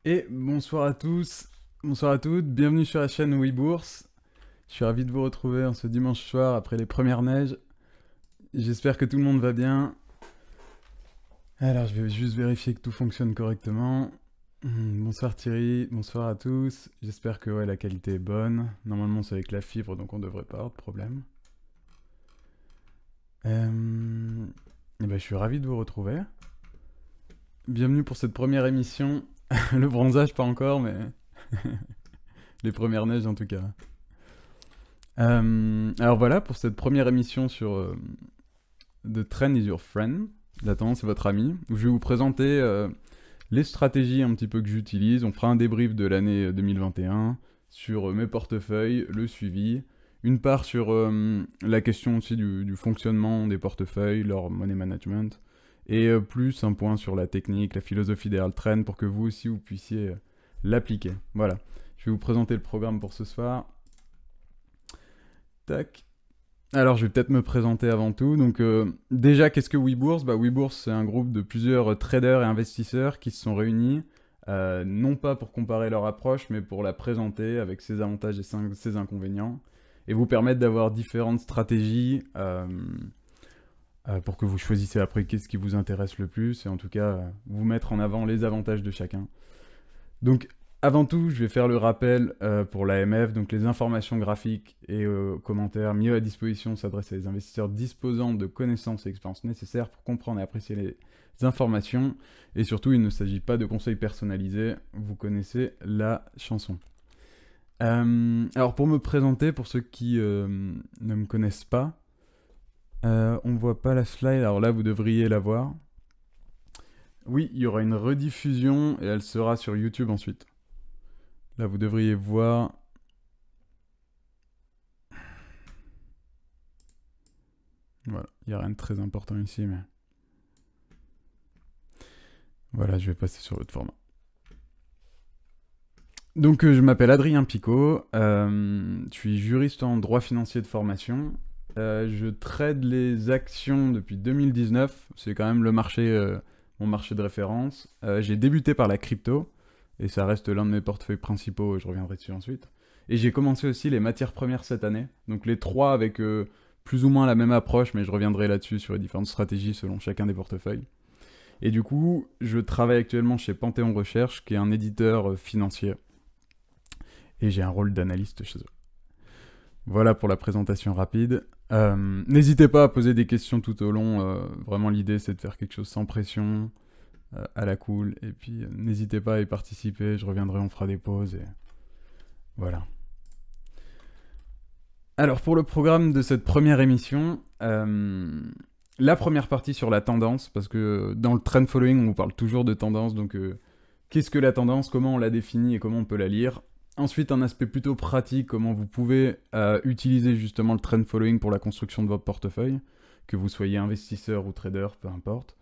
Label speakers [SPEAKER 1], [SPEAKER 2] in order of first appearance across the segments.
[SPEAKER 1] Et bonsoir à tous, bonsoir à toutes, bienvenue sur la chaîne WeBourse. Je suis ravi de vous retrouver en ce dimanche soir après les premières neiges. J'espère que tout le monde va bien. Alors je vais juste vérifier que tout fonctionne correctement. Bonsoir Thierry, bonsoir à tous. J'espère que la qualité est bonne. Normalement c'est avec la fibre donc on devrait pas avoir de problème. Je suis ravi de vous retrouver. Bienvenue pour cette première émission. Le bronzage pas encore mais les premières neiges en tout cas. Alors voilà, pour cette première émission sur The Trend is your friend, la tendance est votre ami, où je vais vous présenter les stratégies un petit peu que j'utilise. On fera un débrief de l'année 2021 sur mes portefeuilles, le suivi, une part sur la question aussi du fonctionnement des portefeuilles, leur money management, et plus un point sur la technique, la philosophie derrière le trend pour que vous aussi vous puissiez l'appliquer. Voilà, je vais vous présenter le programme pour ce soir. Tac. Alors, je vais peut-être me présenter avant tout. Donc, déjà, qu'est-ce que WeBourse? WeBourse, c'est un groupe de plusieurs traders et investisseurs qui se sont réunis, non pas pour comparer leur approche, mais pour la présenter avec ses avantages et ses inconvénients, et vous permettre d'avoir différentes stratégies pour que vous choisissiez après qu'est-ce qui vous intéresse le plus, et en tout cas, vous mettre en avant les avantages de chacun. Donc, avant tout, je vais faire le rappel pour l'AMF, donc les informations graphiques et commentaires mis à disposition s'adressent à des investisseurs disposant de connaissances et expériences nécessaires pour comprendre et apprécier les informations. Et surtout, il ne s'agit pas de conseils personnalisés, vous connaissez la chanson. Alors pour me présenter, pour ceux qui ne me connaissent pas, on voit pas la slide, alors là vous devriez la voir. Oui, il y aura une rediffusion et elle sera sur YouTube ensuite. Là, vous devriez voir. Voilà, il n'y a rien de très important ici, mais. Voilà, je vais passer sur l'autre format. Donc, je m'appelle Adrien Picot, je suis juriste en droit financier de formation. Je trade les actions depuis 2019, c'est quand même le marché, mon marché de référence. J'ai débuté par la crypto, et ça reste l'un de mes portefeuilles principaux, je reviendrai dessus ensuite. Et j'ai commencé aussi les matières premières cette année, donc les trois avec plus ou moins la même approche, mais je reviendrai là-dessus sur les différentes stratégies selon chacun des portefeuilles. Et du coup, je travaille actuellement chez Panthéon Recherche, qui est un éditeur financier, et j'ai un rôle d'analyste chez eux. Voilà pour la présentation rapide. N'hésitez pas à poser des questions tout au long, vraiment l'idée c'est de faire quelque chose sans pression, à la cool, et puis n'hésitez pas à y participer, je reviendrai, on fera des pauses, et voilà. Alors pour le programme de cette première émission, la première partie sur la tendance, parce que dans le trend following on vous parle toujours de tendance, donc qu'est-ce que la tendance, comment on la définit et comment on peut la lire. Ensuite un aspect plutôt pratique, comment vous pouvez utiliser justement le trend following pour la construction de votre portefeuille, que vous soyez investisseur ou trader, peu importe.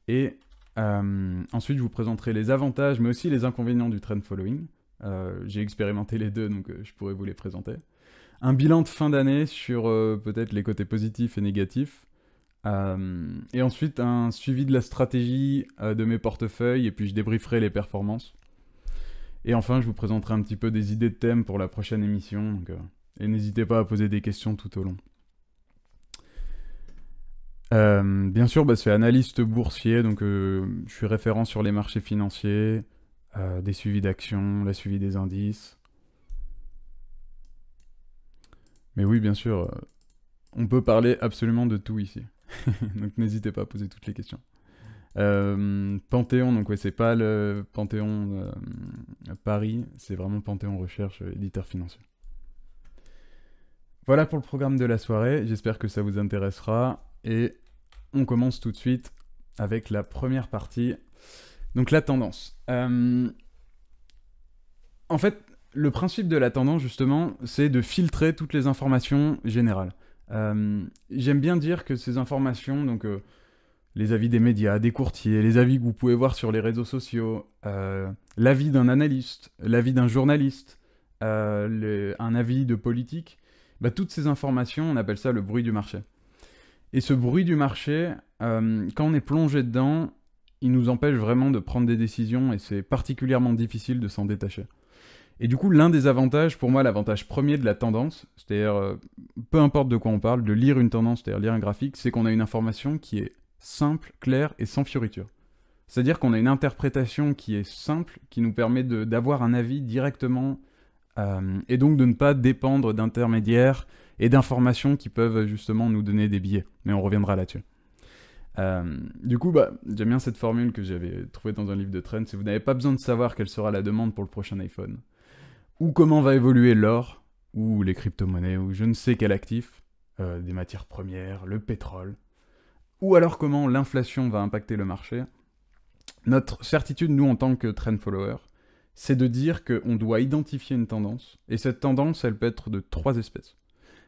[SPEAKER 1] Et ensuite je vous présenterai les avantages mais aussi les inconvénients du trend following. J'ai expérimenté les deux donc je pourrais vous les présenter. Un bilan de fin d'année sur peut-être les côtés positifs et négatifs. Et ensuite un suivi de la stratégie de mes portefeuilles et puis je débrieferai les performances. Et enfin je vous présenterai un petit peu des idées de thèmes pour la prochaine émission. Donc, et n'hésitez pas à poser des questions tout au long. Bien sûr, c'est analyste boursier, donc je suis référent sur les marchés financiers, des suivis d'actions, la suivi des indices. Mais oui, bien sûr, on peut parler absolument de tout ici. Donc n'hésitez pas à poser toutes les questions. Panthéon, donc ouais, c'est pas le Panthéon Paris, c'est vraiment Panthéon Recherche, éditeur financier. Voilà pour le programme de la soirée, j'espère que ça vous intéressera. Et on commence tout de suite avec la première partie. Donc la tendance. En fait, le principe de la tendance, justement, c'est de filtrer toutes les informations générales. J'aime bien dire que ces informations, donc les avis des médias, des courtiers, les avis que vous pouvez voir sur les réseaux sociaux, l'avis d'un analyste, l'avis d'un journaliste, un avis de politique, toutes ces informations, on appelle ça le bruit du marché. Et ce bruit du marché, quand on est plongé dedans, il nous empêche vraiment de prendre des décisions et c'est particulièrement difficile de s'en détacher. Et du coup, l'un des avantages, pour moi, l'avantage premier de la tendance, c'est-à-dire, peu importe de quoi on parle, de lire une tendance, c'est-à-dire lire un graphique, c'est qu'on a une information qui est simple, claire et sans fioriture. C'est-à-dire qu'on a une interprétation qui est simple, qui nous permet d'avoir un avis directement, et donc de ne pas dépendre d'intermédiaires et d'informations qui peuvent justement nous donner des biais. Mais on reviendra là-dessus. Du coup, j'aime bien cette formule que j'avais trouvée dans un livre de trend, c'est vous n'avez pas besoin de savoir quelle sera la demande pour le prochain iPhone, ou comment va évoluer l'or, ou les crypto-monnaies, ou je ne sais quel actif, des matières premières, le pétrole, ou alors comment l'inflation va impacter le marché. Notre certitude, nous, en tant que trend follower, c'est de dire qu'on doit identifier une tendance, et cette tendance, elle peut être de 3 espèces.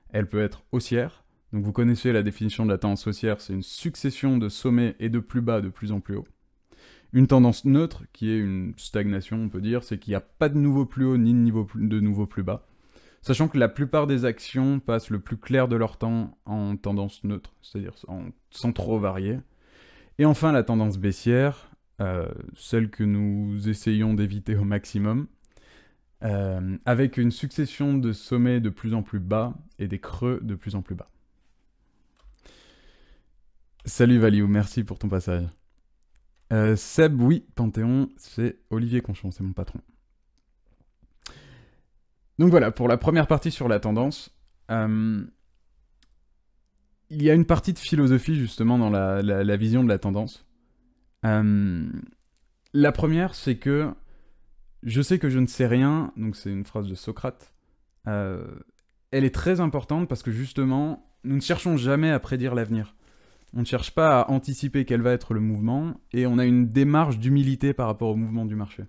[SPEAKER 1] Elle peut être haussière, donc vous connaissez la définition de la tendance haussière, c'est une succession de sommets et de plus bas de plus en plus haut. Une tendance neutre, qui est une stagnation, on peut dire, c'est qu'il n'y a pas de nouveau plus haut ni de nouveau plus bas. Sachant que la plupart des actions passent le plus clair de leur temps en tendance neutre, c'est-à-dire sans trop varier. Et enfin, la tendance baissière, celle que nous essayons d'éviter au maximum, avec une succession de sommets de plus en plus bas et des creux de plus en plus bas. Salut Valiou, merci pour ton passage. Seb, oui, Panthéon, c'est Olivier Conchon, c'est mon patron. Donc voilà, pour la première partie sur la tendance, il y a une partie de philosophie justement dans la vision de la tendance. La première, c'est que je sais que je ne sais rien, donc c'est une phrase de Socrate. Elle est très importante parce que justement, nous ne cherchons jamais à prédire l'avenir. On ne cherche pas à anticiper quel va être le mouvement, et on a une démarche d'humilité par rapport au mouvement du marché.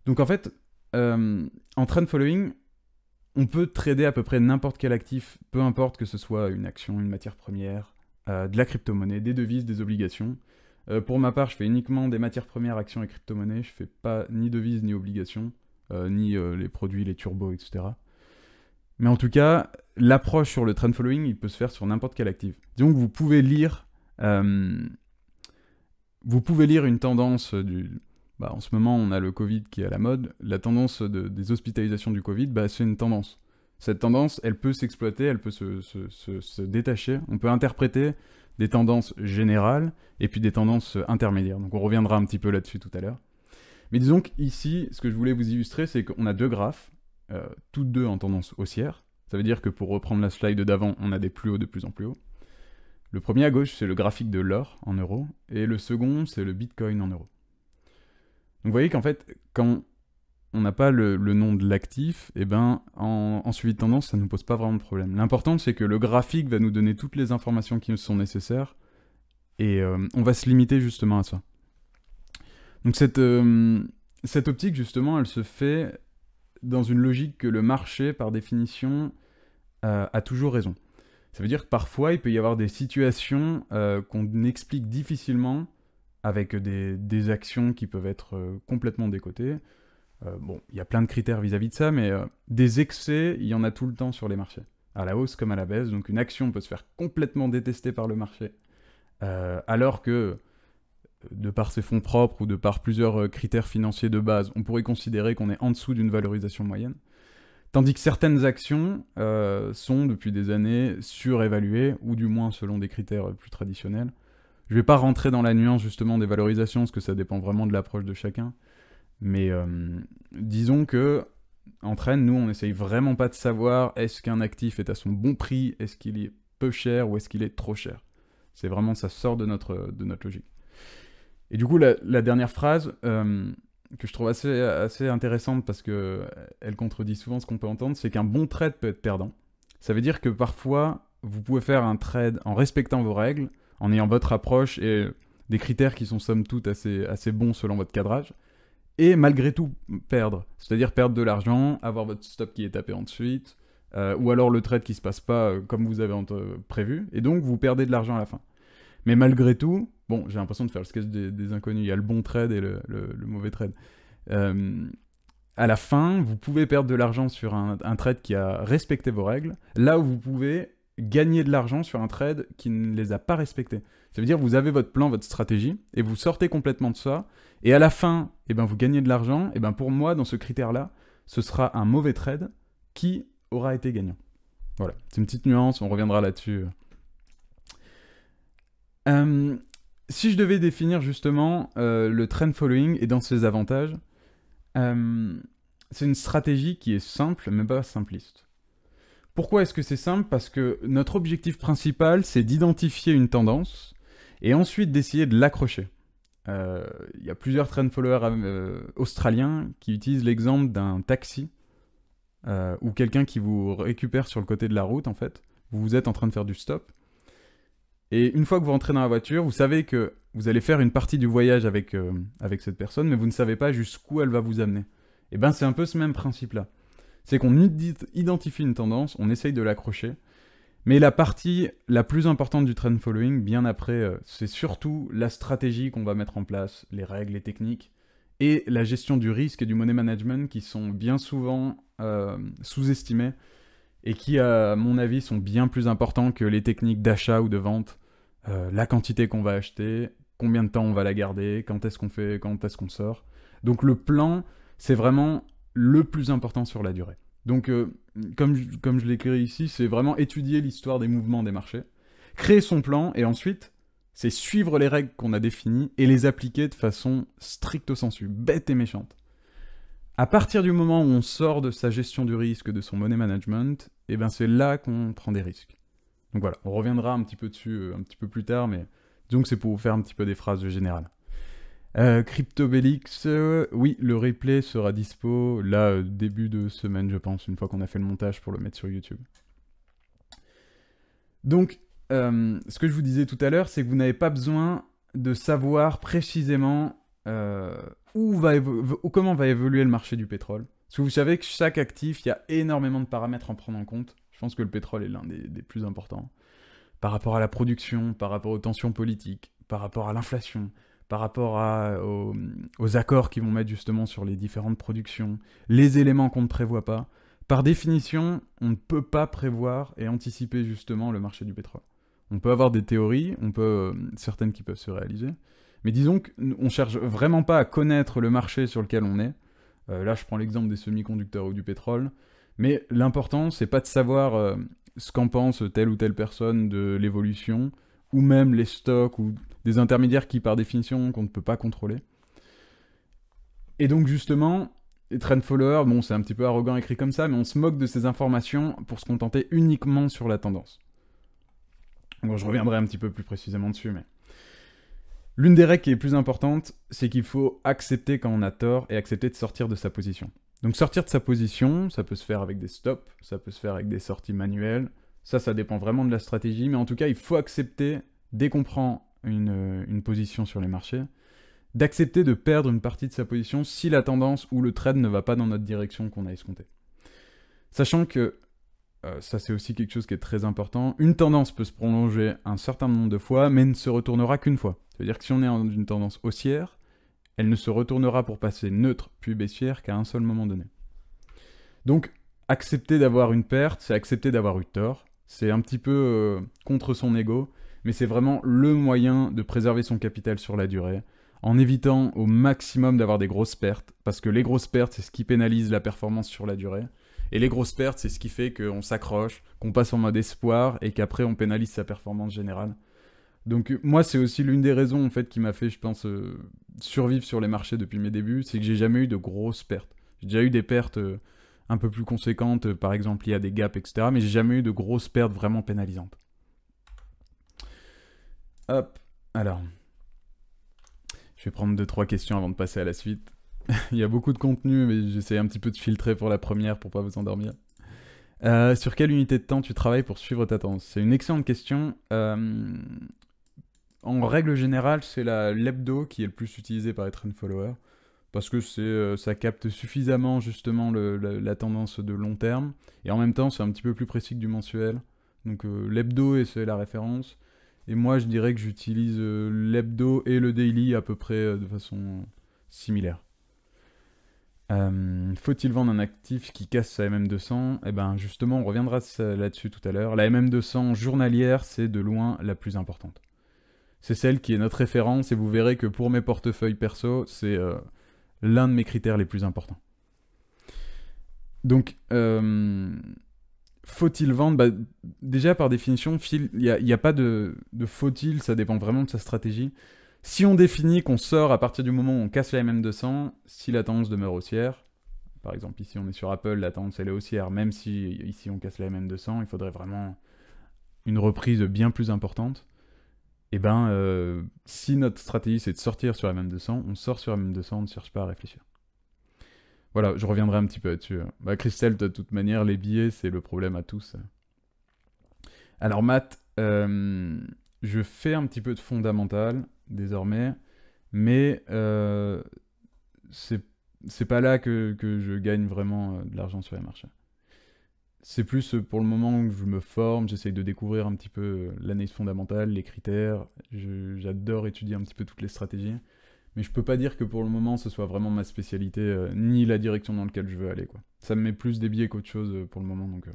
[SPEAKER 1] Donc en fait, en trend following, on peut trader à peu près n'importe quel actif, peu importe que ce soit une action, une matière première, de la crypto-monnaie, des devises, des obligations. Pour ma part, je fais uniquement des matières premières, actions et crypto-monnaies. Je fais pas ni devises ni obligations, ni les produits, les turbos, etc. Mais en tout cas, l'approche sur le trend following, il peut se faire sur n'importe quel actif. Disons que vous pouvez lire une tendance en ce moment, on a le Covid qui est à la mode. La tendance des hospitalisations du Covid, c'est une tendance. Cette tendance, elle peut s'exploiter, elle peut se détacher. On peut interpréter des tendances générales et puis des tendances intermédiaires. Donc on reviendra un petit peu là-dessus tout à l'heure. Mais disons qu'ici, ce que je voulais vous illustrer, c'est qu'on a deux graphes, toutes deux en tendance haussière. Ça veut dire que pour reprendre la slide d'avant, on a des plus hauts de plus en plus haut. Le premier à gauche, c'est le graphique de l'or en euros, et le second, c'est le Bitcoin en euros. Donc vous voyez qu'en fait, quand on n'a pas le nom de l'actif, en suivi de tendance, ça ne nous pose pas vraiment de problème. L'important, c'est que le graphique va nous donner toutes les informations qui nous sont nécessaires, et on va se limiter justement à ça. Donc cette optique, justement, elle se fait dans une logique que le marché, par définition, a toujours raison. Ça veut dire que parfois, il peut y avoir des situations qu'on explique difficilement avec des actions qui peuvent être complètement décotées. Il y a plein de critères vis-à-vis de ça, mais des excès, il y en a tout le temps sur les marchés, à la hausse comme à la baisse. Donc une action peut se faire complètement détester par le marché, alors que, de par ses fonds propres ou de par plusieurs critères financiers de base, on pourrait considérer qu'on est en dessous d'une valorisation moyenne. Tandis que certaines actions sont, depuis des années, surévaluées, ou du moins selon des critères plus traditionnels. Je ne vais pas rentrer dans la nuance, justement, des valorisations, parce que ça dépend vraiment de l'approche de chacun. Mais disons que, en trend, nous, on n'essaye vraiment pas de savoir est-ce qu'un actif est à son bon prix, est-ce qu'il est peu cher, ou est-ce qu'il est trop cher. C'est vraiment, ça sort de notre logique. Et du coup, la dernière phrase, que je trouve assez intéressante parce qu'elle contredit souvent ce qu'on peut entendre, c'est qu'un bon trade peut être perdant. Ça veut dire que parfois, vous pouvez faire un trade en respectant vos règles, en ayant votre approche et des critères qui sont somme toute assez bons selon votre cadrage, et malgré tout perdre. C'est-à-dire perdre de l'argent, avoir votre stop qui est tapé ensuite, ou alors le trade qui se passe pas comme vous avez prévu, et donc vous perdez de l'argent à la fin. Mais malgré tout, j'ai l'impression de faire le sketch des inconnus, il y a le bon trade et le mauvais trade. À la fin, vous pouvez perdre de l'argent sur un trade qui a respecté vos règles, là où vous pouvez gagner de l'argent sur un trade qui ne les a pas respectés. Ça veut dire que vous avez votre plan, votre stratégie, et vous sortez complètement de ça, et à la fin, eh ben, vous gagnez de l'argent, et ben, pour moi, dans ce critère-là, ce sera un mauvais trade qui aura été gagnant. Voilà, c'est une petite nuance, on reviendra là-dessus. Si je devais définir justement le trend following et dans ses avantages, c'est une stratégie qui est simple, mais pas simpliste. Pourquoi est-ce que c'est simple? Parce que notre objectif principal, c'est d'identifier une tendance et ensuite d'essayer de l'accrocher. Il y a plusieurs trend followers australiens qui utilisent l'exemple d'un taxi ou quelqu'un qui vous récupère sur le côté de la route, en fait. Vous êtes en train de faire du stop. Et une fois que vous rentrez dans la voiture, vous savez que vous allez faire une partie du voyage avec cette personne, mais vous ne savez pas jusqu'où elle va vous amener. Et ben c'est un peu ce même principe-là. C'est qu'on identifie une tendance, on essaye de l'accrocher, mais la partie la plus importante du trend following, bien après, c'est surtout la stratégie qu'on va mettre en place, les règles, les techniques, et la gestion du risque et du money management qui sont bien souvent sous-estimés et qui, à mon avis, sont bien plus importants que les techniques d'achat ou de vente, la quantité qu'on va acheter, combien de temps on va la garder, quand est-ce qu'on sort. Donc le plan, c'est vraiment le plus important sur la durée. Donc, comme je l'écris ici, c'est vraiment étudier l'histoire des mouvements des marchés, créer son plan, et ensuite, c'est suivre les règles qu'on a définies et les appliquer de façon stricto sensu, bête et méchante. À partir du moment où on sort de sa gestion du risque, de son money management, et ben c'est là qu'on prend des risques. Donc voilà, on reviendra un petit peu dessus un petit peu plus tard, mais disons que c'est pour vous faire un petit peu des phrases générales. CryptoBellix, oui, le replay sera dispo là, début de semaine, je pense, une fois qu'on a fait le montage pour le mettre sur YouTube. Donc, ce que je vous disais tout à l'heure, c'est que vous n'avez pas besoin de savoir précisément comment va évoluer le marché du pétrole. Parce que vous savez que chaque actif, il y a énormément de paramètres à prendre en compte. Je pense que le pétrole est l'un des plus importants. Par rapport à la production, par rapport aux tensions politiques, par rapport à l'inflation, par rapport aux accords qu'ils vont mettre justement sur les différentes productions, les éléments qu'on ne prévoit pas. Par définition, on ne peut pas prévoir et anticiper justement le marché du pétrole. On peut avoir des théories, certaines qui peuvent se réaliser, mais disons qu'on ne cherche vraiment pas à connaître le marché sur lequel on est. Là, je prends l'exemple des semi-conducteurs ou du pétrole, mais l'important, c'est pas de savoir ce qu'en pense telle ou telle personne de l'évolution, ou même les stocks, ou des intermédiaires qui, par définition, qu'on ne peut pas contrôler. Et donc, justement, les trend followers, bon, c'est un petit peu arrogant écrit comme ça, mais on se moque de ces informations pour se contenter uniquement sur la tendance. Bon, je reviendrai un petit peu plus précisément dessus, mais... L'une des règles qui est plus importante, c'est qu'il faut accepter quand on a tort et accepter de sortir de sa position. Donc sortir de sa position, ça peut se faire avec des stops, ça peut se faire avec des sorties manuelles, ça dépend vraiment de la stratégie, mais en tout cas, il faut accepter, dès qu'on prend une position sur les marchés, d'accepter de perdre une partie de sa position si la tendance ou le trade ne va pas dans notre direction qu'on a escompté. Sachant que, ça c'est aussi quelque chose qui est très important, une tendance peut se prolonger un certain nombre de fois, mais ne se retournera qu'une fois. Ça veut dire que si on est dans une tendance haussière, elle ne se retournera pour passer neutre puis baissière qu'à un seul moment donné. Donc, accepter d'avoir une perte, c'est accepter d'avoir eu tort. C'est un petit peu contre son ego, mais c'est vraiment le moyen de préserver son capital sur la durée, en évitant au maximum d'avoir des grosses pertes, parce que les grosses pertes, c'est ce qui pénalise la performance sur la durée, et les grosses pertes, c'est ce qui fait qu'on s'accroche, qu'on passe en mode espoir, et qu'après on pénalise sa performance générale. Donc moi, c'est aussi l'une des raisons en fait qui m'a fait, je pense, survivre sur les marchés depuis mes débuts, c'est que j'ai jamais eu de grosses pertes. J'ai déjà eu des pertes un peu plus conséquentes, par exemple il y a des gaps, etc. Mais j'ai jamais eu de grosses pertes vraiment pénalisantes. Hop, alors. Je vais prendre 2-3 questions avant de passer à la suite. Il y a beaucoup de contenu, mais j'essaie un petit peu de filtrer pour la première pour pas vous endormir. Sur quelle unité de temps tu travailles pour suivre ta tendance? C'est une excellente question. En règle générale, c'est l'hebdo qui est le plus utilisé par les trend followers, parce que ça capte suffisamment justement la tendance de long terme, et en même temps c'est un petit peu plus précis que du mensuel. Donc l'hebdo, c'est la référence, et moi je dirais que j'utilise l'hebdo et le daily à peu près de façon similaire. Faut-il vendre un actif qui casse sa MM200? Eh ben justement, on reviendra là-dessus tout à l'heure. La MM200 journalière, c'est de loin la plus importante. C'est celle qui est notre référence et vous verrez que pour mes portefeuilles perso, c'est l'un de mes critères les plus importants. Donc, faut-il vendre? Bah, déjà, par définition, il n'y a pas de faut-il, ça dépend vraiment de sa stratégie. Si on définit qu'on sort à partir du moment où on casse la MM200, si la tendance demeure haussière, par exemple ici on est sur Apple, la tendance elle est haussière, même si ici on casse la MM200, il faudrait vraiment une reprise bien plus importante. Et ben, si notre stratégie c'est de sortir sur la MM200, on sort sur la MM200, on ne cherche pas à réfléchir. Voilà, je reviendrai un petit peu là-dessus. Bah, Christelle, de toute manière, les billets, c'est le problème à tous. Alors, Matt, je fais un petit peu de fondamental désormais, mais c'est pas là que je gagne vraiment de l'argent sur les marchés. C'est plus pour le moment où je me forme, j'essaye de découvrir un petit peu l'analyse fondamentale, les critères. J'adore étudier un petit peu toutes les stratégies. Mais je peux pas dire que pour le moment ce soit vraiment ma spécialité, ni la direction dans laquelle je veux aller, quoi. Ça me met plus des billets qu'autre chose pour le moment, donc...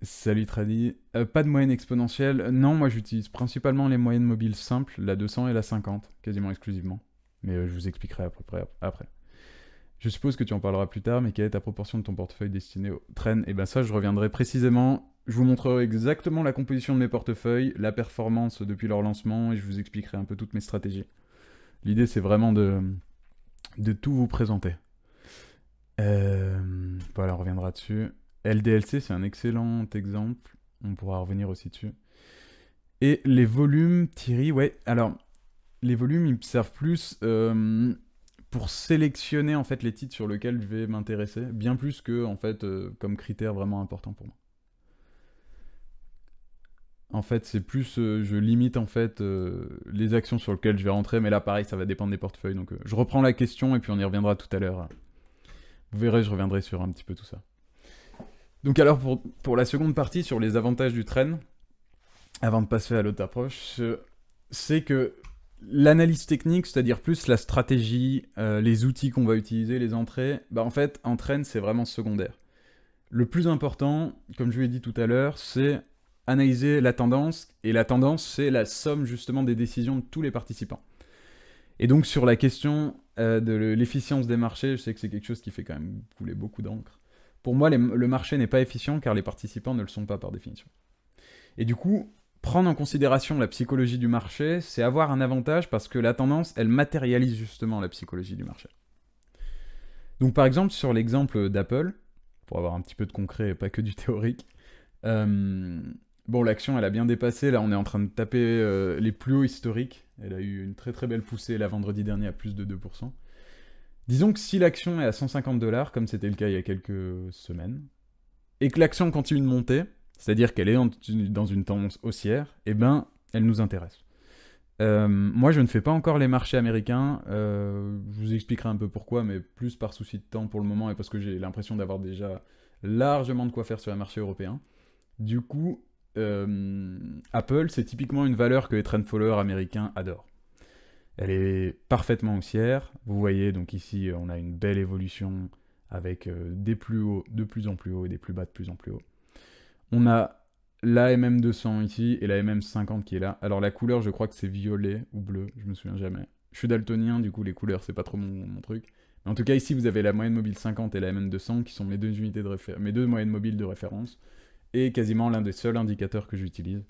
[SPEAKER 1] Salut Tradi. Pas de moyenne exponentielle. Non, moi j'utilise principalement les moyennes mobiles simples, la 200 et la 50, quasiment exclusivement. Mais je vous expliquerai après. Je suppose que tu en parleras plus tard, mais quelle est ta proportion de ton portefeuille destiné au trend? Et ben ça, je reviendrai précisément. Je vous montrerai exactement la composition de mes portefeuilles, la performance depuis leur lancement, et je vous expliquerai un peu toutes mes stratégies. L'idée, c'est vraiment de tout vous présenter. Voilà, on reviendra dessus. LDLC, c'est un excellent exemple. On pourra revenir aussi dessus. Et les volumes, Thierry, ouais. Alors, les volumes, ils me servent plus pour sélectionner en fait les titres sur lesquels je vais m'intéresser, bien plus que en fait comme critère vraiment important pour moi. En fait, c'est plus je limite en fait les actions sur lesquelles je vais rentrer, mais là pareil, ça va dépendre des portefeuilles. Donc je reprends la question et puis on y reviendra tout à l'heure. Vous verrez, je reviendrai sur un petit peu tout ça. Donc alors pour la seconde partie sur les avantages du trend, avant de passer à l'autre approche, c'est que l'analyse technique, c'est-à-dire plus la stratégie, les outils qu'on va utiliser, les entrées, bah en fait, en trend, c'est vraiment secondaire. Le plus important, comme je vous l'ai dit tout à l'heure, c'est analyser la tendance, et la tendance, c'est la somme justement des décisions de tous les participants. Et donc sur la question de l'efficience des marchés, je sais que c'est quelque chose qui fait quand même couler beaucoup d'encre. Pour moi, le marché n'est pas efficient car les participants ne le sont pas par définition. Et du coup, prendre en considération la psychologie du marché, c'est avoir un avantage parce que la tendance, elle matérialise justement la psychologie du marché. Donc par exemple, sur l'exemple d'Apple, pour avoir un petit peu de concret et pas que du théorique, bon, l'action, elle a bien dépassé. Là, on est en train de taper les plus hauts historiques. Elle a eu une très très belle poussée là vendredi dernier à plus de 2%. Disons que si l'action est à 150 $, comme c'était le cas il y a quelques semaines, et que l'action continue de monter, c'est-à-dire qu'elle est dans une tendance haussière, eh ben, elle nous intéresse. Moi, je ne fais pas encore les marchés américains. Je vous expliquerai un peu pourquoi, mais plus par souci de temps pour le moment et parce que j'ai l'impression d'avoir déjà largement de quoi faire sur les marchés européens. Du coup, Apple, c'est typiquement une valeur que les trend followers américains adorent. Elle est parfaitement haussière. Vous voyez, donc ici, on a une belle évolution avec des plus hauts de plus en plus hauts et des plus bas de plus en plus hauts. On a la MM200 ici et la MM50 qui est là. Alors la couleur, je crois que c'est violet ou bleu, je me souviens jamais. Je suis daltonien, du coup les couleurs, c'est pas trop mon truc. Mais en tout cas, ici, vous avez la moyenne mobile 50 et la MM200 qui sont mes deux moyennes mobiles de référence et quasiment l'un des seuls indicateurs que j'utilise.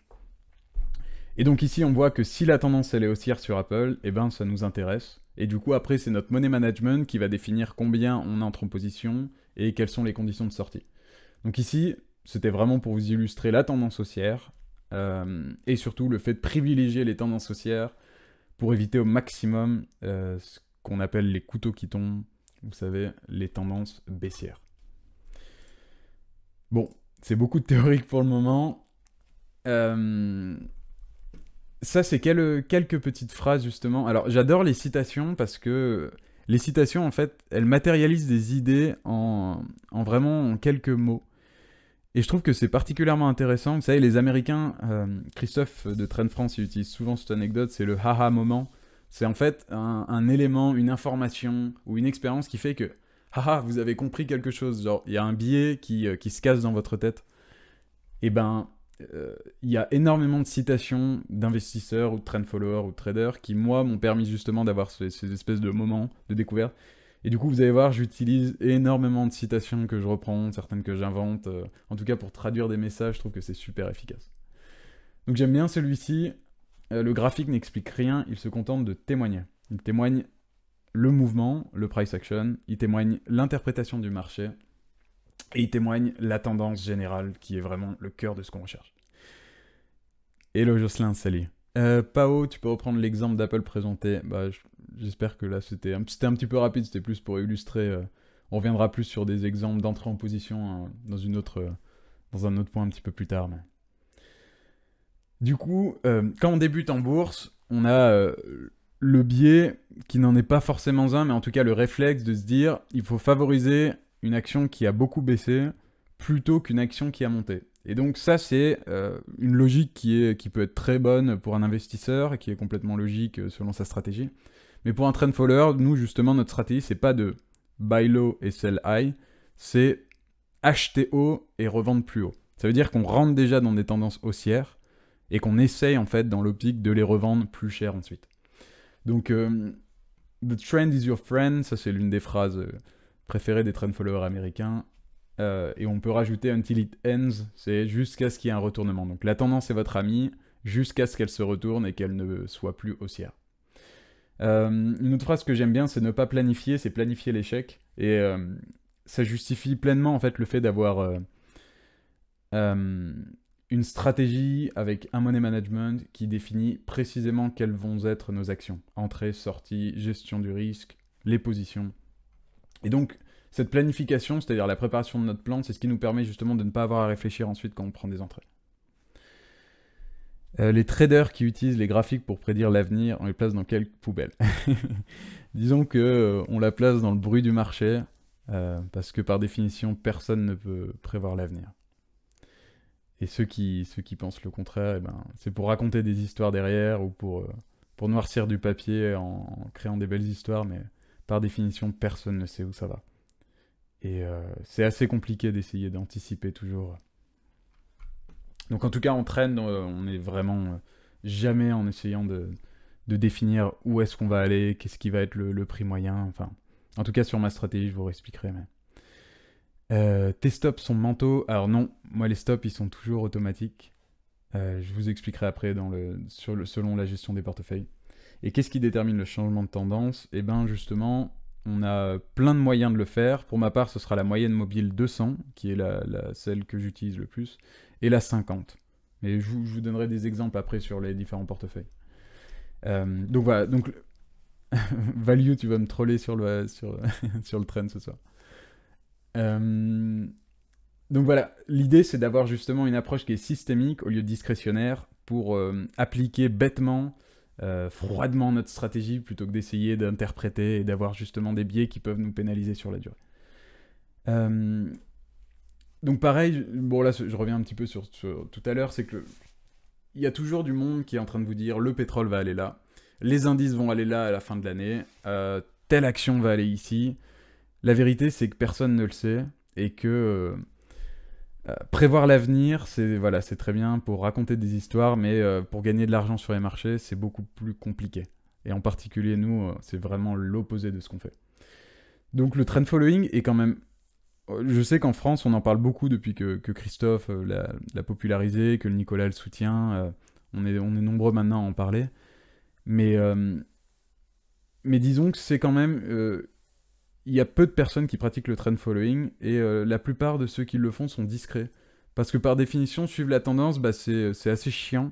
[SPEAKER 1] Et donc ici, on voit que si la tendance elle est haussière sur Apple, eh ben ça nous intéresse. Et du coup, après, c'est notre money management qui va définir combien on entre en position et quelles sont les conditions de sortie. Donc ici, c'était vraiment pour vous illustrer la tendance haussière et surtout le fait de privilégier les tendances haussières pour éviter au maximum ce qu'on appelle les couteaux qui tombent, vous savez, les tendances baissières. Bon, c'est beaucoup de théorique pour le moment. Ça, c'est quelques petites phrases, justement. Alors, j'adore les citations parce que les citations, en fait, elles matérialisent des idées en vraiment en quelques mots. Et je trouve que c'est particulièrement intéressant. Vous savez, les Américains, Christophe de Trend France, il utilise souvent cette anecdote, c'est le haha moment. C'est en fait un élément, une information ou une expérience qui fait que haha, vous avez compris quelque chose. Genre, il y a un biais qui se casse dans votre tête. Et ben, il y a énormément de citations d'investisseurs ou de trend followers ou de traders qui, moi, m'ont permis justement d'avoir ces espèces de moments de découverte. Et du coup, vous allez voir, j'utilise énormément de citations que je reprends, certaines que j'invente. En tout cas, pour traduire des messages, je trouve que c'est super efficace. Donc j'aime bien celui-ci. Le graphique n'explique rien, il se contente de témoigner. Il témoigne le mouvement, le price action, il témoigne l'interprétation du marché, et il témoigne la tendance générale, qui est vraiment le cœur de ce qu'on recherche. Hello Jocelyn, salut. Pao, tu peux reprendre l'exemple d'Apple présenté. Bah, j'espère que là c'était un petit peu rapide, c'était plus pour illustrer. On reviendra plus sur des exemples d'entrée en position dans un autre point un petit peu plus tard. Mais... Du coup, quand on débute en bourse, on a le biais qui n'en est pas forcément un, mais en tout cas le réflexe de se dire il faut favoriser une action qui a beaucoup baissé plutôt qu'une action qui a monté. Et donc ça, c'est une logique qui peut être très bonne pour un investisseur et qui est complètement logique selon sa stratégie. Mais pour un trend follower, nous, justement, notre stratégie, c'est pas de buy low et sell high, c'est acheter haut et revendre plus haut. Ça veut dire qu'on rentre déjà dans des tendances haussières et qu'on essaye, en fait, dans l'optique de les revendre plus cher ensuite. Donc, the trend is your friend, ça c'est l'une des phrases préférées des trend followers américains. Et on peut rajouter until it ends, c'est jusqu'à ce qu'il y ait un retournement. Donc la tendance est votre amie, jusqu'à ce qu'elle se retourne et qu'elle ne soit plus haussière. Une autre phrase que j'aime bien, c'est ne pas planifier, c'est planifier l'échec. Et ça justifie pleinement en fait le fait d'avoir une stratégie avec un money management qui définit précisément quelles vont être nos actions. Entrée, sortie, gestion du risque, les positions. Et donc, cette planification, c'est-à-dire la préparation de notre plan, c'est ce qui nous permet justement de ne pas avoir à réfléchir ensuite quand on prend des entrées. Les traders qui utilisent les graphiques pour prédire l'avenir, on les place dans quelle poubelle? Disons qu'on la place dans le bruit du marché, parce que par définition, personne ne peut prévoir l'avenir. Et ceux qui pensent le contraire, eh ben, c'est pour raconter des histoires derrière ou pour noircir du papier en créant des belles histoires, mais par définition, personne ne sait où ça va. Et c'est assez compliqué d'essayer d'anticiper toujours. Donc en tout cas, en trend, on est vraiment jamais en essayant de définir où est-ce qu'on va aller, qu'est-ce qui va être le prix moyen. Enfin, en tout cas, sur ma stratégie, je vous réexpliquerai. Mais... tes stops sont mentaux. Alors non, moi les stops, ils sont toujours automatiques. Je vous expliquerai après selon la gestion des portefeuilles. Et qu'est-ce qui détermine le changement de tendance? Eh bien justement, on a plein de moyens de le faire. Pour ma part, ce sera la moyenne mobile 200, qui est celle que j'utilise le plus, et la 50. Mais je vous donnerai des exemples après sur les différents portefeuilles. Donc voilà, donc Value, tu vas me troller sur le trend ce soir. Donc voilà, l'idée c'est d'avoir justement une approche qui est systémique au lieu de discrétionnaire pour appliquer bêtement, froidement notre stratégie plutôt que d'essayer d'interpréter et d'avoir justement des biais qui peuvent nous pénaliser sur la durée. Donc pareil, bon là je reviens un petit peu sur tout à l'heure, c'est que il y a toujours du monde qui est en train de vous dire le pétrole va aller là, les indices vont aller là à la fin de l'année, telle action va aller ici. La vérité c'est que personne ne le sait et que prévoir l'avenir, c'est très bien pour raconter des histoires, mais pour gagner de l'argent sur les marchés, c'est beaucoup plus compliqué. Et en particulier, nous, c'est vraiment l'opposé de ce qu'on fait. Donc le trend following est quand même... Je sais qu'en France, on en parle beaucoup depuis que Christophe l'a popularisé, que Nicolas le soutient. On est nombreux maintenant à en parler. Mais disons que c'est quand même... il y a peu de personnes qui pratiquent le trend following et la plupart de ceux qui le font sont discrets. Parce que par définition, suivre la tendance, bah, c'est assez chiant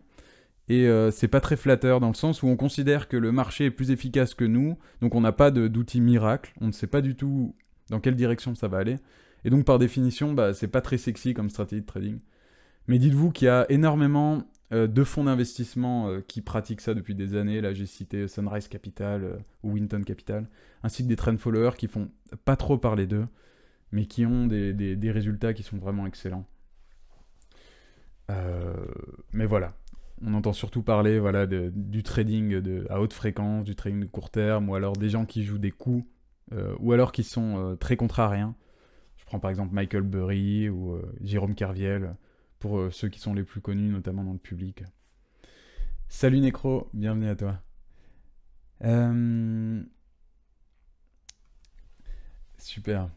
[SPEAKER 1] et c'est pas très flatteur dans le sens où on considère que le marché est plus efficace que nous, donc on n'a pas d'outils miracle, on ne sait pas du tout dans quelle direction ça va aller. Et donc par définition, bah, c'est pas très sexy comme stratégie de trading. Mais dites-vous qu'il y a énormément de fonds d'investissement qui pratiquent ça depuis des années. Là, j'ai cité Sunrise Capital ou Winton Capital, ainsi que des trend followers qui font pas trop parler d'eux, mais qui ont des résultats qui sont vraiment excellents. Mais voilà, on entend surtout parler voilà, du trading à haute fréquence, du trading de court terme, ou alors des gens qui jouent des coups, ou alors qui sont très contrariens. Je prends par exemple Michael Burry ou Jérôme Kerviel, pour ceux qui sont les plus connus, notamment dans le public. Salut Necro, bienvenue à toi. Super.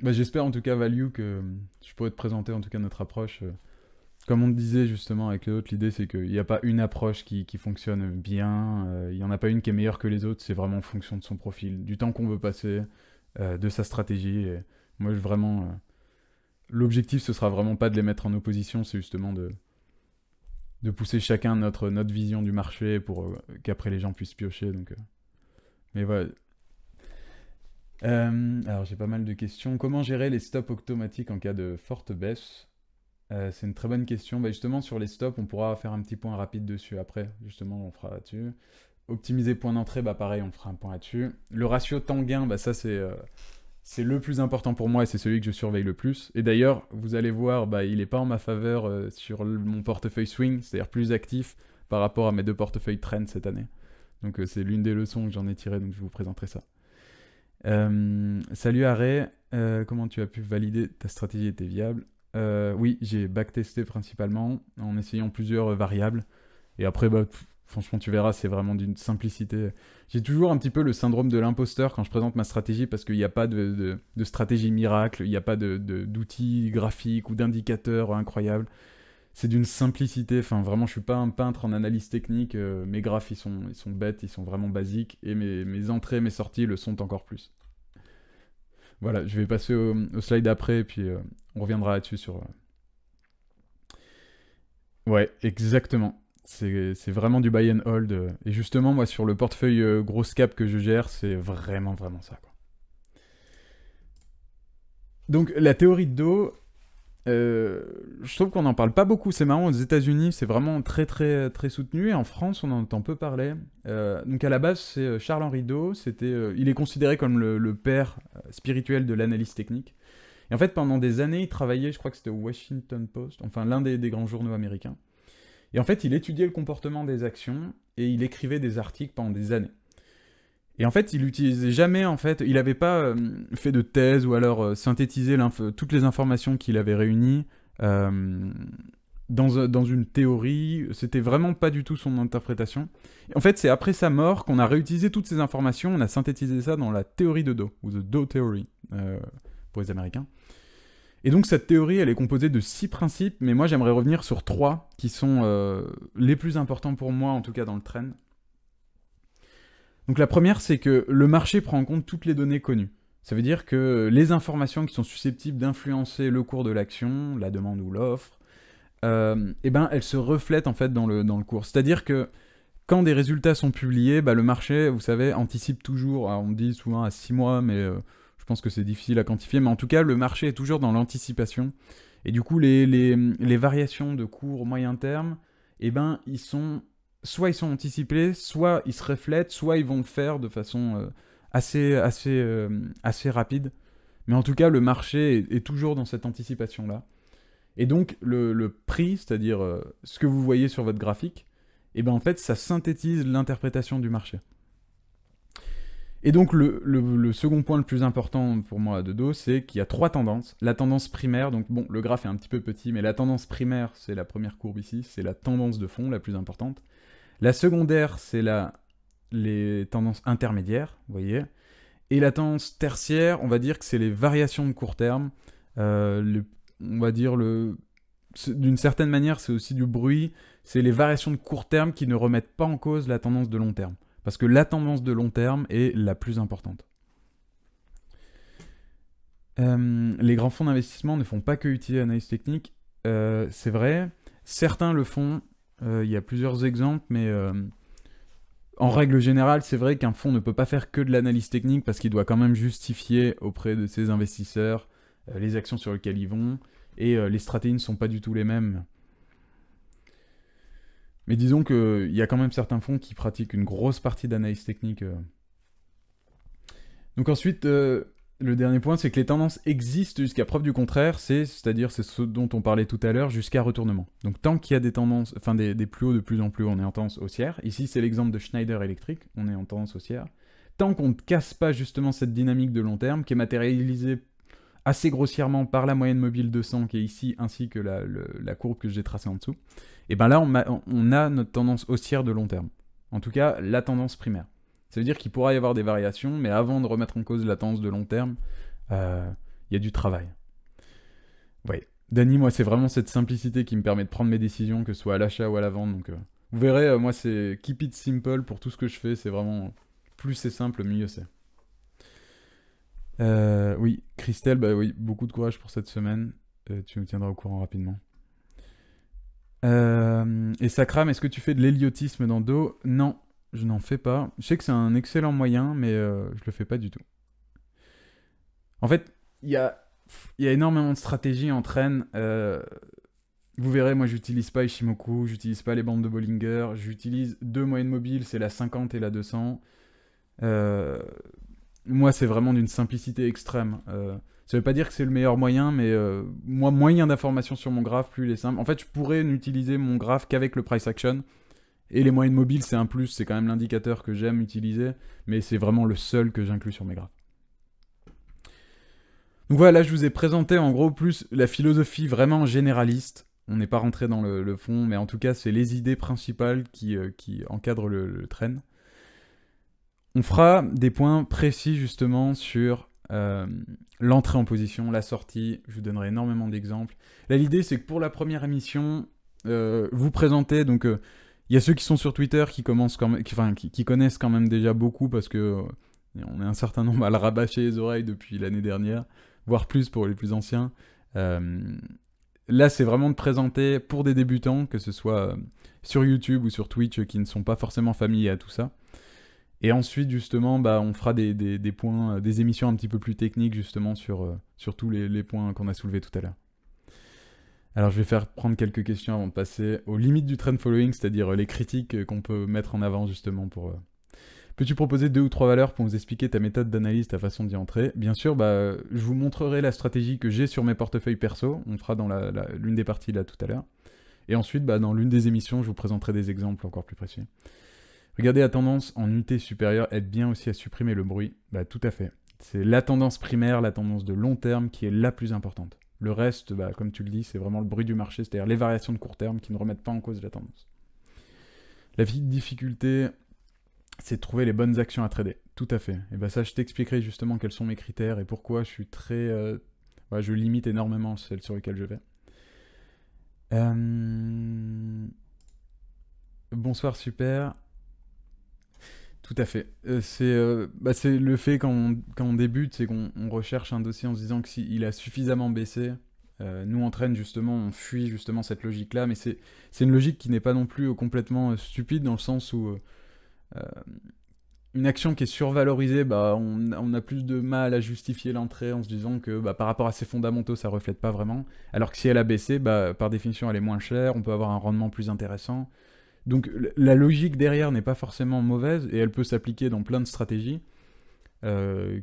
[SPEAKER 1] Bah, j'espère en tout cas, Value, que je pourrais te présenter en tout cas notre approche. Comme on te disait justement avec les autres, l'idée c'est qu'il n'y a pas une approche qui fonctionne bien, il n'y en a pas une qui est meilleure que les autres, c'est vraiment en fonction de son profil, du temps qu'on veut passer, de sa stratégie. Et moi, vraiment, l'objectif ce sera vraiment pas de les mettre en opposition, c'est justement de pousser chacun notre vision du marché pour qu'après les gens puissent piocher. Donc, mais voilà. Alors j'ai pas mal de questions. Comment gérer les stops automatiques en cas de forte baisse? C'est une très bonne question. Bah, justement, sur les stops, on pourra faire un petit point rapide dessus après. Justement, on fera là-dessus. Optimiser point d'entrée, bah pareil, on fera un point là-dessus. Le ratio temps-gain, bah ça c'est le plus important pour moi et c'est celui que je surveille le plus. Et d'ailleurs, vous allez voir, bah, il n'est pas en ma faveur sur mon portefeuille swing, c'est-à-dire plus actif par rapport à mes deux portefeuilles trend cette année. Donc c'est l'une des leçons que j'en ai tirées, donc je vous présenterai ça. Salut Arrêt, comment tu as pu valider ta stratégie était viable? Oui, j'ai backtesté principalement en essayant plusieurs variables. Et après, bah, franchement, tu verras, c'est vraiment d'une simplicité. J'ai toujours un petit peu le syndrome de l'imposteur quand je présente ma stratégie parce qu'il n'y a pas de stratégie miracle, il n'y a pas d'outils graphiques ou d'indicateurs incroyables. C'est d'une simplicité, enfin vraiment, je suis pas un peintre en analyse technique, mes graphes ils sont bêtes, ils sont vraiment basiques, et mes entrées, mes sorties le sont encore plus. Voilà, je vais passer au slide après, et puis on reviendra là-dessus sur... Ouais, exactement. C'est vraiment du buy and hold. Et justement, moi, sur le portefeuille grosse cap que je gère, c'est vraiment, vraiment ça, quoi. Donc, la théorie de dos, je trouve qu'on n'en parle pas beaucoup. C'est marrant, aux États-Unis, c'est vraiment très, très, très soutenu. Et en France, on en entend peu parler. Donc, à la base, c'est Charles-Henri Dos. Il est considéré comme le père spirituel de l'analyse technique. Et en fait, pendant des années, il travaillait, je crois que c'était au Washington Post, enfin, l'un des grands journaux américains. Et en fait, il étudiait le comportement des actions et il écrivait des articles pendant des années. Et en fait, il n'utilisait jamais, en fait, il n'avait pas fait de thèse ou alors synthétisé toutes les informations qu'il avait réunies dans une théorie. C'était vraiment pas du tout son interprétation. Et en fait, c'est après sa mort qu'on a réutilisé toutes ces informations, on a synthétisé ça dans la théorie de Dos, ou The Dos Theory, pour les Américains. Et donc cette théorie, elle est composée de 6 principes, mais moi j'aimerais revenir sur 3 qui sont les plus importants pour moi, en tout cas dans le trend. Donc la première, c'est que le marché prend en compte toutes les données connues. Ça veut dire que les informations qui sont susceptibles d'influencer le cours de l'action, la demande ou l'offre, eh ben, elles se reflètent en fait dans le cours. C'est-à-dire que quand des résultats sont publiés, bah, le marché, vous savez, anticipe toujours, alors on dit souvent à 6 mois, mais je pense que c'est difficile à quantifier, mais en tout cas, le marché est toujours dans l'anticipation. Et du coup, les variations de cours moyen terme, eh ben, soit ils sont anticipés, soit ils se reflètent, soit ils vont le faire de façon assez rapide. Mais en tout cas, le marché est toujours dans cette anticipation-là. Et donc, le prix, c'est-à-dire ce que vous voyez sur votre graphique, eh ben, en fait, ça synthétise l'interprétation du marché. Et donc le second point le plus important pour moi de Dos, c'est qu'il y a 3 tendances. La tendance primaire, donc bon, le graphe est un petit peu petit, mais la tendance primaire, c'est la première courbe ici, c'est la tendance de fond la plus importante. La secondaire, c'est les tendances intermédiaires, vous voyez. Et la tendance tertiaire, on va dire que c'est les variations de court terme. On va dire d'une certaine manière, c'est aussi du bruit. C'est les variations de court terme qui ne remettent pas en cause la tendance de long terme. Parce que la tendance de long terme est la plus importante. Les grands fonds d'investissement ne font pas que utiliser l'analyse technique. C'est vrai. Certains le font. Il y a plusieurs exemples, mais en règle générale, c'est vrai qu'un fonds ne peut pas faire que de l'analyse technique parce qu'il doit quand même justifier auprès de ses investisseurs les actions sur lesquelles ils vont. Et les stratégies ne sont pas du tout les mêmes. Mais disons qu'il y a quand même certains fonds qui pratiquent une grosse partie d'analyse technique. Donc ensuite, Le dernier point, c'est que les tendances existent jusqu'à preuve du contraire, c'est-à-dire c'est ce dont on parlait tout à l'heure, jusqu'à retournement. Donc tant qu'il y a des tendances, enfin des plus hauts de plus en plus haut, on est en tendance haussière. Ici, c'est l'exemple de Schneider Electric, on est en tendance haussière. Tant qu'on ne casse pas justement cette dynamique de long terme, qui est matérialisée assez grossièrement par la moyenne mobile 200 qui est ici, ainsi que la courbe que j'ai tracée en dessous, et ben là, on a notre tendance haussière de long terme. En tout cas, la tendance primaire. Ça veut dire qu'il pourra y avoir des variations, mais avant de remettre en cause la tendance de long terme, il y a du travail. Ouais. Dany, moi, c'est vraiment cette simplicité qui me permet de prendre mes décisions, que ce soit à l'achat ou à la vente. Donc, vous verrez, moi, c'est keep it simple pour tout ce que je fais. C'est vraiment plus c'est simple, mieux c'est. Oui, Christelle, bah oui, beaucoup de courage pour cette semaine. Tu nous tiendras au courant rapidement. Et Sacram, est-ce que tu fais de l'héliotisme dans Do? Non, je n'en fais pas. Je sais que c'est un excellent moyen, mais je le fais pas du tout. En fait, il y a énormément de stratégies en train. Vous verrez, moi, j'utilise pas Ishimoku, j'utilise pas les bandes de Bollinger, j'utilise deux moyennes mobiles, c'est la 50 et la 200. Moi, c'est vraiment d'une simplicité extrême. Ça veut pas dire que c'est le meilleur moyen, mais moi, moyen d'information sur mon graphe, plus il est simple. En fait, je pourrais n'utiliser mon graphe qu'avec le price action. Et les moyennes mobiles, c'est un plus, c'est quand même l'indicateur que j'aime utiliser, mais c'est vraiment le seul que j'inclus sur mes graphes. Donc voilà, là je vous ai présenté en gros plus la philosophie vraiment généraliste. On n'est pas rentré dans le fond, mais en tout cas, c'est les idées principales qui encadrent le trend. On fera des points précis justement sur l'entrée en position, la sortie. Je vous donnerai énormément d'exemples. Là, l'idée, c'est que pour la première émission, vous présentez. Donc, il y a ceux qui sont sur Twitter qui commencent quand même, qui connaissent quand même déjà beaucoup parce que on est un certain nombre à le rabâcher les oreilles depuis l'année dernière, voire plus pour les plus anciens. Là, c'est vraiment de présenter pour des débutants, que ce soit sur YouTube ou sur Twitch, qui ne sont pas forcément familiers à tout ça. Et ensuite, justement, bah, on fera des points, des émissions un petit peu plus techniques, justement, sur tous les points qu'on a soulevés tout à l'heure. Alors, je vais prendre quelques questions avant de passer aux limites du trend following, c'est-à-dire les critiques qu'on peut mettre en avant, justement, pour... Peux-tu proposer 2 ou 3 valeurs pour nous expliquer ta méthode d'analyse, ta façon d'y entrer? Bien sûr, bah, je vous montrerai la stratégie que j'ai sur mes portefeuilles perso. On fera dans l'une des parties là tout à l'heure. Et ensuite, bah, dans l'une des émissions, je vous présenterai des exemples encore plus précis. Regardez la tendance en UT supérieure aide bien aussi à supprimer le bruit. Bah, tout à fait. C'est la tendance primaire, la tendance de long terme qui est la plus importante. Le reste, bah, comme tu le dis, c'est vraiment le bruit du marché, c'est-à-dire les variations de court terme qui ne remettent pas en cause la tendance. La difficulté, c'est de trouver les bonnes actions à trader. Tout à fait. Et bah ça, je t'expliquerai justement quels sont mes critères et pourquoi je suis très... je limite énormément celles sur lesquelles je vais. Bonsoir, super. Tout à fait. C'est le fait quand on débute, c'est qu'on recherche un dossier en se disant que s'il a suffisamment baissé, nous entraîne justement, on fuit justement cette logique-là, mais c'est une logique qui n'est pas non plus complètement stupide dans le sens où une action qui est survalorisée, bah, on a plus de mal à justifier l'entrée en se disant que bah, par rapport à ses fondamentaux, ça reflète pas vraiment, alors que si elle a baissé, bah, par définition, elle est moins chère, on peut avoir un rendement plus intéressant. Donc la logique derrière n'est pas forcément mauvaise et elle peut s'appliquer dans plein de stratégies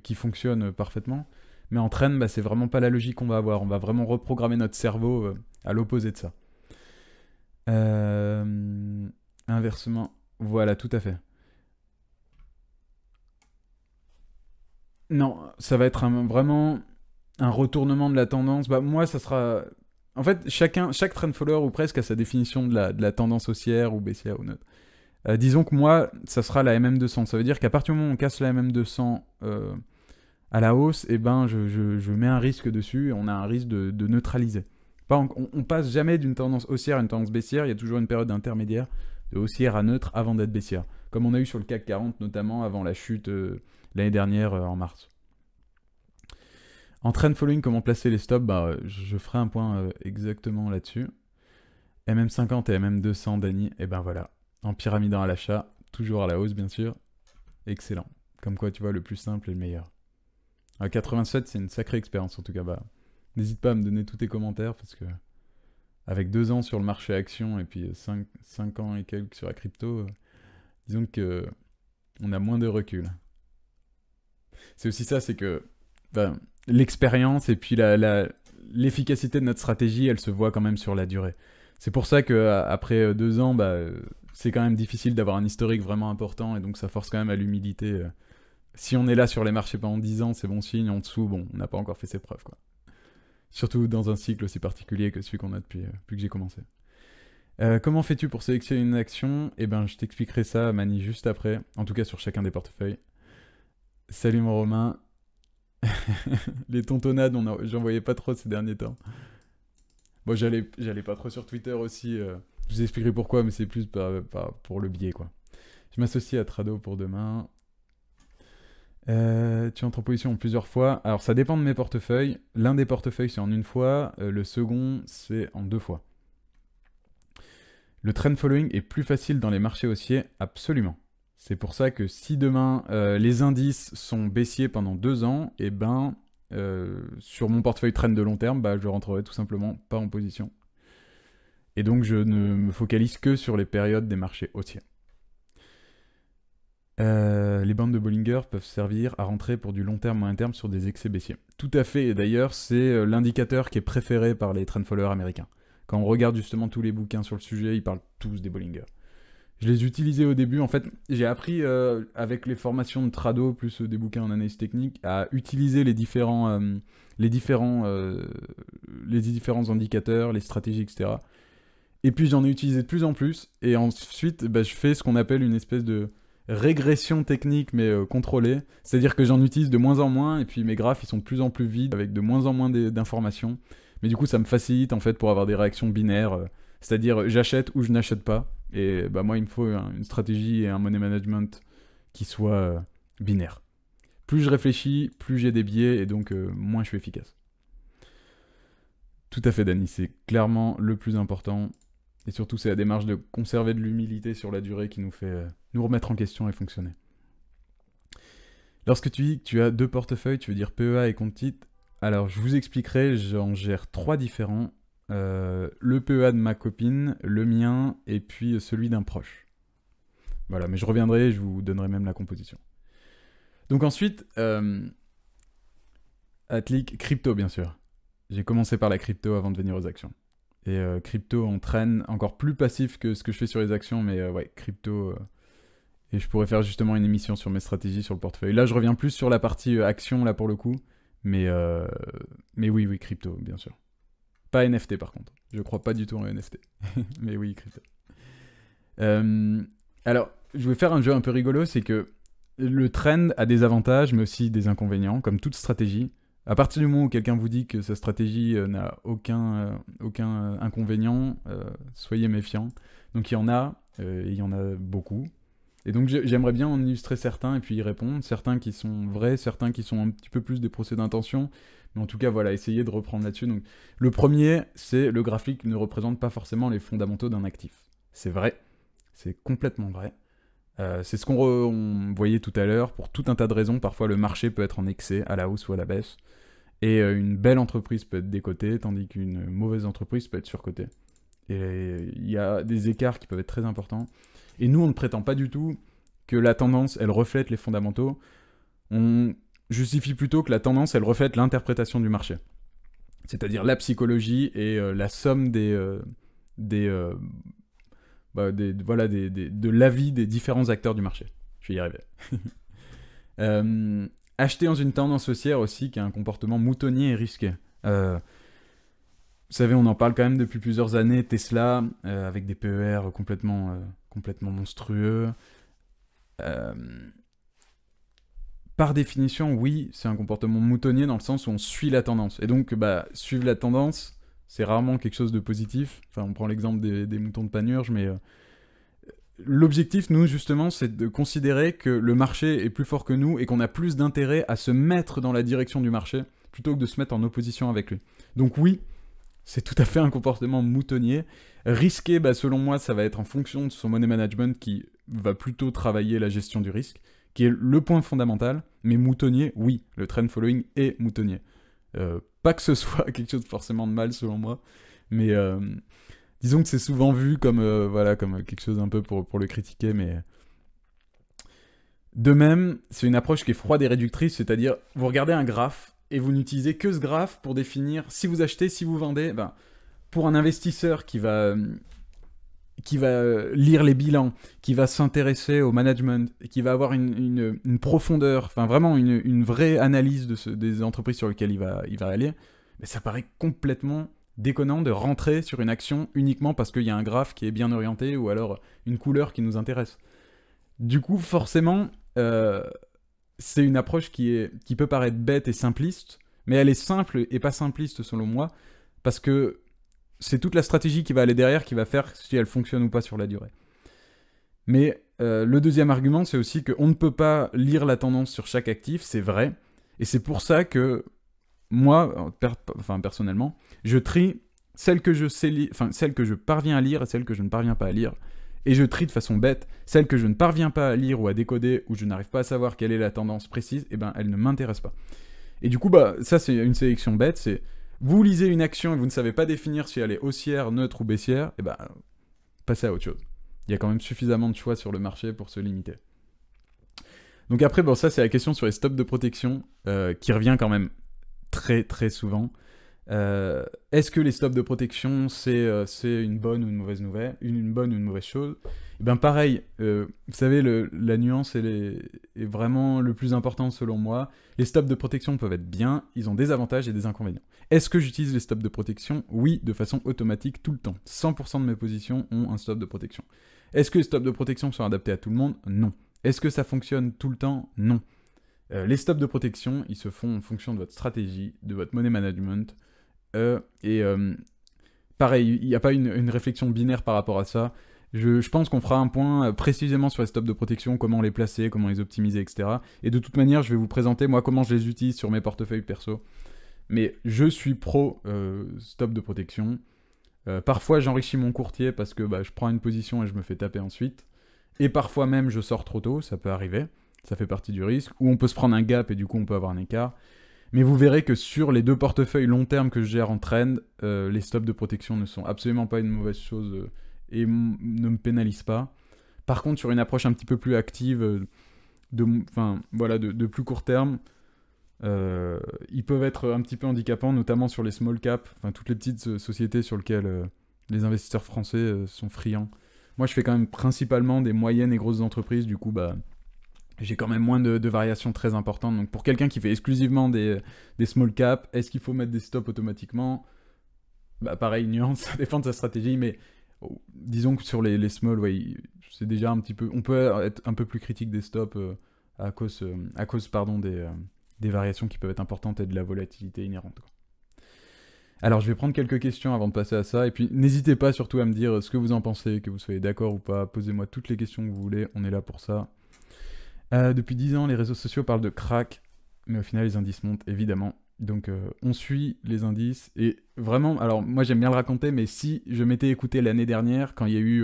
[SPEAKER 1] qui fonctionnent parfaitement. Mais en trend, bah, c'est vraiment pas la logique qu'on va avoir. On va vraiment reprogrammer notre cerveau à l'opposé de ça. Inversement, voilà, tout à fait. Non, ça va être vraiment un retournement de la tendance. Bah, moi, ça sera... En fait, chaque trend follower ou presque a sa définition de la tendance haussière ou baissière ou neutre. Disons que moi, ça sera la MM200. Ça veut dire qu'à partir du moment où on casse la MM200 à la hausse, eh ben, je mets un risque dessus et on a un risque de neutraliser. On passe jamais d'une tendance haussière à une tendance baissière. Il y a toujours une période intermédiaire de haussière à neutre avant d'être baissière. Comme on a eu sur le CAC 40, notamment avant la chute l'année dernière en mars. En trend following, comment placer les stops, bah, je ferai un point exactement là-dessus. MM50 et MM200, Dany, et ben voilà. En pyramidant à l'achat, toujours à la hausse bien sûr. Excellent. Comme quoi, tu vois, le plus simple est le meilleur. À 87, c'est une sacrée expérience en tout cas. Bah, n'hésite pas à me donner tous tes commentaires parce que avec 2 ans sur le marché action et puis 5 ans et quelques sur la crypto, disons que on a moins de recul. C'est aussi ça, c'est que l'expérience et puis l'efficacité de notre stratégie, elle se voit quand même sur la durée. C'est pour ça qu'après 2 ans, c'est quand même difficile d'avoir un historique vraiment important, et donc ça force quand même à l'humilité. Si on est là sur les marchés pendant 10 ans, c'est bon signe. En dessous, bon, on n'a pas encore fait ses preuves, quoi. Surtout dans un cycle aussi particulier que celui qu'on a depuis que j'ai commencé. Comment fais-tu pour sélectionner une action? Eh ben, je t'expliquerai ça, Mani, juste après. En tout cas, sur chacun des portefeuilles. Salut mon Romain. Les tontonnades, j'en voyais pas trop ces derniers temps. Bon, j'allais pas trop sur Twitter aussi. Je vous expliquerai pourquoi, mais c'est plus pour le biais, quoi. Je m'associe à Trado pour demain. Tu entres en position en plusieurs fois. Alors, ça dépend de mes portefeuilles. L'un des portefeuilles, c'est en une fois. Le second, c'est en 2 fois. Le trend following est plus facile dans les marchés haussiers, absolument. C'est pour ça que si demain les indices sont baissiers pendant 2 ans, et sur mon portefeuille trend de long terme, je rentrerai tout simplement pas en position. Et donc je ne me focalise que sur les périodes des marchés haussiers. Les bandes de Bollinger peuvent servir à rentrer pour du long terme, moyen terme sur des excès baissiers. Tout à fait, et d'ailleurs c'est l'indicateur qui est préféré par les trend followers américains. Quand on regarde justement tous les bouquins sur le sujet, ils parlent tous des Bollinger. Je les utilisais au début, en fait, j'ai appris avec les formations de Trado, plus des bouquins en analyse technique, à utiliser les différents indicateurs, les stratégies, etc. Et puis j'en ai utilisé de plus en plus, et ensuite je fais ce qu'on appelle une espèce de régression technique, mais contrôlée. C'est-à-dire que j'en utilise de moins en moins, et puis mes graphes ils sont de plus en plus vides, avec de moins en moins d'informations. Mais du coup, ça me facilite en fait pour avoir des réactions binaires, c'est-à-dire j'achète ou je n'achète pas. Et moi, il me faut une stratégie et un money management qui soit binaire. Plus je réfléchis, plus j'ai des biais et donc moins je suis efficace. Tout à fait, Dani, c'est clairement le plus important. Et surtout, c'est la démarche de conserver de l'humilité sur la durée qui nous fait nous remettre en question et fonctionner. Lorsque tu dis que tu as 2 portefeuilles, tu veux dire PEA et compte titre. Alors, je vous expliquerai, j'en gère 3 différents. Le PEA de ma copine, le mien, et puis celui d'un proche. Voilà, mais je reviendrai, je vous donnerai même la composition. Donc ensuite, Atlic, crypto, bien sûr. J'ai commencé par la crypto avant de venir aux actions. Et crypto entraîne encore plus passif que ce que je fais sur les actions, mais ouais, crypto... et je pourrais faire justement une émission sur mes stratégies sur le portefeuille. Là, je reviens plus sur la partie action, là, pour le coup. Mais oui, crypto, bien sûr. Pas NFT, par contre. Je crois pas du tout en NFT. Mais oui, crypto. Alors, je vais faire un jeu un peu rigolo, c'est que le trend a des avantages, mais aussi des inconvénients, comme toute stratégie. À partir du moment où quelqu'un vous dit que sa stratégie n'a aucun inconvénient, soyez méfiants. Donc il y en a, et il y en a beaucoup. Et donc j'aimerais bien en illustrer certains et puis y répondre. Certains qui sont vrais, certains qui sont un petit peu plus des procès d'intention. Mais en tout cas, voilà, essayez de reprendre là-dessus. Donc, le premier, c'est le graphique ne représente pas forcément les fondamentaux d'un actif. C'est vrai, c'est complètement vrai. C'est ce qu'on voyait tout à l'heure. Pour tout un tas de raisons, parfois le marché peut être en excès, à la hausse ou à la baisse. Et une belle entreprise peut être décotée, tandis qu'une mauvaise entreprise peut être surcotée. Et il y a des écarts qui peuvent être très importants. Et nous, on ne prétend pas du tout que la tendance, elle reflète les fondamentaux. On justifie plutôt que la tendance, elle reflète l'interprétation du marché. C'est-à-dire la psychologie et la somme de l'avis des différents acteurs du marché. Je vais y arriver. Acheter dans une tendance haussière aussi qui a un comportement moutonnier et risqué. Vous savez, on en parle quand même depuis plusieurs années. Tesla, avec des PER complètement monstrueux. Par définition, oui, c'est un comportement moutonnier dans le sens où on suit la tendance. Et donc, suivre la tendance, c'est rarement quelque chose de positif. Enfin, on prend l'exemple des moutons de Panurge, mais l'objectif, nous, justement, c'est de considérer que le marché est plus fort que nous et qu'on a plus d'intérêt à se mettre dans la direction du marché plutôt que de se mettre en opposition avec lui. Donc oui, c'est tout à fait un comportement moutonnier. Risqué, selon moi, ça va être en fonction de son money management qui va plutôt travailler la gestion du risque, qui est le point fondamental, mais moutonnier, oui, le trend following est moutonnier. Pas que ce soit quelque chose forcément de mal, selon moi, mais disons que c'est souvent vu comme quelque chose un peu pour le critiquer, mais... De même, c'est une approche qui est froide et réductrice, c'est-à-dire, vous regardez un graphe, et vous n'utilisez que ce graphe pour définir si vous achetez, si vous vendez. Ben, pour un investisseur qui va lire les bilans, qui va s'intéresser au management, qui va avoir une profondeur, enfin vraiment une vraie analyse des entreprises sur lesquelles il va aller, mais ça paraît complètement déconnant de rentrer sur une action uniquement parce qu'il y a un graphe qui est bien orienté ou alors une couleur qui nous intéresse. Du coup, forcément, c'est une approche qui peut paraître bête et simpliste, mais elle est simple et pas simpliste selon moi, parce que c'est toute la stratégie qui va aller derrière qui va faire si elle fonctionne ou pas sur la durée. Mais le deuxième argument, c'est aussi qu'on ne peut pas lire la tendance sur chaque actif, c'est vrai, et c'est pour ça que moi, personnellement, je trie celles que celles que je parviens à lire et celles que je ne parviens pas à lire. Et je trie de façon bête celles que je ne parviens pas à lire ou à décoder, ou je n'arrive pas à savoir quelle est la tendance précise, et ben elles ne m'intéressent pas. Et du coup, bah, ça c'est une sélection bête, c'est vous lisez une action et vous ne savez pas définir si elle est haussière, neutre ou baissière, et ben passez à autre chose. Il y a quand même suffisamment de choix sur le marché pour se limiter. Donc après, bon, ça c'est la question sur les stops de protection, qui revient quand même très très souvent. Est-ce que les stops de protection c'est une bonne ou une mauvaise nouvelle, une bonne ou une mauvaise chose? Et ben pareil, vous savez, la nuance est vraiment le plus important selon moi. Les stops de protection peuvent être bien, ils ont des avantages et des inconvénients. Est-ce que j'utilise les stops de protection? Oui, de façon automatique tout le temps. 100% de mes positions ont un stop de protection. Est-ce que les stops de protection sont adaptés à tout le monde? Non. Est-ce que ça fonctionne tout le temps? Non. Les stops de protection, ils se font en fonction de votre stratégie, de votre money management. Pareil, il n'y a pas une réflexion binaire par rapport à ça. Je pense qu'on fera un point précisément sur les stops de protection, comment les placer, comment les optimiser, etc. Et de toute manière, je vais vous présenter moi comment je les utilise sur mes portefeuilles perso. Mais je suis pro stop de protection. Parfois, j'enrichis mon courtier parce que je prends une position et je me fais taper ensuite. Et parfois même, je sors trop tôt, ça peut arriver. Ça fait partie du risque. Ou on peut se prendre un gap et du coup, on peut avoir un écart. Mais vous verrez que sur les deux portefeuilles long terme que je gère en trend, les stops de protection ne sont absolument pas une mauvaise chose et ne me pénalisent pas. Par contre, sur une approche un petit peu plus active, de plus court terme, ils peuvent être un petit peu handicapants, notamment sur les small caps, toutes les petites sociétés sur lesquelles les investisseurs français sont friands. Moi, je fais quand même principalement des moyennes et grosses entreprises, du coup, j'ai quand même moins de variations très importantes. Donc pour quelqu'un qui fait exclusivement des small caps, est-ce qu'il faut mettre des stops automatiquement? Pareil, nuance, ça dépend de sa stratégie, mais disons que sur les small, ouais, c'est déjà un petit peu... On peut être un peu plus critique des stops à cause des variations qui peuvent être importantes et de la volatilité inhérente, quoi. Alors je vais prendre quelques questions avant de passer à ça, et puis n'hésitez pas surtout à me dire ce que vous en pensez, que vous soyez d'accord ou pas, posez-moi toutes les questions que vous voulez, on est là pour ça. Depuis 10 ans, les réseaux sociaux parlent de crack, mais au final, les indices montent, évidemment. Donc, on suit les indices. Et vraiment, alors moi, j'aime bien le raconter, mais si je m'étais écouté l'année dernière, quand il y a eu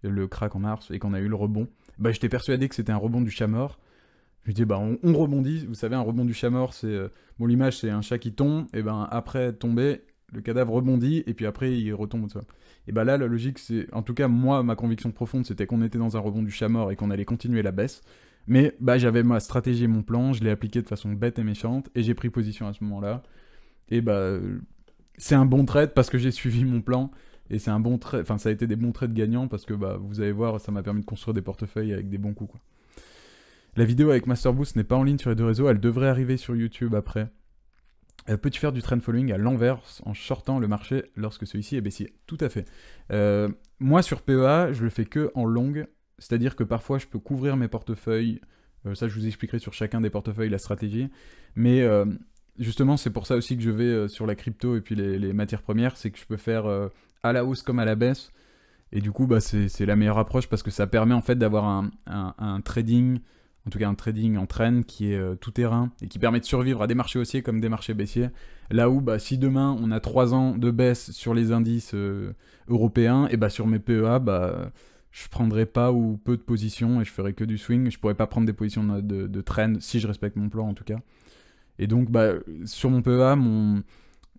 [SPEAKER 1] le crack en mars et qu'on a eu le rebond, j'étais persuadé que c'était un rebond du chat mort. Je me dis, on rebondit. Vous savez, un rebond du chat mort, c'est... l'image, c'est un chat qui tombe, et après tomber, le cadavre rebondit, et puis après, il retombe. Ça. Et là, la logique, c'est... En tout cas, moi, ma conviction profonde, c'était qu'on était dans un rebond du chat mort et qu'on allait continuer la baisse. Mais j'avais ma stratégie et mon plan, je l'ai appliqué de façon bête et méchante, et j'ai pris position à ce moment-là. Et c'est un bon trade parce que j'ai suivi mon plan, et c'est un bon trade, ça a été des bons trades gagnants parce que vous allez voir, ça m'a permis de construire des portefeuilles avec des bons coups, quoi. La vidéo avec MasterBoost n'est pas en ligne sur les deux réseaux, elle devrait arriver sur YouTube après. Peux-tu faire du trend following à l'envers en shortant le marché lorsque celui-ci est baissier? Tout à fait. Moi sur PEA, je le fais que en longue. C'est-à-dire que parfois, je peux couvrir mes portefeuilles. Ça, je vous expliquerai sur chacun des portefeuilles la stratégie. Mais justement, c'est pour ça aussi que je vais sur la crypto et puis les matières premières. C'est que je peux faire à la hausse comme à la baisse. Et du coup, c'est la meilleure approche parce que ça permet en fait d'avoir un trading, en tout cas un trading en trend qui est tout terrain et qui permet de survivre à des marchés haussiers comme des marchés baissiers. Là où, si demain, on a 3 ans de baisse sur les indices européens, et sur mes PEA, je prendrai pas ou peu de positions et je ferai que du swing. Je pourrais pas prendre des positions de trend si je respecte mon plan en tout cas. Et donc sur mon PEA,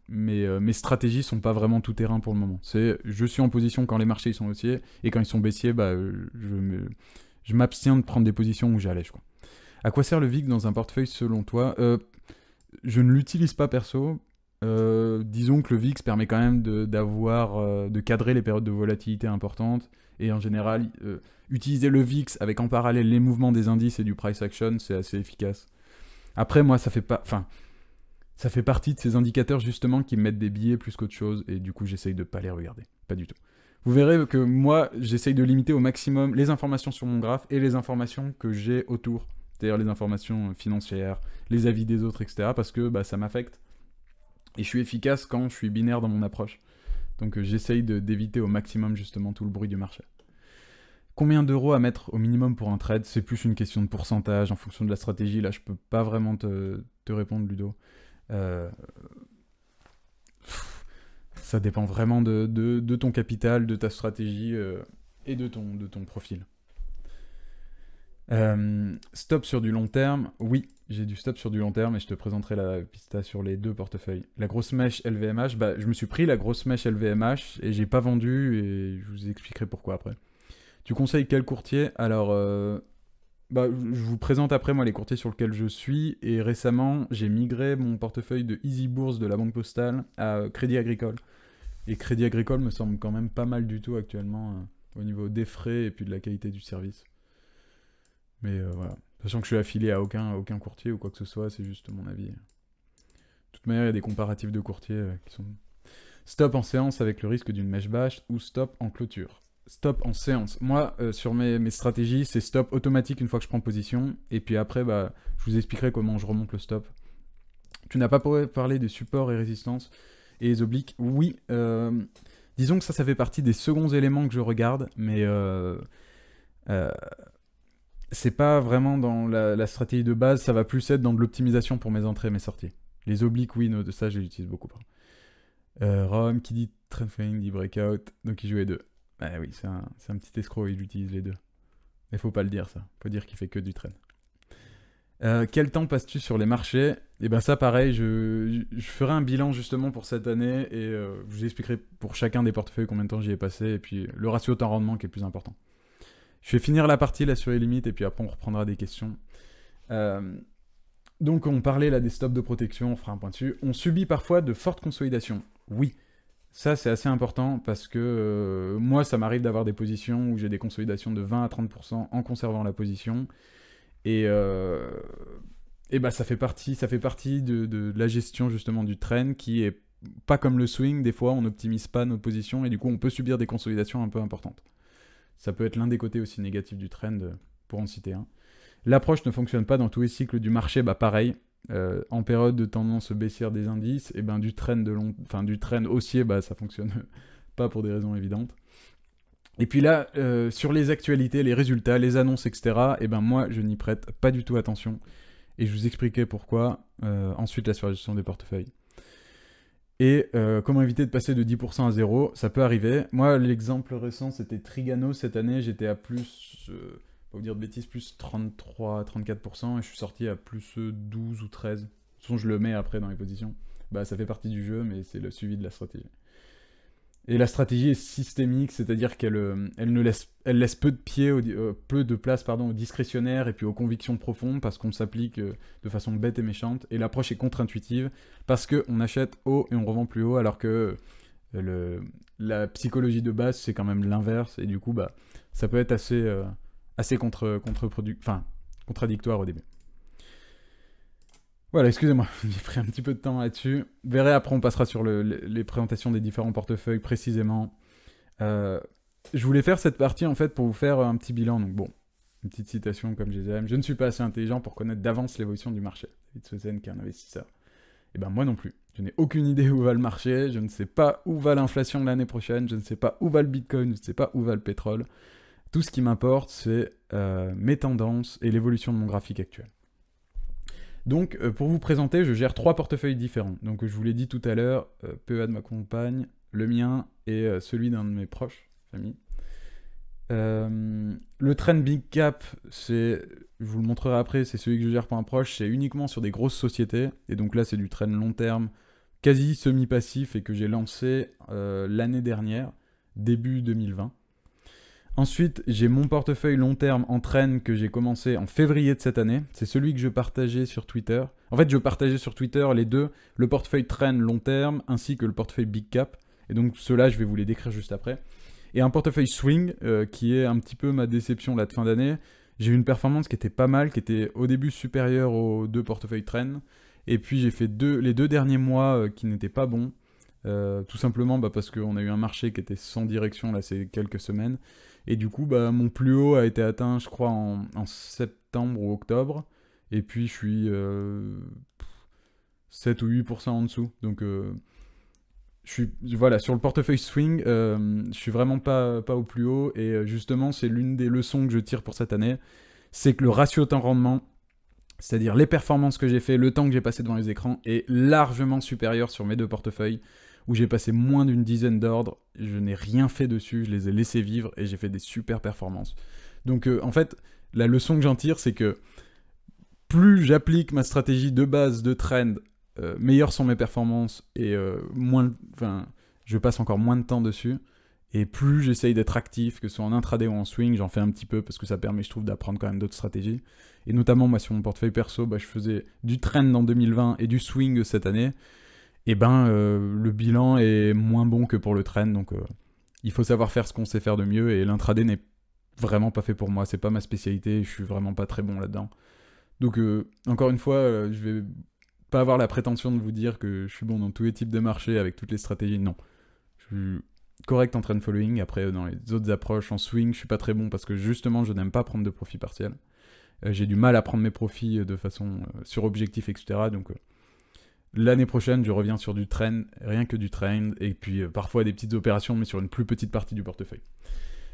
[SPEAKER 1] mes stratégies sont pas vraiment tout terrain pour le moment. Je suis en position quand les marchés sont haussiers et quand ils sont baissiers, je m'abstiens de prendre des positions où j'allège, quoi. À quoi sert le VIX dans un portefeuille selon toi? je ne l'utilise pas perso. Disons que le VIX permet quand même de cadrer les périodes de volatilité importantes. Et en général, utiliser le VIX avec en parallèle les mouvements des indices et du price action, c'est assez efficace. Après, moi, ça fait partie de ces indicateurs justement qui me mettent des billets plus qu'autre chose. Et du coup, j'essaye de pas les regarder. Pas du tout. Vous verrez que moi, j'essaye de limiter au maximum les informations sur mon graphe et les informations que j'ai autour. C'est-à-dire les informations financières, les avis des autres, etc. Parce que ça m'affecte. Et je suis efficace quand je suis binaire dans mon approche. Donc j'essaye d'éviter au maximum justement tout le bruit du marché. Combien d'euros à mettre au minimum pour un trade? C'est plus une question de pourcentage en fonction de la stratégie. Là, je peux pas vraiment te répondre, Ludo. Ça dépend vraiment de ton capital, de ta stratégie et de ton profil. Stop sur du long terme, oui, j'ai du stop sur du long terme et je te présenterai la pista sur les deux portefeuilles. La grosse mèche LVMH, je me suis pris la grosse mèche LVMH et j'ai pas vendu et je vous expliquerai pourquoi après. Tu conseilles quel courtier? Alors, je vous présente après moi les courtiers sur lesquels je suis et récemment j'ai migré mon portefeuille de Easy Bourse de la Banque Postale à Crédit Agricole. Et Crédit Agricole me semble quand même pas mal du tout actuellement au niveau des frais et puis de la qualité du service. Mais voilà. Sachant que je suis affilié à aucun courtier ou quoi que ce soit, c'est juste mon avis. De toute manière, il y a des comparatifs de courtiers qui sont... Stop en séance avec le risque d'une mèche basse ou stop en clôture? Stop en séance. Moi, sur mes stratégies, c'est stop automatique une fois que je prends position. Et puis après, je vous expliquerai comment je remonte le stop. Tu n'as pas parlé des supports et résistances et les obliques. Oui, disons que ça fait partie des seconds éléments que je regarde, mais... c'est pas vraiment dans la stratégie de base, ça va plus être dans de l'optimisation pour mes entrées et mes sorties. Les obliques, oui, de ça, je les utilise beaucoup. Rom, qui dit trend following, dit breakout, donc il joue les deux. Ah oui, c'est un petit escroc, il utilise les deux. Mais faut pas le dire, ça. Faut dire qu'il fait que du trend. Quel temps passes-tu sur les marchés? Et ben ça, pareil, je ferai un bilan justement pour cette année et je vous expliquerai pour chacun des portefeuilles combien de temps j'y ai passé et puis le ratio temps-rendement qui est le plus important. Je vais finir la partie là sur les limites et puis après on reprendra des questions. Donc on parlait là des stops de protection, on fera un point dessus. On subit parfois de fortes consolidations. Oui, ça c'est assez important parce que moi ça m'arrive d'avoir des positions où j'ai des consolidations de 20 à 30% en conservant la position. Et ça fait partie de la gestion justement du trend qui est pas comme le swing, des fois on n'optimise pas nos positions et du coup on peut subir des consolidations un peu importantes. Ça peut être l'un des côtés aussi négatifs du trend, pour en citer un. L'approche ne fonctionne pas dans tous les cycles du marché, pareil. En période de tendance baissière des indices, et du trend du trend haussier, ça fonctionne pas pour des raisons évidentes. Et puis là, sur les actualités, les résultats, les annonces, etc., moi, je n'y prête pas du tout attention. Et je vous expliquerai pourquoi ensuite sur la gestion des portefeuilles. Et comment éviter de passer de 10% à 0? Ça peut arriver. Moi, l'exemple récent, c'était Trigano. Cette année, j'étais à plus, pas vous dire de bêtises, plus 33-34%. Et je suis sorti à plus 12 ou 13. De toute façon, je le mets après dans les positions. Ça fait partie du jeu, mais c'est le suivi de la stratégie. Et la stratégie est systémique, c'est-à-dire qu'elle laisse peu de place au discrétionnaire et puis aux convictions profondes parce qu'on s'applique de façon bête et méchante. Et l'approche est contre-intuitive parce qu'on achète haut et on revend plus haut alors que la psychologie de base c'est quand même l'inverse. Et du coup, ça peut être assez contradictoire au début. Voilà, excusez-moi, j'ai pris un petit peu de temps là-dessus. Vous verrez, après on passera sur les présentations des différents portefeuilles précisément. Je voulais faire cette partie en fait pour vous faire un petit bilan. Donc bon, une petite citation comme je les aime. Je ne suis pas assez intelligent pour connaître d'avance l'évolution du marché. David Swezen qui est un investisseur. Et moi non plus. Je n'ai aucune idée où va le marché. Je ne sais pas où va l'inflation l'année prochaine. Je ne sais pas où va le Bitcoin. Je ne sais pas où va le pétrole. Tout ce qui m'importe, c'est mes tendances et l'évolution de mon graphique actuel. Donc, pour vous présenter, je gère 3 portefeuilles différents. Donc, je vous l'ai dit tout à l'heure, PEA de ma compagne, le mien et celui d'un de mes proches, famille. Le trend Big Cap, je vous le montrerai après, c'est celui que je gère pour un proche, c'est uniquement sur des grosses sociétés. Et donc là, c'est du trend long terme, quasi semi-passif et que j'ai lancé l'année dernière, début 2020. Ensuite, j'ai mon portefeuille long terme en trend que j'ai commencé en février de cette année. C'est celui que je partageais sur Twitter. En fait, je partageais sur Twitter les deux, le portefeuille trend long terme ainsi que le portefeuille big cap. Et donc ceux-là, je vais vous les décrire juste après. Et un portefeuille swing qui est un petit peu ma déception là de fin d'année. J'ai eu une performance qui était pas mal, qui était au début supérieure aux deux portefeuilles trend. Et puis j'ai fait les 2 derniers mois qui n'étaient pas bons. Tout simplement parce qu'on a eu un marché qui était sans direction là ces quelques semaines. Et du coup, mon plus haut a été atteint, je crois, en septembre ou octobre. Et puis, je suis 7 ou 8% en dessous. Donc, voilà, sur le portefeuille swing, je suis vraiment pas au plus haut. Et justement, c'est l'une des leçons que je tire pour cette année. C'est que le ratio temps-rendement, c'est-à-dire les performances que j'ai fait, le temps que j'ai passé devant les écrans, est largement supérieur sur mes deux portefeuilles, où j'ai passé moins d'une dizaine d'ordres, je n'ai rien fait dessus, je les ai laissés vivre et j'ai fait des super performances. Donc en fait, la leçon que j'en tire, c'est que plus j'applique ma stratégie de base de trend, meilleures sont mes performances et je passe encore moins de temps dessus. Et plus j'essaye d'être actif, que ce soit en intraday ou en swing, j'en fais un petit peu parce que ça permet, je trouve, d'apprendre quand même d'autres stratégies. Et notamment, moi, sur mon portefeuille perso, je faisais du trend en 2020 et du swing cette année. Et le bilan est moins bon que pour le trend, donc il faut savoir faire ce qu'on sait faire de mieux, et l'intraday n'est vraiment pas fait pour moi, c'est pas ma spécialité, je suis vraiment pas très bon là-dedans. Donc encore une fois, je vais pas avoir la prétention de vous dire que je suis bon dans tous les types de marchés avec toutes les stratégies, non. Je suis correct en trend following, après dans les autres approches, en swing, je suis pas très bon parce que justement je n'aime pas prendre de profits partiels. J'ai du mal à prendre mes profits de façon sur objectif, etc. Donc l'année prochaine, je reviens sur du trend, rien que du trend, et puis parfois des petites opérations, mais sur une plus petite partie du portefeuille.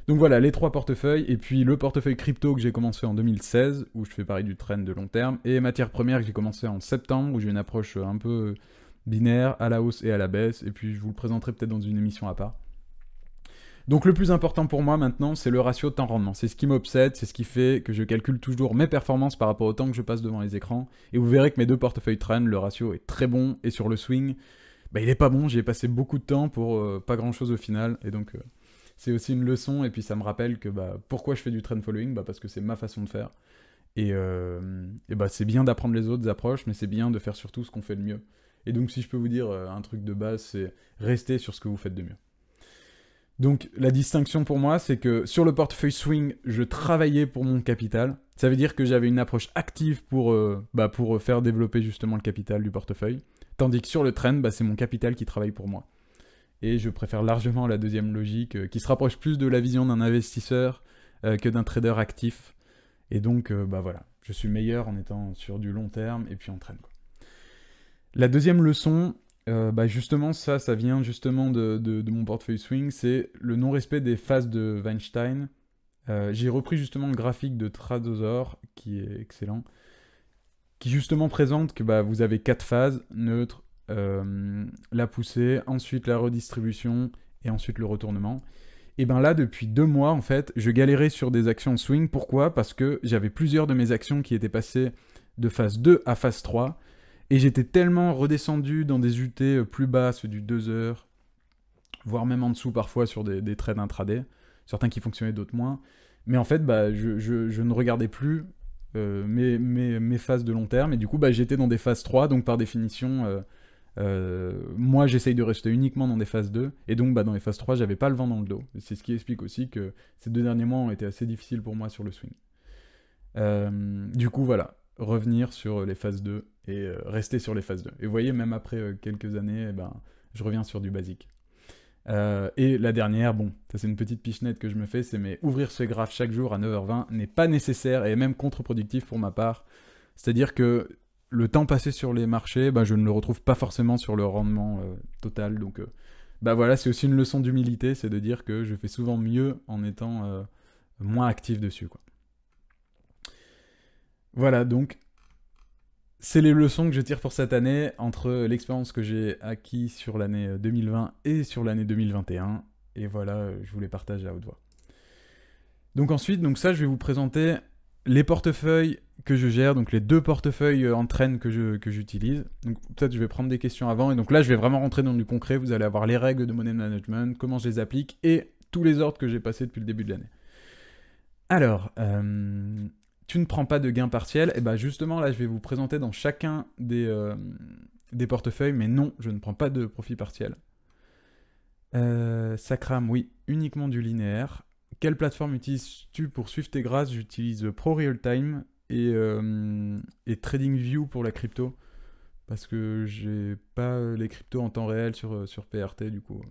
[SPEAKER 1] Donc voilà, les 3 portefeuilles, et puis le portefeuille crypto que j'ai commencé en 2016, où je fais pareil du trend de long terme, et matières premières que j'ai commencé en septembre, où j'ai une approche un peu binaire, à la hausse et à la baisse, et puis je vous le présenterai peut-être dans une émission à part. Donc le plus important pour moi maintenant, c'est le ratio temps-rendement. C'est ce qui m'obsède, c'est ce qui fait que je calcule toujours mes performances par rapport au temps que je passe devant les écrans. Et vous verrez que mes deux portefeuilles trend, le ratio est très bon. Et sur le swing, il est pas bon. J'y ai passé beaucoup de temps pour pas grand-chose au final. Et donc c'est aussi une leçon. Et puis ça me rappelle que pourquoi je fais du trend following, parce que c'est ma façon de faire. Et c'est bien d'apprendre les autres approches, mais c'est bien de faire surtout ce qu'on fait de mieux. Et donc si je peux vous dire un truc de base, c'est rester sur ce que vous faites de mieux. Donc la distinction pour moi, c'est que sur le portefeuille swing, je travaillais pour mon capital. Ça veut dire que j'avais une approche active pour faire développer justement le capital du portefeuille. Tandis que sur le trend, c'est mon capital qui travaille pour moi. Et je préfère largement la deuxième logique, qui se rapproche plus de la vision d'un investisseur que d'un trader actif. Et donc, voilà, je suis meilleur en étant sur du long terme et puis en trend, quoi. La deuxième leçon, justement, ça vient justement de mon portefeuille swing, c'est le non-respect des phases de Weinstein. J'ai repris justement le graphique de Tradosaur, qui est excellent, qui justement présente que vous avez 4 phases, neutre, la poussée, ensuite la redistribution, et ensuite le retournement. Et là, depuis 2 mois, en fait, je galérais sur des actions swing. Pourquoi ? Parce que j'avais plusieurs de mes actions qui étaient passées de phase 2 à phase 3, et j'étais tellement redescendu dans des UT plus basses, du 2 heures, voire même en dessous parfois sur des trades intraday, certains qui fonctionnaient, d'autres moins. Mais en fait, je ne regardais plus mes phases de long terme, et du coup, j'étais dans des phases 3, donc par définition, moi j'essaye de rester uniquement dans des phases 2, et donc dans les phases 3, j'avais pas le vent dans le dos. C'est ce qui explique aussi que ces 2 derniers mois ont été assez difficiles pour moi sur le swing. Du coup, voilà, revenir sur les phases 2 et rester sur les phases 2. Et vous voyez, même après quelques années, je reviens sur du basique. Et la dernière, ça c'est une petite pichenette que je me fais, c'est ouvrir ce graphe chaque jour à 9h20 n'est pas nécessaire et même contre-productif pour ma part. C'est-à-dire que le temps passé sur les marchés, je ne le retrouve pas forcément sur le rendement total. Donc voilà, c'est aussi une leçon d'humilité, c'est de dire que je fais souvent mieux en étant moins actif dessus, quoi. Voilà, donc c'est les leçons que je tire pour cette année entre l'expérience que j'ai acquise sur l'année 2020 et sur l'année 2021. Et voilà, je vous les partage à haute voix. Donc ensuite, je vais vous présenter les portefeuilles que je gère, donc les 2 portefeuilles en trend que j'utilise. Donc peut-être je vais prendre des questions avant, et donc là je vais vraiment rentrer dans du concret. Vous allez avoir les règles de money management, comment je les applique, et tous les ordres que j'ai passés depuis le début de l'année. Alors, tu ne prends pas de gain partiel. Et ben justement, là, je vais vous présenter dans chacun des portefeuilles, mais non, je ne prends pas de profit partiel. Ça crame, oui, uniquement du linéaire. Quelle plateforme utilises-tu pour suivre tes grâces? J'utilise Pro Real Time et TradingView pour la crypto. Parce que j'ai pas les cryptos en temps réel sur PRT, du coup.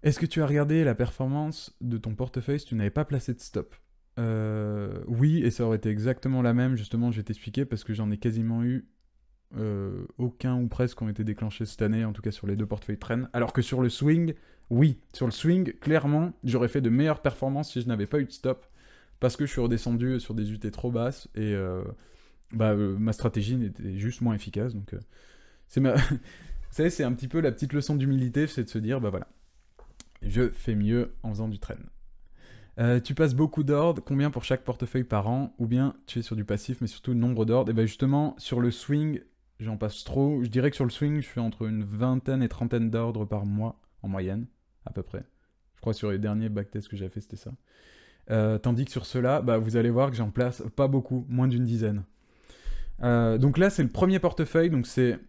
[SPEAKER 1] Est-ce que tu as regardé la performance de ton portefeuille si tu n'avais pas placé de stop? Oui, et ça aurait été exactement la même, justement, je vais t'expliquer, parce que j'en ai quasiment eu aucun ou presque ont été déclenchés cette année, en tout cas sur les deux portefeuilles Trend. Alors que sur le swing, oui, sur le swing, clairement, j'aurais fait de meilleures performances si je n'avais pas eu de stop, parce que je suis redescendu sur des UT trop basses, et ma stratégie était juste moins efficace, donc c'est ma... Vous savez, c'est un petit peu la petite leçon d'humilité, c'est de se dire, bah voilà, je fais mieux en faisant du trend. Tu passes beaucoup d'ordres, combien pour chaque portefeuille par an? Ou bien tu es sur du passif, mais surtout le nombre d'ordres? Et bien justement, sur le swing, j'en passe trop. Je dirais que sur le swing, je fais entre une vingtaine et trentaine d'ordres par mois, en moyenne, à peu près. Je crois que sur les derniers backtests que j'avais fait, c'était ça. Tandis que sur ceux-là, bah, vous allez voir que j'en place pas beaucoup, moins d'une dizaine. Donc là, c'est le premier portefeuille, donc c'est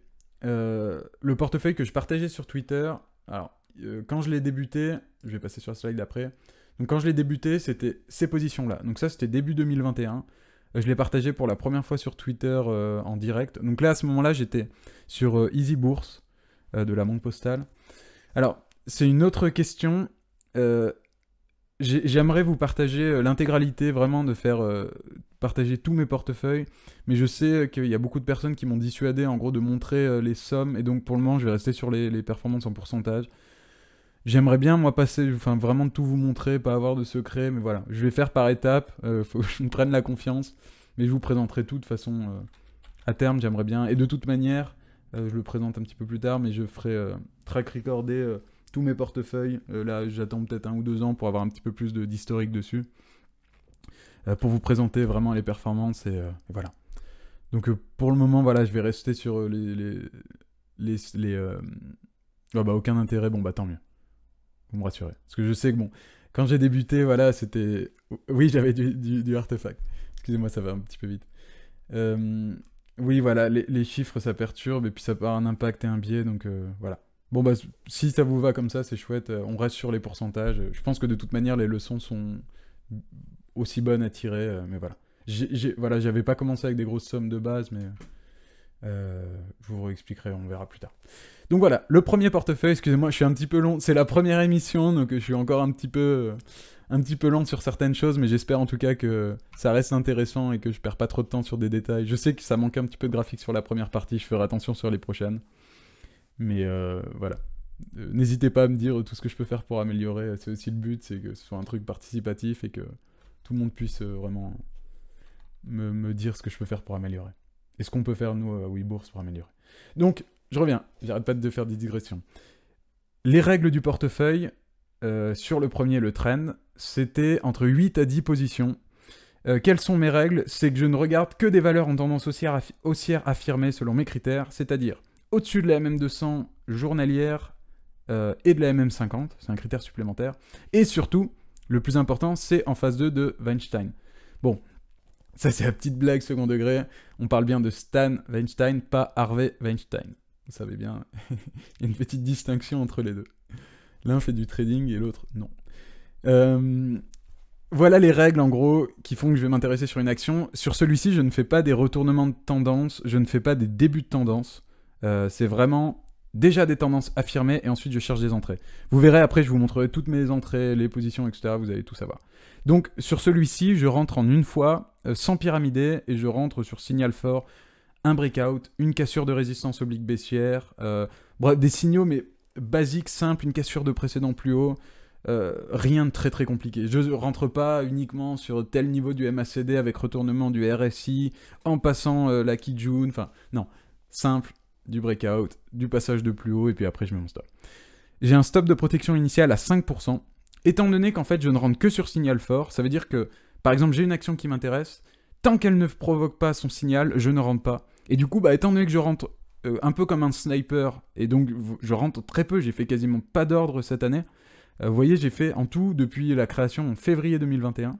[SPEAKER 1] le portefeuille que je partageais sur Twitter. Alors, quand je l'ai débuté, je vais passer sur la slide après. Donc quand je l'ai débuté, c'était ces positions-là. Donc ça, c'était début 2021. Je l'ai partagé pour la première fois sur Twitter en direct. Donc là, à ce moment-là, j'étais sur Easy Bourse de la Banque Postale. Alors, c'est une autre question. J'aimerais vous partager l'intégralité, vraiment de faire partager tous mes portefeuilles, mais je sais qu'il y a beaucoup de personnes qui m'ont dissuadé en gros de montrer les sommes, et donc pour le moment je vais rester sur les performances en pourcentage. J'aimerais bien moi passer, enfin vraiment tout vous montrer, pas avoir de secret, mais voilà, je vais faire par étapes, faut que je me prenne la confiance, mais je vous présenterai tout de façon à terme, j'aimerais bien, et de toute manière, je le présente un petit peu plus tard, mais je ferai track recorder tous mes portefeuilles. Là, j'attends peut-être 1 ou 2 ans pour avoir un petit peu plus d'historique dessus. Pour vous présenter vraiment les performances et voilà. Donc pour le moment, voilà, je vais rester sur aucun intérêt, bon bah tant mieux. Vous me rassurez. Parce que je sais que bon, quand j'ai débuté, voilà, c'était... Oui, j'avais du artefact. Excusez-moi, ça va un petit peu vite. Oui, voilà, les chiffres, ça perturbe, et puis ça peut avoir un impact et un biais, donc voilà. Bon bah, si ça vous va comme ça, c'est chouette, on reste sur les pourcentages. Je pense que de toute manière, les leçons sont aussi bonnes à tirer, mais voilà. Voilà, j'avais pas commencé avec des grosses sommes de base, mais je vous réexpliquerai, on verra plus tard. Donc voilà, le premier portefeuille, excusez-moi, je suis un petit peu long, c'est la première émission, donc je suis encore un petit peu lent sur certaines choses, mais j'espère en tout cas que ça reste intéressant et que je perds pas trop de temps sur des détails. Je sais que ça manque un petit peu de graphique sur la première partie, je ferai attention sur les prochaines. Mais voilà. N'hésitez pas à me dire tout ce que je peux faire pour améliorer. C'est aussi le but, c'est que ce soit un truc participatif et que tout le monde puisse vraiment me dire ce que je peux faire pour améliorer. Et ce qu'on peut faire, nous, à WeBourse, pour améliorer. Donc, je reviens. J'arrête pas de faire des digressions. Les règles du portefeuille, sur le premier, le trend, c'était entre 8 à 10 positions. Quelles sont mes règles? C'est que je ne regarde que des valeurs en tendance haussière affirmées selon mes critères, c'est-à-dire au-dessus de la MM200 journalière et de la MM50, c'est un critère supplémentaire. Et surtout, le plus important, c'est en phase 2 de Weinstein. Bon, ça c'est la petite blague second degré. On parle bien de Stan Weinstein, pas Harvey Weinstein. Vous savez bien, il y a une petite distinction entre les deux. L'un fait du trading et l'autre non. Voilà les règles en gros qui font que je vais m'intéresser sur une action. Sur celui-ci, je ne fais pas des retournements de tendance, je ne fais pas des débuts de tendance. C'est vraiment déjà des tendances affirmées et ensuite je cherche des entrées. Vous verrez après, je vous montrerai toutes mes entrées, les positions, etc. Vous allez tout savoir. Donc sur celui-ci, je rentre en une fois, sans pyramider, et je rentre sur signal fort, un breakout, une cassure de résistance oblique baissière, bref, des signaux mais basiques, simples, une cassure de précédent plus haut, rien de très très compliqué. Je rentre pas uniquement sur tel niveau du MACD avec retournement du RSI, en passant la Kijun, enfin non, simple, du breakout, du passage de plus haut, et puis après je mets mon stop. J'ai un stop de protection initiale à 5%, étant donné qu'en fait je ne rentre que sur signal fort, ça veut dire que, par exemple, j'ai une action qui m'intéresse, tant qu'elle ne provoque pas son signal, je ne rentre pas. Et du coup, bah, étant donné que je rentre un peu comme un sniper, et donc je rentre très peu, j'ai fait quasiment pas d'ordre cette année, Vous voyez, j'ai fait en tout, depuis la création en février 2021,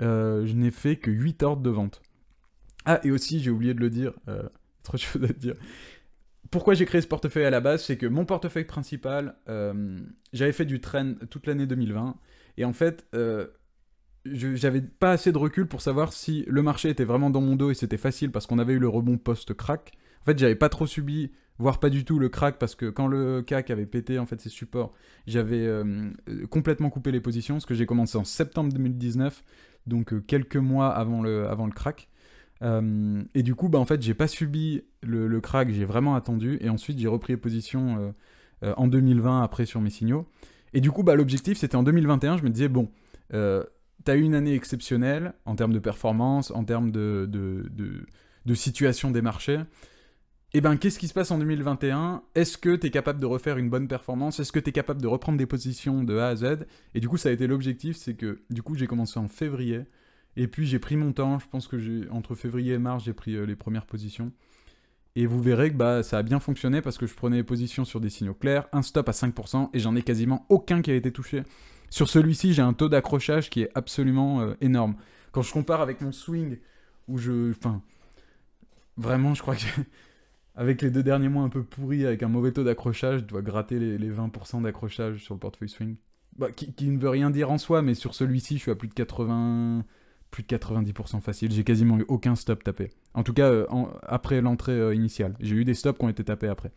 [SPEAKER 1] je n'ai fait que 8 ordres de vente. Ah, et aussi, j'ai oublié de le dire, trop de choses à te dire. Pourquoi j'ai créé ce portefeuille à la base, c'est que mon portefeuille principal, j'avais fait du trend toute l'année 2020, et en fait, j'avais pas assez de recul pour savoir si le marché était vraiment dans mon dos et c'était facile parce qu'on avait eu le rebond post-crack. En fait, j'avais pas trop subi, voire pas du tout le crack parce que quand le CAC avait pété en fait ses supports, j'avais complètement coupé les positions parce que j'ai commencé en septembre 2019, donc quelques mois avant le crack. Et du coup, bah, en fait, j'ai pas subi le crack, j'ai vraiment attendu et ensuite j'ai repris les positions en 2020 après sur mes signaux. Et du coup, bah, l'objectif c'était en 2021, je me disais, bon, t'as eu une année exceptionnelle en termes de performance, en termes de situation des marchés. Et ben, qu'est-ce qui se passe en 2021 ? Est-ce que t'es capable de refaire une bonne performance ? Est-ce que t'es capable de reprendre des positions de A à Z ? Et du coup, ça a été l'objectif, c'est que du coup, j'ai commencé en février. Et puis, j'ai pris mon temps. Je pense que entre février et mars, j'ai pris les premières positions. Et vous verrez que bah, ça a bien fonctionné parce que je prenais les positions sur des signaux clairs, un stop à 5%, et j'en ai quasiment aucun qui a été touché. Sur celui-ci, j'ai un taux d'accrochage qui est absolument énorme. Quand je compare avec mon swing, où enfin, vraiment, je crois que avec les 2 derniers mois un peu pourris, avec un mauvais taux d'accrochage, je dois gratter les 20% d'accrochage sur le portefeuille swing. Bah, qui ne veut rien dire en soi, mais sur celui-ci, je suis à plus de 90% facile. J'ai quasiment eu aucun stop tapé. En tout cas, après l'entrée initiale. J'ai eu des stops qui ont été tapés après.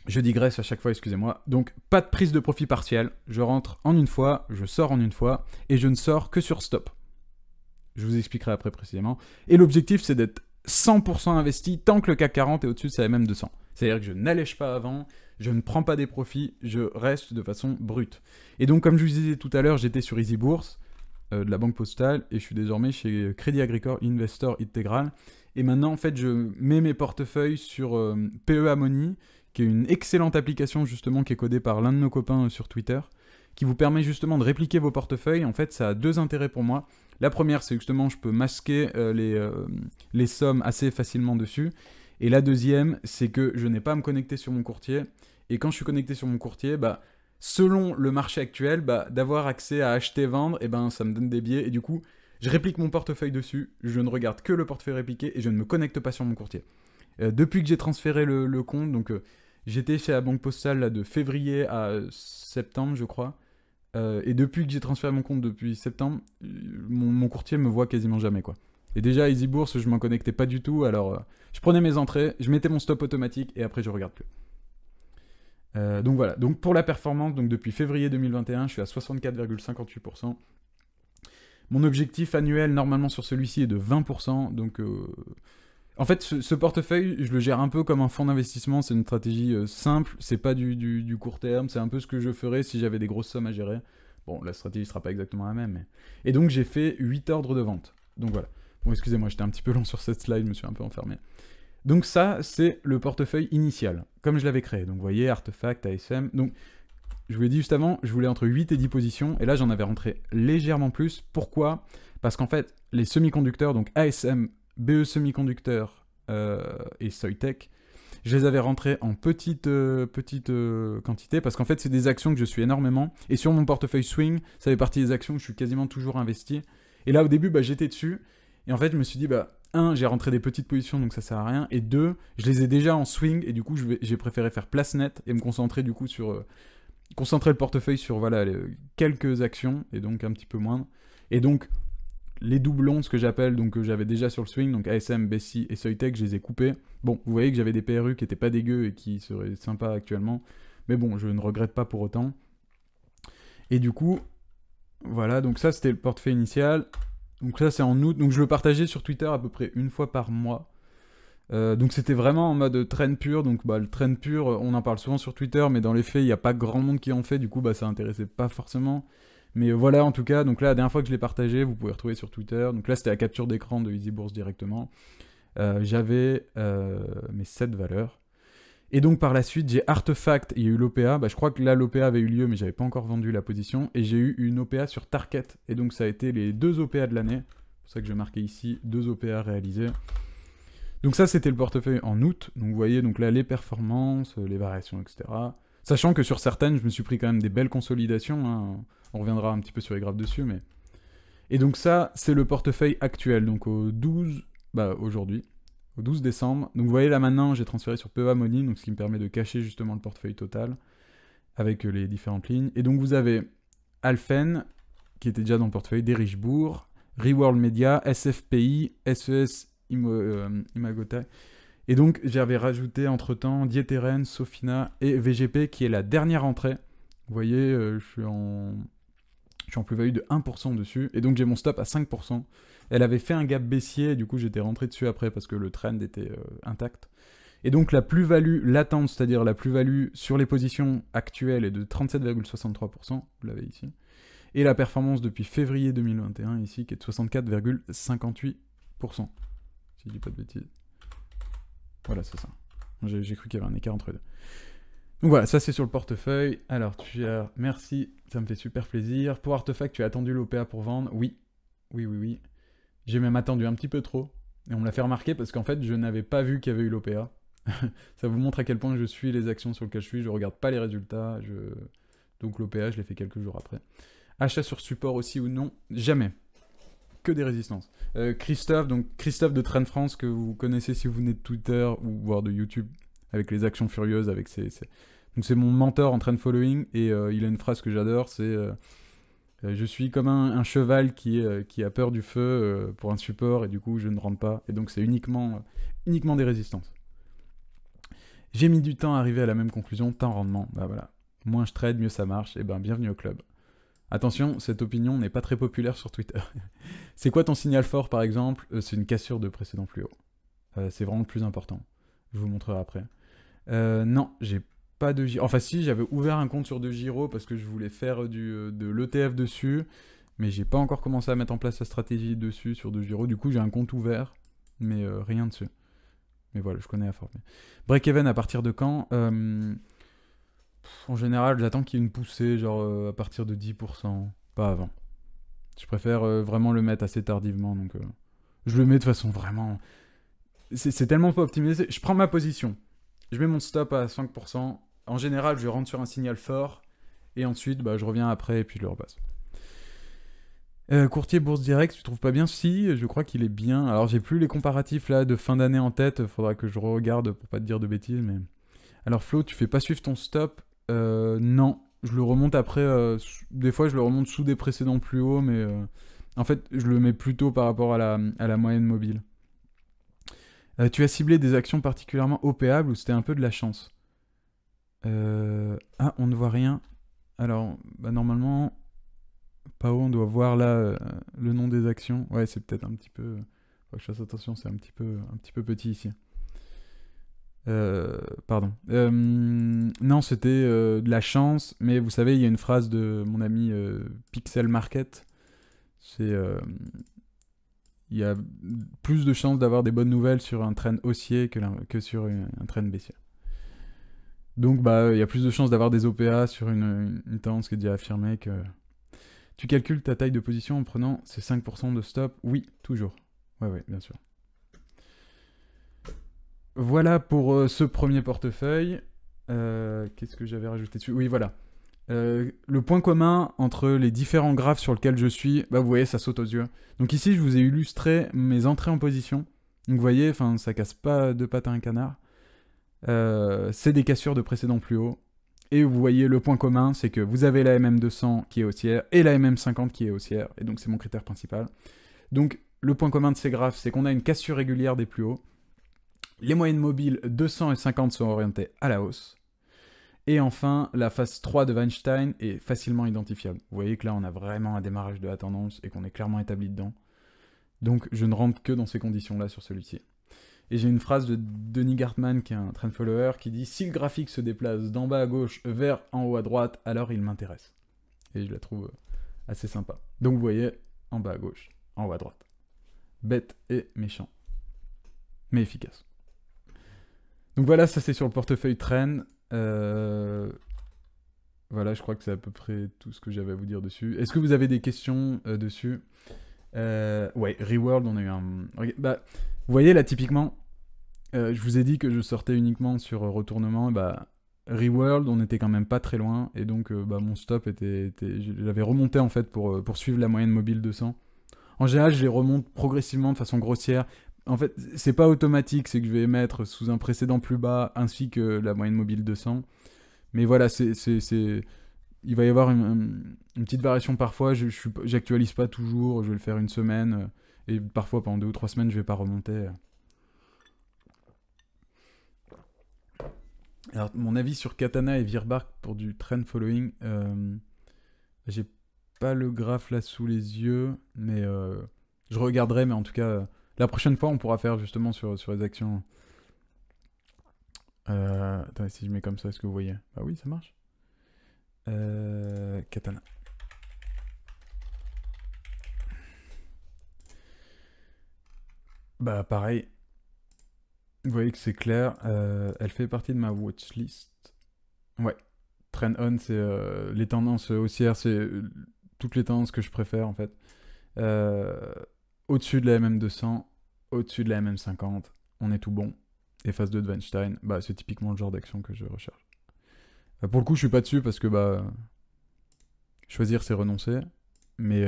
[SPEAKER 1] Je digresse à chaque fois, excusez-moi. Donc, pas de prise de profit partiel. Je rentre en une fois, je sors en une fois, et je ne sors que sur stop. Je vous expliquerai après précisément. Et l'objectif, c'est d'être 100% investi tant que le CAC 40 est au-dessus de sa MM200. C'est-à-dire que je n'allège pas avant, je ne prends pas des profits, je reste de façon brute. Et donc, comme je vous disais tout à l'heure, j'étais sur Easy Bourse, de la Banque Postale, et je suis désormais chez Crédit Agricole Investor Intégral. Et maintenant, en fait, je mets mes portefeuilles sur PEA Money, qui est une excellente application justement qui est codée par l'un de nos copains sur Twitter, qui vous permet justement de répliquer vos portefeuilles. En fait, ça a 2 intérêts pour moi. La première, c'est justement je peux masquer les sommes assez facilement dessus. Et la deuxième, c'est que je n'ai pas à me connecter sur mon courtier. Et quand je suis connecté sur mon courtier, bah, selon le marché actuel, bah, d'avoir accès à acheter-vendre, et ben, ça me donne des biais. Et du coup, je réplique mon portefeuille dessus. Je ne regarde que le portefeuille répliqué et je ne me connecte pas sur mon courtier. Depuis que j'ai transféré le compte, donc j'étais chez la Banque Postale là, de février à septembre, je crois. Et depuis que j'ai transféré mon compte depuis septembre, mon courtier me voit quasiment jamais, quoi. Et déjà, à Easy Bourse, je m'en connectais pas du tout, alors je prenais mes entrées, je mettais mon stop automatique et après je regarde plus. Donc voilà, donc pour la performance, donc depuis février 2021, je suis à 64,58%. Mon objectif annuel, normalement sur celui-ci, est de 20%, donc... En fait, ce portefeuille, je le gère un peu comme un fonds d'investissement, c'est une stratégie simple, c'est pas du court terme, c'est un peu ce que je ferais si j'avais des grosses sommes à gérer. Bon, la stratégie sera pas exactement la même, mais... Et donc j'ai fait 8 ordres de vente. Donc voilà. Bon, excusez-moi, j'étais un petit peu long sur cette slide, je me suis un peu enfermé. Donc ça, c'est le portefeuille initial, comme je l'avais créé. Donc vous voyez, Artefact, ASM... Donc, je vous l'ai dit juste avant, je voulais entre 8 et 10 positions, et là j'en avais rentré légèrement plus. Pourquoi ? Parce qu'en fait, les semi-conducteurs, donc ASM, BE Semiconducteur et Soitec, je les avais rentrés en petite quantité parce qu'en fait c'est des actions que je suis énormément et sur mon portefeuille swing ça fait partie des actions que je suis quasiment toujours investi et là au début bah, j'étais dessus et en fait je me suis dit bah 1 j'ai rentré des petites positions donc ça sert à rien et 2 je les ai déjà en swing et du coup j'ai préféré faire place nette et me concentrer du coup sur concentrer le portefeuille sur voilà quelques actions et donc un petit peu moindre et donc les doublons, ce que j'appelle, donc que j'avais déjà sur le swing, donc ASM, Bessie et Soitec, je les ai coupés. Bon, vous voyez que j'avais des PRU qui étaient pas dégueux et qui seraient sympas actuellement, mais bon, je ne regrette pas pour autant. Et du coup, voilà, donc ça c'était le portefeuille initial. Donc ça c'est en août, donc je le partageais sur Twitter à peu près une fois par mois. Donc c'était vraiment en mode trend pur, donc bah, le trend pur, on en parle souvent sur Twitter, mais dans les faits, il n'y a pas grand monde qui en fait, du coup bah, ça intéressait pas forcément. Mais voilà, en tout cas, donc là, la dernière fois que je l'ai partagé, vous pouvez retrouver sur Twitter. Donc là, c'était la capture d'écran de Easy Bourse directement. J'avais mes 7 valeurs. Et donc par la suite, j'ai Artefact, il y a eu l'OPA. Bah, je crois que là, l'OPA avait eu lieu, mais j'avais pas encore vendu la position. Et j'ai eu une OPA sur Target. Et donc ça a été les 2 OPA de l'année. C'est pour ça que j'ai marqué ici 2 OPA réalisés. Donc ça, c'était le portefeuille en août. Donc vous voyez, donc là, les performances, les variations, etc. Sachant que sur certaines, je me suis pris quand même des belles consolidations. Hein. On reviendra un petit peu sur les graphes dessus, mais... Et donc ça, c'est le portefeuille actuel, donc au 12... Bah, aujourd'hui, au 12 décembre. Donc vous voyez, là maintenant, j'ai transféré sur PEA Money, donc ce qui me permet de cacher justement le portefeuille total, avec les différentes lignes. Et donc vous avez Alphen, qui était déjà dans le portefeuille, des Richebourg, Reworld Media, SFPI, SES Imagotech. Et donc j'avais rajouté entre-temps Dieteren, Sofina et VGP, qui est la dernière entrée. Vous voyez, je suis en plus-value de 1% dessus, et donc j'ai mon stop à 5%. Elle avait fait un gap baissier, et du coup j'étais rentré dessus après parce que le trend était intact. Et donc la plus-value latente, c'est-à-dire la plus-value sur les positions actuelles est de 37,63%, vous l'avez ici. Et la performance depuis février 2021 ici qui est de 64,58%. Si je dis pas de bêtises. Voilà, c'est ça. J'ai cru qu'il y avait un écart entre les deux. Donc voilà, ça c'est sur le portefeuille. Alors, merci, ça me fait super plaisir. Pour Artefact, tu as attendu l'OPA pour vendre? Oui. Oui. J'ai même attendu un petit peu trop. Et on me l'a fait remarquer parce qu'en fait, je n'avais pas vu qu'il y avait eu l'OPA. Ça vous montre à quel point je suis les actions sur lesquelles je suis. Je regarde pas les résultats. Donc l'OPA, je l'ai fait quelques jours après. Achat sur support aussi ou non? Jamais. Que des résistances. Christophe de Trend France, que vous connaissez si vous venez de Twitter ou voire de YouTube, avec les actions furieuses, avec donc c'est mon mentor en trend following, et il a une phrase que j'adore, c'est je suis comme un cheval qui a peur du feu pour un support, et du coup je ne rentre pas, et donc c'est uniquement des résistances. J'ai mis du temps à arriver à la même conclusion, temps rendement, bah voilà. Moins je trade, mieux ça marche, et ben bienvenue au club. Attention, cette opinion n'est pas très populaire sur Twitter. C'est quoi ton signal fort par exemple? C'est une cassure de précédent plus haut. C'est vraiment le plus important. Je vous montrerai après. Non, j'ai pas de Giro. Enfin si, j'avais ouvert un compte sur de Giro parce que je voulais faire de l'ETF dessus, mais j'ai pas encore commencé à mettre en place la stratégie dessus sur de Giro. Du coup, j'ai un compte ouvert, mais rien dessus. Mais voilà, je connais la forme. Break-even à partir de quand? En général, j'attends qu'il y ait une poussée, genre à partir de 10%, pas avant. Je préfère vraiment le mettre assez tardivement, donc je le mets de façon vraiment... C'est tellement pas optimisé. Je prends ma position, je mets mon stop à 5%. En général, je rentre sur un signal fort, et ensuite, bah, je reviens après, et puis je le repasse. Courtier Bourse Direct, tu trouves pas bien? Si, je crois qu'il est bien. Alors, j'ai plus les comparatifs là de fin d'année en tête, faudra que je regarde pour pas te dire de bêtises, mais... Alors Flo, tu fais pas suivre ton stop? Non, je le remonte après, des fois je le remonte sous des précédents plus hauts, mais en fait je le mets plutôt par rapport à la moyenne mobile. Tu as ciblé des actions particulièrement OPables ou c'était un peu de la chance? Ah, on ne voit rien. Alors, bah, normalement, pas haut, on doit voir là le nom des actions. Ouais, c'est peut-être un petit peu... Faut que je fasse attention, c'est un petit peu petit ici. Pardon. Non, c'était de la chance, mais vous savez, il y a une phrase de mon ami Pixel Market. C'est il y a plus de chances d'avoir des bonnes nouvelles sur un trend haussier que sur un trend baissier. Donc, bah, il y a plus de chances d'avoir des OPA sur une tendance qui est déjà affirmée que... Tu calcules ta taille de position en prenant ces 5% de stop? Oui, toujours. Ouais, bien sûr. Voilà pour ce premier portefeuille. Qu'est-ce que j'avais rajouté dessus? Oui, voilà. Le point commun entre les différents graphes sur lesquels je suis, bah, vous voyez, ça saute aux yeux. Donc ici, je vous ai illustré mes entrées en position. Donc vous voyez, ça casse pas deux pattes à un canard. C'est des cassures de précédents plus hauts. Et vous voyez, le point commun, c'est que vous avez la MM200 qui est haussière et la MM50 qui est haussière. Et donc c'est mon critère principal. Donc le point commun de ces graphes, c'est qu'on a une cassure régulière des plus hauts. Les moyennes mobiles 200 et 50 sont orientées à la hausse. Et enfin, la phase 3 de Weinstein est facilement identifiable. Vous voyez que là, on a vraiment un démarrage de la tendance et qu'on est clairement établi dedans. Donc, je ne rentre que dans ces conditions-là sur celui-ci. Et j'ai une phrase de Denis Gartman, qui est un trend follower, qui dit « Si le graphique se déplace d'en bas à gauche vers en haut à droite, alors il m'intéresse. » Et je la trouve assez sympa. Donc, vous voyez, en bas à gauche, en haut à droite. Bête et méchant. Mais efficace. Donc voilà, ça c'est sur le portefeuille Trend. Voilà, je crois que c'est à peu près tout ce que j'avais à vous dire dessus. Est-ce que vous avez des questions dessus? Ouais, Reworld, on a eu un... Bah, vous voyez là, typiquement, je vous ai dit que je sortais uniquement sur retournement. Bah, Reworld, on était quand même pas très loin, et donc mon stop j'avais remonté en fait pour suivre la moyenne mobile 200. En général, je les remonte progressivement de façon grossière. En fait, c'est pas automatique, c'est que je vais mettre sous un précédent plus bas ainsi que la moyenne mobile 200. Mais voilà, il va y avoir une petite variation parfois. J'actualise pas toujours, je vais le faire une semaine. Et parfois, pendant 2 ou 3 semaines, je vais pas remonter. Alors, mon avis sur Katana et Virbark pour du trend following, j'ai pas le graphe là sous les yeux, mais je regarderai. Mais en tout cas, la prochaine fois, on pourra faire justement sur les actions. Attends, si je mets comme ça, est-ce que vous voyez? Bah oui, ça marche. Katana. Bah pareil. Vous voyez que c'est clair. Elle fait partie de ma watchlist. Ouais. Trend on, c'est les tendances haussières, c'est toutes les tendances que je préfère en fait. Au-dessus de la MM200, au-dessus de la MM50, on est tout bon. Et phase 2 de Weinstein, bah c'est typiquement le genre d'action que je recherche. Pour le coup, je suis pas dessus parce que bah choisir c'est renoncer, mais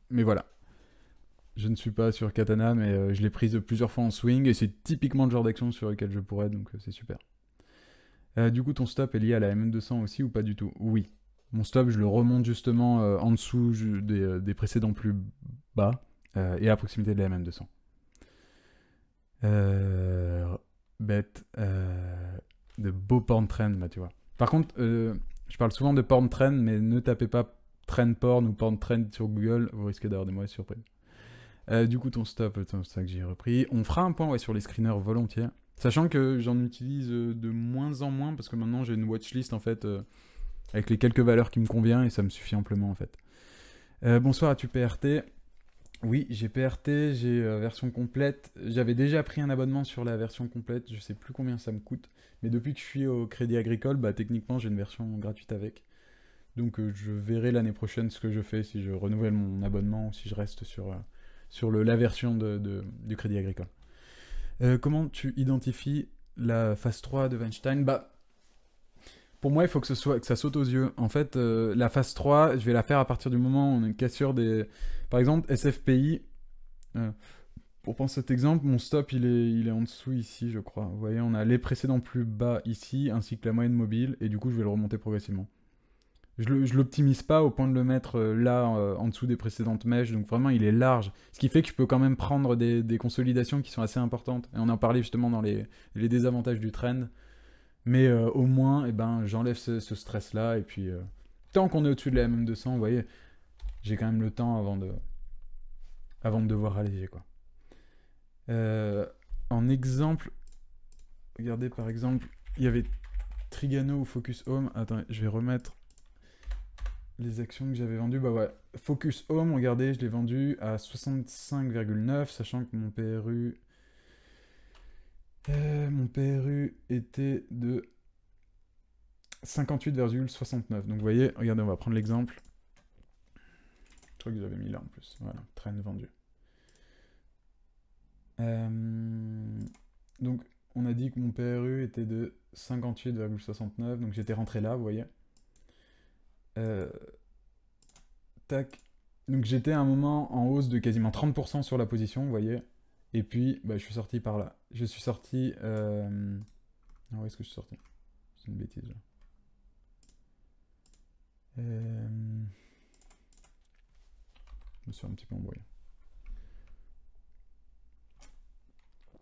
[SPEAKER 1] voilà. Je ne suis pas sur Katana, mais je l'ai prise plusieurs fois en swing et c'est typiquement le genre d'action sur lequel je pourrais, donc c'est super. Du coup, ton stop est lié à la MM200 aussi ou pas du tout? Oui. Mon stop, je le remonte justement en dessous des précédents plus bas et à proximité de la MM200. Bête de beaux porn trend, bah tu vois. Par contre, je parle souvent de porn trend, mais ne tapez pas trend porn ou porn trend sur Google, vous risquez d'avoir des mauvaises surprises. Du coup, ton stop, c'est ça que j'ai repris. On fera un point sur les screeners volontiers. Sachant que j'en utilise de moins en moins, parce que maintenant j'ai une watchlist en fait, avec les quelques valeurs qui me conviennent, et ça me suffit amplement en fait. Bonsoir, as-tu PRT? Oui, j'ai PRT, j'ai version complète. J'avais déjà pris un abonnement sur la version complète, je sais plus combien ça me coûte. Mais depuis que je suis au Crédit Agricole, bah techniquement j'ai une version gratuite avec. Donc je verrai l'année prochaine ce que je fais, si je renouvelle mon abonnement ou si je reste sur la version du Crédit Agricole. Comment tu identifies la phase 3 de Weinstein? Bah, pour moi, il faut que ça saute aux yeux. En fait, la phase 3, je vais la faire à partir du moment où on est une cassure des... Par exemple, SFPI, pour prendre cet exemple, mon stop, il est en dessous ici, je crois. Vous voyez, on a les précédents plus bas ici, ainsi que la moyenne mobile, et du coup, je vais le remonter progressivement. Je l'optimise pas au point de le mettre là, en dessous des précédentes mèches, donc vraiment il est large. Ce qui fait que je peux quand même prendre des consolidations qui sont assez importantes. Et on en parlait justement dans les désavantages du trend. Mais au moins, j'enlève ce stress-là. Et puis, tant qu'on est au-dessus de la MM200, vous voyez, j'ai quand même le temps avant de devoir alléger, quoi. En exemple, regardez par exemple, il y avait Trigano ou Focus Home. Attends, je vais remettre les actions que j'avais vendues. Bah ouais, Focus Home, regardez, je l'ai vendu à 65,9, sachant que mon PRU était de 58,69. Donc vous voyez, regardez, on va prendre l'exemple. Je crois que j'avais mis là en plus. Voilà, trend vendu. Donc on a dit que mon PRU était de 58,69, donc j'étais rentré là, vous voyez. Tac. Donc j'étais à un moment en hausse de quasiment 30% sur la position, vous voyez. Et puis, bah, je suis sorti par là. Je suis sorti... Ah, où est-ce que je suis sorti? C'est une bêtise, là. Je me suis un petit peu embrouillé.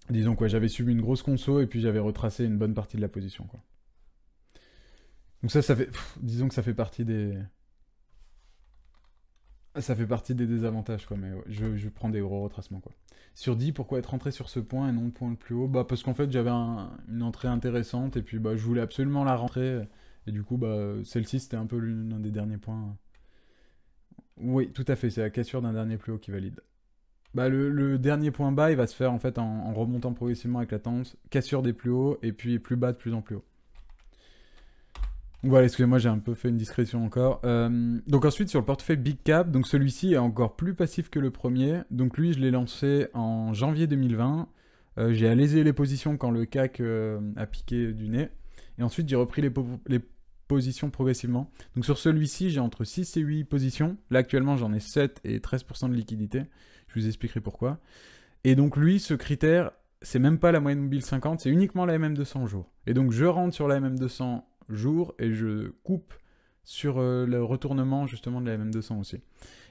[SPEAKER 1] Disons quoi, j'avais subi une grosse conso et puis j'avais retracé une bonne partie de la position, quoi. Donc ça fait... disons que ça fait partie des... Ça fait partie des désavantages, quoi, mais ouais, je prends des gros retracements, quoi. Sur 10, pourquoi être rentré sur ce point et non le point le plus haut? Bah parce qu'en fait j'avais une entrée intéressante et puis bah je voulais absolument la rentrer. Et du coup bah celle-ci c'était un peu l'un des derniers points. Oui, tout à fait, c'est la cassure d'un dernier plus haut qui valide. Bah le dernier point bas il va se faire en fait en remontant progressivement avec la tendance, cassure des plus hauts et puis plus bas de plus en plus haut. Voilà, excusez-moi, j'ai un peu fait une discrétion encore. Donc ensuite, sur le portefeuille Big Cap, donc celui-ci est encore plus passif que le premier. Donc lui, je l'ai lancé en janvier 2020. J'ai allésé les positions quand le CAC a piqué du nez. Et ensuite, j'ai repris les positions progressivement. Donc sur celui-ci, j'ai entre 6 et 8 positions. Là, actuellement, j'en ai 7 et 13% de liquidité. Je vous expliquerai pourquoi. Et donc lui, ce critère, c'est même pas la moyenne mobile 50, c'est uniquement la MM200 jours. Et donc je rentre sur la MM200 jours et je coupe sur le retournement justement de la MM200 aussi.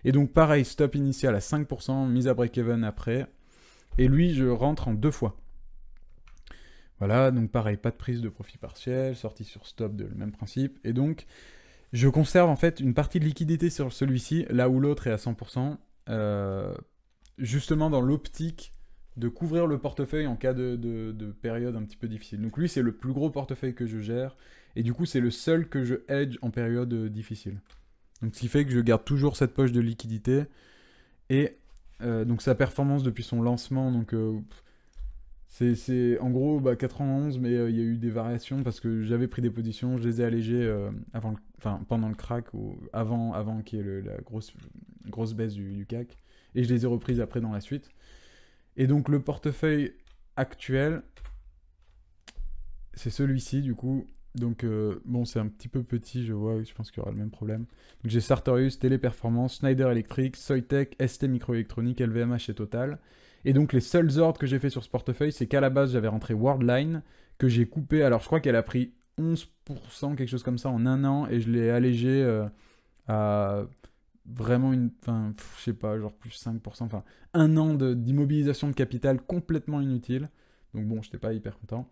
[SPEAKER 1] Et donc pareil, stop initial à 5%, mise à break-even après. Et lui, je rentre en 2 fois. Voilà, donc pareil, pas de prise de profit partiel, sortie sur stop de le même principe. Et donc, je conserve en fait une partie de liquidité sur celui-ci, là où l'autre est à 100%. Justement dans l'optique de couvrir le portefeuille en cas de période un petit peu difficile. Donc lui, c'est le plus gros portefeuille que je gère, et du coup, c'est le seul que je hedge en période difficile. Donc ce qui fait que je garde toujours cette poche de liquidité, et donc sa performance depuis son lancement, donc c'est en gros 91, mais il y a eu des variations parce que j'avais pris des positions, je les ai allégées pendant le crack, ou avant qu'il y ait la grosse baisse du CAC. Et je les ai reprises après dans la suite. Et donc le portefeuille actuel, c'est celui-ci du coup. Donc bon, c'est un petit peu petit, je vois, je pense qu'il y aura le même problème. Donc j'ai Sartorius, Téléperformance, Schneider Electric, Soitec, ST Microélectronique, LVMH et Total. Et donc les seuls ordres que j'ai fait sur ce portefeuille, c'est qu'à la base j'avais rentré Worldline, que j'ai coupé, alors je crois qu'elle a pris 11%, quelque chose comme ça en un an, et je l'ai allégé à... vraiment je sais pas, genre plus 5%, enfin, un an d'immobilisation de capital complètement inutile. Donc bon, j'étais pas hyper content.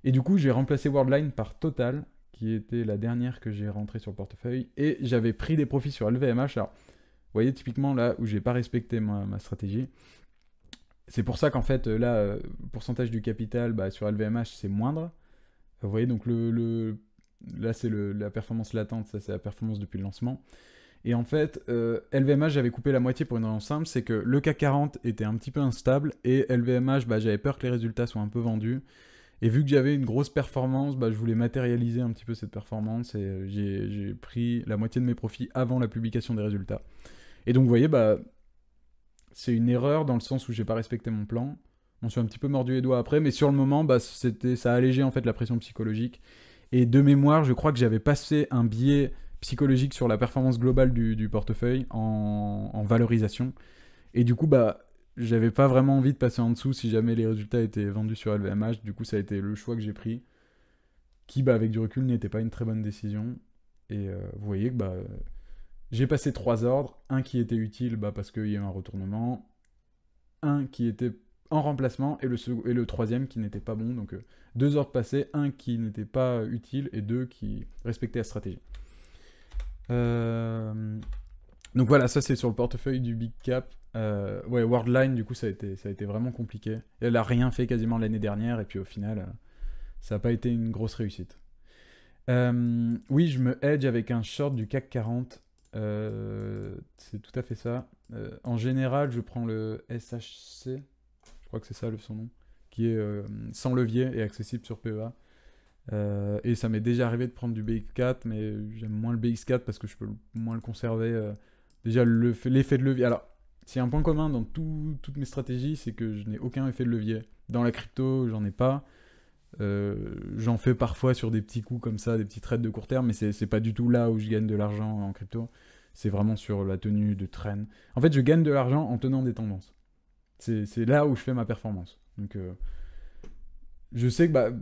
[SPEAKER 1] Et du coup, j'ai remplacé Worldline par Total, qui était la dernière que j'ai rentrée sur le portefeuille, et j'avais pris des profits sur LVMH. Alors, vous voyez, typiquement là où j'ai pas respecté ma stratégie, c'est pour ça qu'en fait, là, pourcentage du capital sur LVMH, c'est moindre. Vous voyez, donc là, c'est la performance latente, ça c'est la performance depuis le lancement. Et en fait, LVMH, j'avais coupé la moitié pour une raison simple, c'est que le CAC 40 était un petit peu instable, et LVMH, j'avais peur que les résultats soient un peu vendus. Et vu que j'avais une grosse performance, je voulais matérialiser un petit peu cette performance, et j'ai pris la moitié de mes profits avant la publication des résultats. Et donc vous voyez, c'est une erreur dans le sens où j'ai pas respecté mon plan. On suis un petit peu mordu les doigts après, mais sur le moment, ça a allégé en fait la pression psychologique. Et de mémoire, je crois que j'avais passé un biais psychologique sur la performance globale du portefeuille en valorisation. Et du coup, j'avais pas vraiment envie de passer en dessous si jamais les résultats étaient vendus sur LVMH. Du coup, ça a été le choix que j'ai pris, qui, avec du recul, n'était pas une très bonne décision. Et vous voyez que j'ai passé 3 ordres. Un qui était utile parce qu'il y a eu un retournement. Un qui était en remplacement. Et le troisième qui n'était pas bon. Donc 2 ordres passés. Un qui n'était pas utile et 2 qui respectaient la stratégie. Donc voilà, ça c'est sur le portefeuille du Big Cap. Worldline, du coup, ça a été vraiment compliqué. Elle a rien fait quasiment l'année dernière, et puis au final, ça n'a pas été une grosse réussite. Oui, je me hedge avec un short du CAC 40. C'est tout à fait ça. En général, je prends le SHC, je crois que c'est ça son nom, qui est sans levier et accessible sur PEA. Et ça m'est déjà arrivé de prendre du BX4, mais j'aime moins le BX4 parce que je peux moins le conserver. Déjà, l'effet de levier. Alors, s'il y a un point commun dans toutes mes stratégies, c'est que je n'ai aucun effet de levier. Dans la crypto, j'en ai pas. J'en fais parfois sur des petits coups comme ça, des petits trades de court terme, mais c'est pas du tout là où je gagne de l'argent en crypto. C'est vraiment sur la tenue de trend. En fait, je gagne de l'argent en tenant des tendances. C'est là où je fais ma performance. Donc, je sais que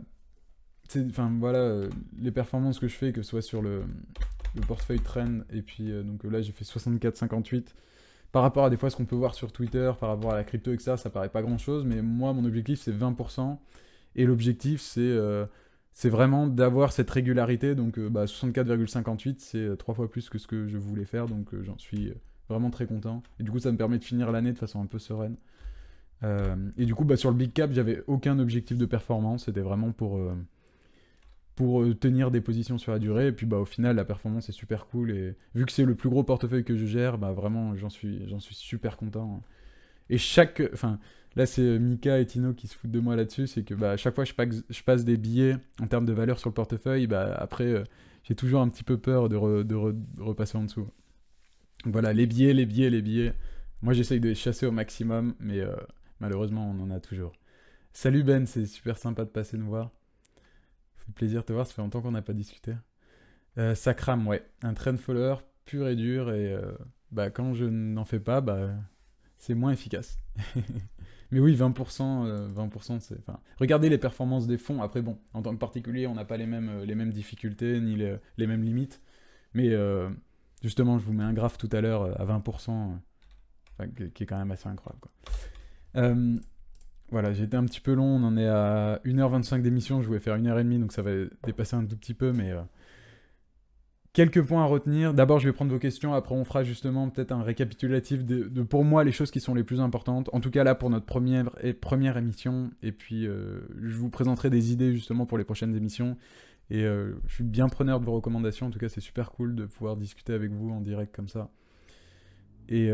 [SPEAKER 1] les performances que je fais, que ce soit sur le portefeuille trend, et puis donc là j'ai fait 64,58 par rapport à des fois ce qu'on peut voir sur Twitter, par rapport à la crypto, etc. Ça paraît pas grand chose, mais moi mon objectif c'est 20%, et l'objectif c'est vraiment d'avoir cette régularité. Donc 64,58 c'est 3 fois plus que ce que je voulais faire, donc j'en suis vraiment très content, et du coup ça me permet de finir l'année de façon un peu sereine. Et du coup sur le Big Cap j'avais aucun objectif de performance, c'était vraiment pour tenir des positions sur la durée. Et puis au final la performance est super cool, et vu que c'est le plus gros portefeuille que je gère, vraiment j'en suis super content. Et là c'est Mika et Tino qui se foutent de moi là-dessus, c'est que à chaque fois je passe des billets en termes de valeur sur le portefeuille, après j'ai toujours un petit peu peur de repasser en dessous. Donc voilà, les billets, moi j'essaye de les chasser au maximum, mais malheureusement on en a toujours. Salut Ben, c'est super sympa de passer nous voir. fait plaisir de te voir, ça fait longtemps qu'on n'a pas discuté. Ça crame, ouais. Un trend follower pur et dur, et bah, quand je n'en fais pas, bah, c'est moins efficace. Mais oui, 20%, 20% c'est... Enfin, regardez les performances des fonds. Après, bon, en tant que particulier, on n'a pas les mêmes difficultés, ni les mêmes limites. Mais justement, je vous mets un graphe tout à l'heure à 20%, enfin, qui est quand même assez incroyable, quoi. Voilà, j'ai été un petit peu long, on en est à 1h25 d'émission, je voulais faire 1h30, donc ça va dépasser un tout petit peu, mais... Quelques points à retenir. D'abord, je vais prendre vos questions. Après, on fera justement peut-être un récapitulatif de pour moi, les choses qui sont les plus importantes. En tout cas, là, pour notre première émission. Et puis, je vous présenterai des idées justement pour les prochaines émissions. Et je suis bien preneur de vos recommandations. En tout cas, c'est super cool de pouvoir discuter avec vous en direct comme ça. Et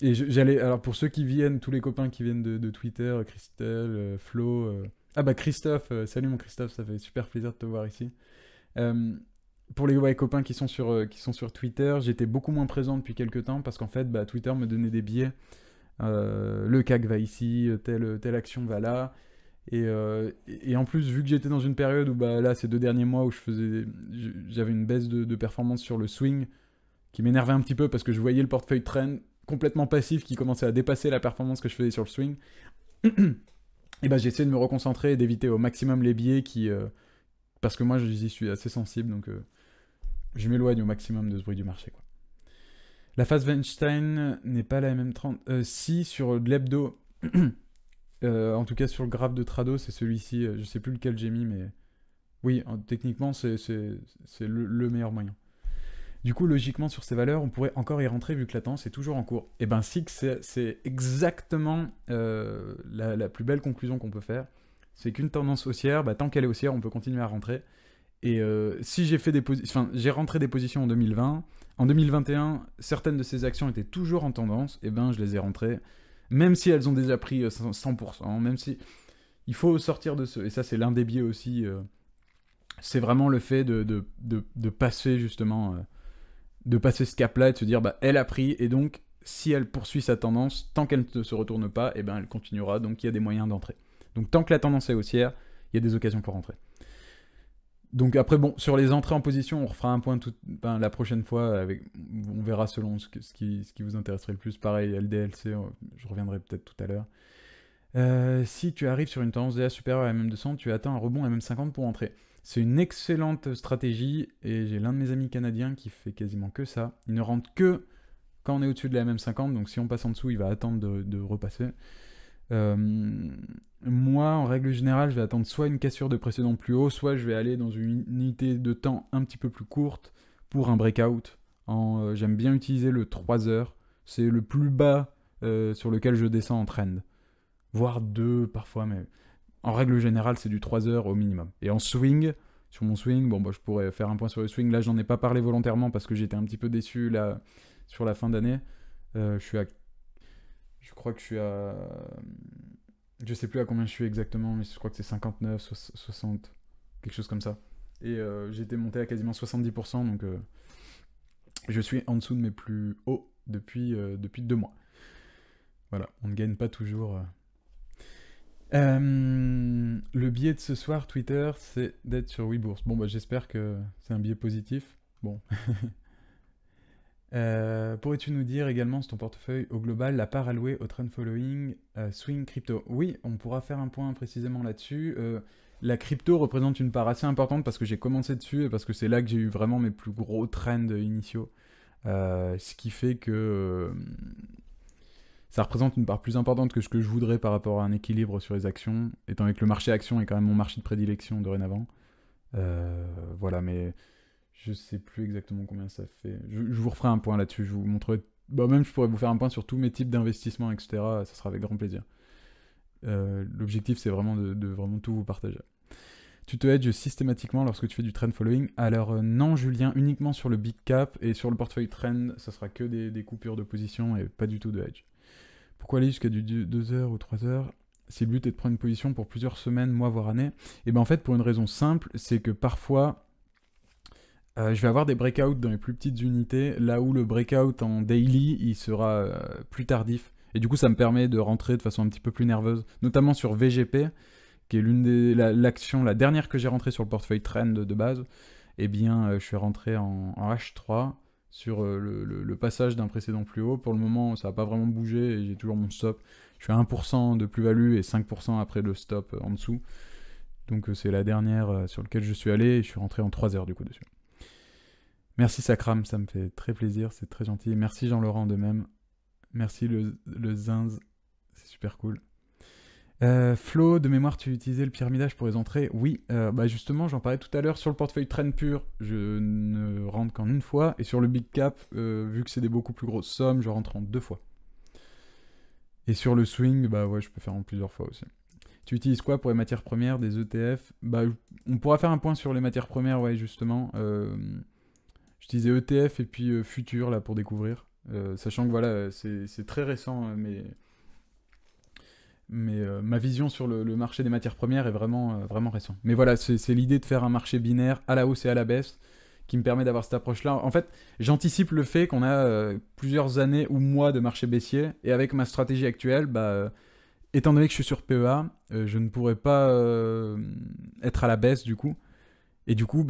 [SPEAKER 1] j'allais... Alors, pour ceux qui viennent, tous les copains qui viennent de Twitter, Christelle, Flo... Ah bah, Christophe, salut mon Christophe, ça fait super plaisir de te voir ici. Pour les copains qui sont sur Twitter, j'étais beaucoup moins présent depuis quelques temps parce qu'en fait, bah, Twitter me donnait des biais. Le CAC va ici, telle action va là. Et en plus, vu que j'étais dans une période où, bah, là, ces 2 derniers mois où j'avais une baisse de performance sur le swing qui m'énervait un petit peu parce que je voyais le portefeuille trend complètement passif qui commençait à dépasser la performance que je faisais sur le swing. Et bah, j'ai essayé de me reconcentrer et d'éviter au maximum les biais parce que moi, j'y suis assez sensible, donc... je m'éloigne au maximum de ce bruit du marché, quoi. La phase Weinstein n'est pas la MM30. Si, sur l'hebdo, en tout cas sur le graphe de Trado, c'est celui-ci. Je sais plus lequel j'ai mis, mais oui, techniquement, c'est le meilleur moyen. Du coup, logiquement, sur ces valeurs, on pourrait encore y rentrer vu que la tendance est toujours en cours. Et ben, SIX, c'est exactement la plus belle conclusion qu'on peut faire. C'est qu'une tendance haussière, bah, tant qu'elle est haussière, on peut continuer à rentrer. Et si j'ai rentré des positions en 2020, en 2021, certaines de ces actions étaient toujours en tendance, et ben je les ai rentrées, même si elles ont déjà pris 100%, même si... Il faut sortir de ce... Et ça, c'est l'un des biais aussi. C'est vraiment le fait de passer, justement... de passer ce cap-là et de se dire, bah, elle a pris, et donc, si elle poursuit sa tendance, tant qu'elle ne se retourne pas, et ben elle continuera, donc il y a des moyens d'entrer. Donc tant que la tendance est haussière, il y a des occasions pour rentrer. Donc après, bon, sur les entrées en position, on refera un point la prochaine fois, on verra selon ce qui vous intéresserait le plus. Pareil, LDLC, je reviendrai peut-être tout à l'heure. Si tu arrives sur une tendance DA supérieure à MM200, tu atteins un rebond à MM50 pour entrer. C'est une excellente stratégie, et j'ai l'un de mes amis canadiens qui fait quasiment que ça. Il ne rentre que quand on est au-dessus de la MM50, donc si on passe en dessous, il va attendre de repasser. Moi, en règle générale, je vais attendre soit une cassure de précédent plus haut, soit je vais aller dans une unité de temps un petit peu plus courte pour un breakout. J'aime bien utiliser le 3 heures. C'est le plus bas sur lequel je descends en trend. Voire 2 parfois, mais en règle générale, c'est du 3 heures au minimum. Et en swing, sur mon swing, bon, bah, je pourrais faire un point sur le swing. Là, j'en ai pas parlé volontairement parce que j'étais un petit peu déçu là, sur la fin d'année. Je crois que je suis à... Je sais plus à combien je suis exactement, mais je crois que c'est 59, 60, quelque chose comme ça. Et j'ai été monté à quasiment 70%, donc je suis en dessous de mes plus hauts depuis 2 mois. Voilà, on ne gagne pas toujours. Le biais de ce soir, Twitter, c'est d'être sur WeBourse. Bon, bah j'espère que c'est un biais positif. Bon. Pourrais-tu nous dire également sur ton portefeuille au global la part allouée au trend following swing crypto? Oui, on pourra faire un point précisément là-dessus. La crypto représente une part assez importante parce que j'ai commencé dessus et parce que c'est là que j'ai eu vraiment mes plus gros trends initiaux. Ce qui fait que ça représente une part plus importante que ce que je voudrais par rapport à un équilibre sur les actions, étant donné que le marché action est quand même mon marché de prédilection dorénavant. Voilà, mais... Je sais plus exactement combien ça fait. Je vous referai un point là-dessus. Je vous montrerai. Bah, même je pourrais vous faire un point sur tous mes types d'investissements, etc. Ça sera avec grand plaisir. L'objectif, c'est vraiment de vraiment tout vous partager. Tu te hedges systématiquement lorsque tu fais du trend following? Alors non, Julien, uniquement sur le big cap et sur le portefeuille trend, ça sera que des coupures de position et pas du tout de hedge. Pourquoi aller jusqu'à du 2 heures ou 3 heures si le but est de prendre une position pour plusieurs semaines, mois, voire années? Et ben en fait, pour une raison simple, c'est que parfois... je vais avoir des breakouts dans les plus petites unités, là où le breakout en daily, il sera plus tardif. Et du coup, ça me permet de rentrer de façon un petit peu plus nerveuse, notamment sur VGP, qui est l'action, la dernière que j'ai rentrée sur le portefeuille Trend de base, eh bien, je suis rentré en H3 sur le passage d'un précédent plus haut. Pour le moment, ça n'a pas vraiment bougé et j'ai toujours mon stop. Je suis à 1% de plus-value et 5% après le stop en dessous. Donc c'est la dernière sur laquelle je suis allé et je suis rentré en 3 heures du coup dessus. Merci Sacram, ça me fait très plaisir, c'est très gentil. Merci Jean-Laurent de même. Merci le Zinz, c'est super cool. Flo, de mémoire, tu utilisais le pyramidage pour les entrées? Oui, bah justement, j'en parlais tout à l'heure. Sur le portefeuille Trend pur, je ne rentre qu'en une fois. Et sur le Big Cap, vu que c'est des beaucoup plus grosses sommes, je rentre en 2 fois. Et sur le swing, bah ouais, je peux faire en plusieurs fois aussi. Tu utilises quoi pour les matières premières, des ETF? Bah, on pourra faire un point sur les matières premières, ouais, justement. J'utilisais ETF et puis Futur, là, pour découvrir. Sachant que, voilà, c'est très récent, mais ma vision sur le marché des matières premières est vraiment récente. Mais voilà, c'est l'idée de faire un marché binaire à la hausse et à la baisse qui me permet d'avoir cette approche-là. En fait, j'anticipe le fait qu'on a plusieurs années ou mois de marché baissier, et avec ma stratégie actuelle, étant donné que je suis sur PEA, je ne pourrais pas être à la baisse du coup. Et du coup,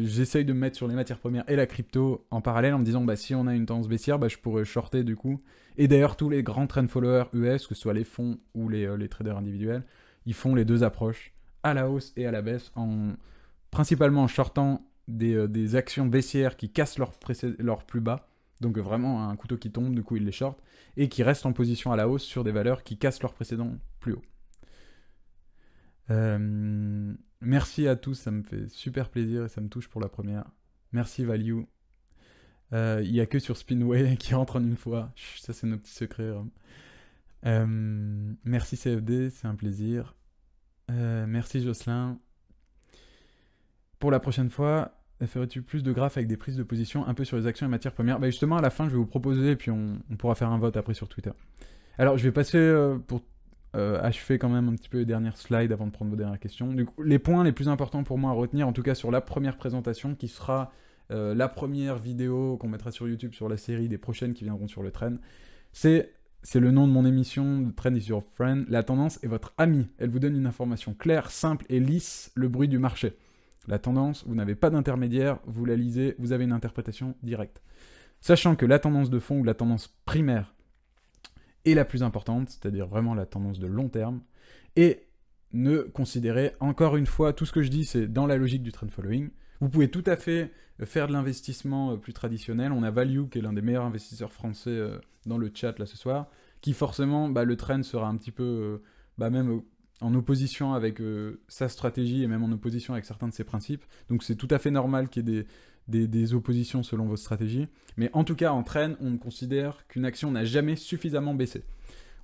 [SPEAKER 1] j'essaye de me mettre sur les matières premières et la crypto en parallèle en me disant, si on a une tendance baissière, je pourrais shorter du coup. Et d'ailleurs, tous les grands trend followers US, que ce soit les fonds ou les traders individuels, ils font les deux approches, à la hausse et à la baisse, principalement en shortant des actions baissières qui cassent leur plus bas. Donc vraiment un couteau qui tombe, du coup ils les shortent, et qui restent en position à la hausse sur des valeurs qui cassent leur précédent plus haut. Merci à tous, ça me fait super plaisir et ça me touche pour la première. Merci Value. Il n'y a que sur Spinway qui rentre en une fois. Chut, ça c'est nos petits secrets. Merci CFD, c'est un plaisir. Merci Jocelyn. Pour la prochaine fois, ferais-tu plus de graphes avec des prises de position un peu sur les actions et matières premières? Justement, à la fin, je vais vous proposer et puis on pourra faire un vote après sur Twitter. Alors, je vais passer pour achever quand même un petit peu les dernières slides avant de prendre vos dernières questions. Du coup, les points les plus importants pour moi à retenir, en tout cas sur la première présentation, qui sera la première vidéo qu'on mettra sur YouTube sur la série des prochaines qui viendront sur le trend, c'est le nom de mon émission, The Trend is Your Friend. La tendance est votre amie. Elle vous donne une information claire, simple et lisse, le bruit du marché. La tendance, vous n'avez pas d'intermédiaire, vous la lisez, vous avez une interprétation directe. Sachant que la tendance de fond ou la tendance primaire est la plus importante, c'est-à-dire vraiment la tendance de long terme, et ne considérez, encore une fois, tout ce que je dis, c'est dans la logique du trend following. Vous pouvez tout à fait faire de l'investissement plus traditionnel. On a Value, qui est l'un des meilleurs investisseurs français dans le chat là ce soir, qui forcément, le trend sera un petit peu, même en opposition avec sa stratégie et même en opposition avec certains de ses principes. Donc c'est tout à fait normal qu'il y ait des oppositions selon vos stratégies. Mais en tout cas, en trend, on considère qu'une action n'a jamais suffisamment baissé.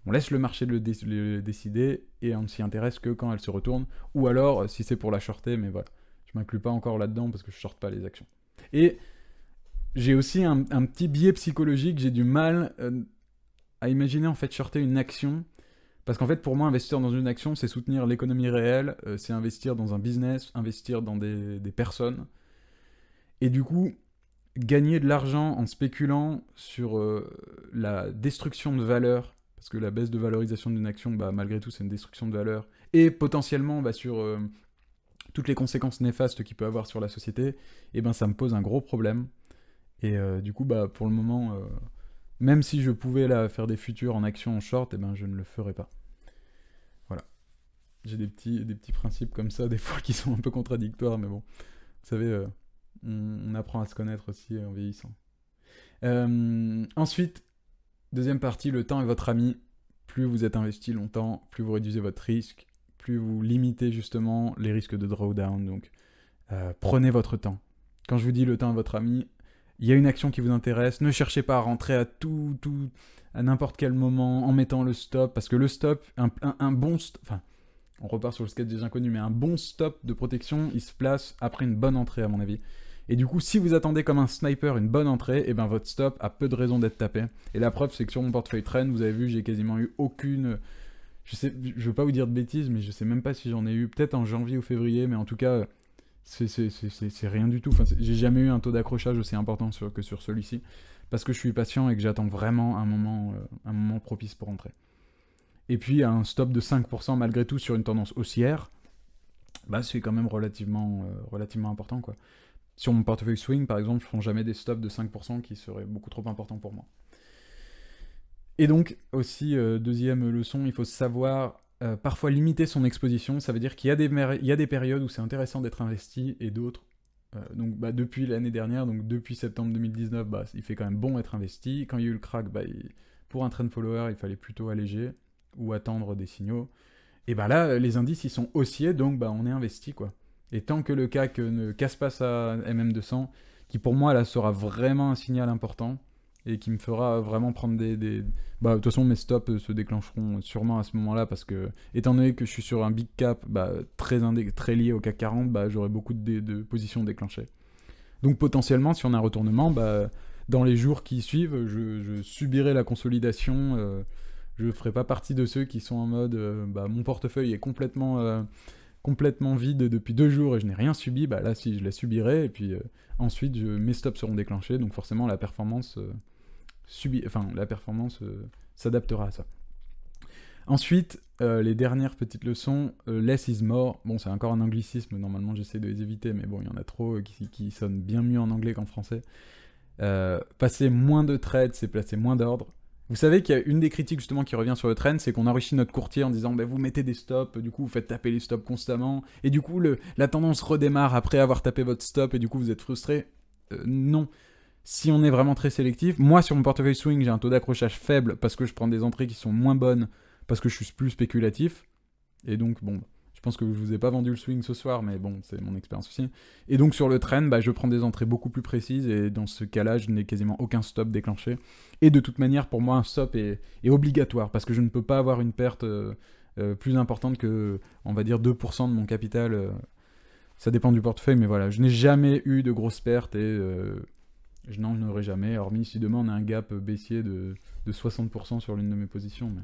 [SPEAKER 1] On laisse le marché le décider et on ne s'y intéresse que quand elle se retourne. Ou alors, si c'est pour la shorter, mais voilà. Je ne m'inclus pas encore là-dedans parce que je ne shorte pas les actions. Et j'ai aussi un petit biais psychologique. J'ai du mal à imaginer en fait shorter une action. Parce qu'en fait, pour moi, investir dans une action, c'est soutenir l'économie réelle, c'est investir dans un business, investir dans des personnes. Et du coup, gagner de l'argent en spéculant sur la destruction de valeur, parce que la baisse de valorisation d'une action, malgré tout, c'est une destruction de valeur, et potentiellement sur toutes les conséquences néfastes qu'il peut avoir sur la société, ça me pose un gros problème. Et du coup, pour le moment, même si je pouvais là faire des futurs en action en short, je ne le ferai pas. Voilà. J'ai des petits principes comme ça, des fois, qui sont un peu contradictoires, mais bon, vous savez, on apprend à se connaître aussi en vieillissant. Ensuite, deuxième partie, le temps est votre ami. Plus vous êtes investi longtemps, plus vous réduisez votre risque, plus vous limitez justement les risques de drawdown. Donc, prenez votre temps. Quand je vous dis le temps est votre ami, il y a une action qui vous intéresse, ne cherchez pas à rentrer à n'importe quel moment en mettant le stop, parce que le stop, un bon stop, enfin, on repart sur le sketch des inconnus, mais un bon stop de protection, il se place après une bonne entrée à mon avis. Et du coup, si vous attendez comme un sniper une bonne entrée, votre stop a peu de raison d'être tapé. Et la preuve, c'est que sur mon portefeuille trend, vous avez vu, j'ai quasiment eu aucune... Je veux pas vous dire de bêtises, mais je sais même pas si j'en ai eu, peut-être en janvier ou février, mais en tout cas, c'est rien du tout. Enfin, j'ai jamais eu un taux d'accrochage aussi important que sur celui-ci, parce que je suis patient et que j'attends vraiment un moment propice pour entrer. et puis un stop de 5% malgré tout sur une tendance haussière, bah c'est quand même relativement important, quoi. Sur mon portefeuille swing, par exemple, je prends jamais des stops de 5% qui seraient beaucoup trop importants pour moi. Et donc, aussi, deuxième leçon, il faut savoir parfois limiter son exposition. Ça veut dire qu'il y a des périodes où c'est intéressant d'être investi et d'autres. Donc, depuis l'année dernière, donc depuis septembre 2019, il fait quand même bon être investi. Quand il y a eu le crack, pour un trend follower, il fallait plutôt alléger ou attendre des signaux. Et là, les indices, ils sont haussiers, donc on est investi, quoi. Et tant que le CAC ne casse pas sa MM200, qui pour moi, là, sera vraiment un signal important, et qui me fera vraiment prendre de toute façon, mes stops se déclencheront sûrement à ce moment-là, parce que, étant donné que je suis sur un big cap très lié au CAC 40, j'aurai beaucoup de positions déclenchées. Donc potentiellement, si on a un retournement, dans les jours qui suivent, je subirai la consolidation, je ne ferai pas partie de ceux qui sont en mode mon portefeuille est complètement vide depuis 2 jours et je n'ai rien subi, là si je la subirai, et puis ensuite mes stops seront déclenchés, donc forcément la performance s'adaptera à ça. Ensuite, les dernières petites leçons, less is more. Bon, c'est encore un anglicisme, normalement j'essaie de les éviter, mais bon, il y en a trop qui sonnent bien mieux en anglais qu'en français. Passer moins de trades, c'est placer moins d'ordre. Vous savez qu'il y a une des critiques justement qui revient sur le trend, c'est qu'on enrichit notre courtier en disant vous mettez des stops, du coup vous faites taper les stops constamment, et du coup la tendance redémarre après avoir tapé votre stop, et du coup vous êtes frustré. Non. Si on est vraiment très sélectif, moi sur mon portefeuille swing j'ai un taux d'accrochage faible parce que je prends des entrées qui sont moins bonnes, parce que je suis plus spéculatif, et donc bon, je pense que je vous ai pas vendu le swing ce soir, mais bon, c'est mon expérience aussi. Et donc sur le trend, je prends des entrées beaucoup plus précises, et dans ce cas-là, je n'ai quasiment aucun stop déclenché. Et de toute manière, pour moi, un stop est obligatoire, parce que je ne peux pas avoir une perte plus importante que, on va dire, 2% de mon capital. Ça dépend du portefeuille, mais voilà, je n'ai jamais eu de grosses pertes, et je n'en aurai jamais, hormis si demain on a un gap baissier de 60% sur l'une de mes positions, mais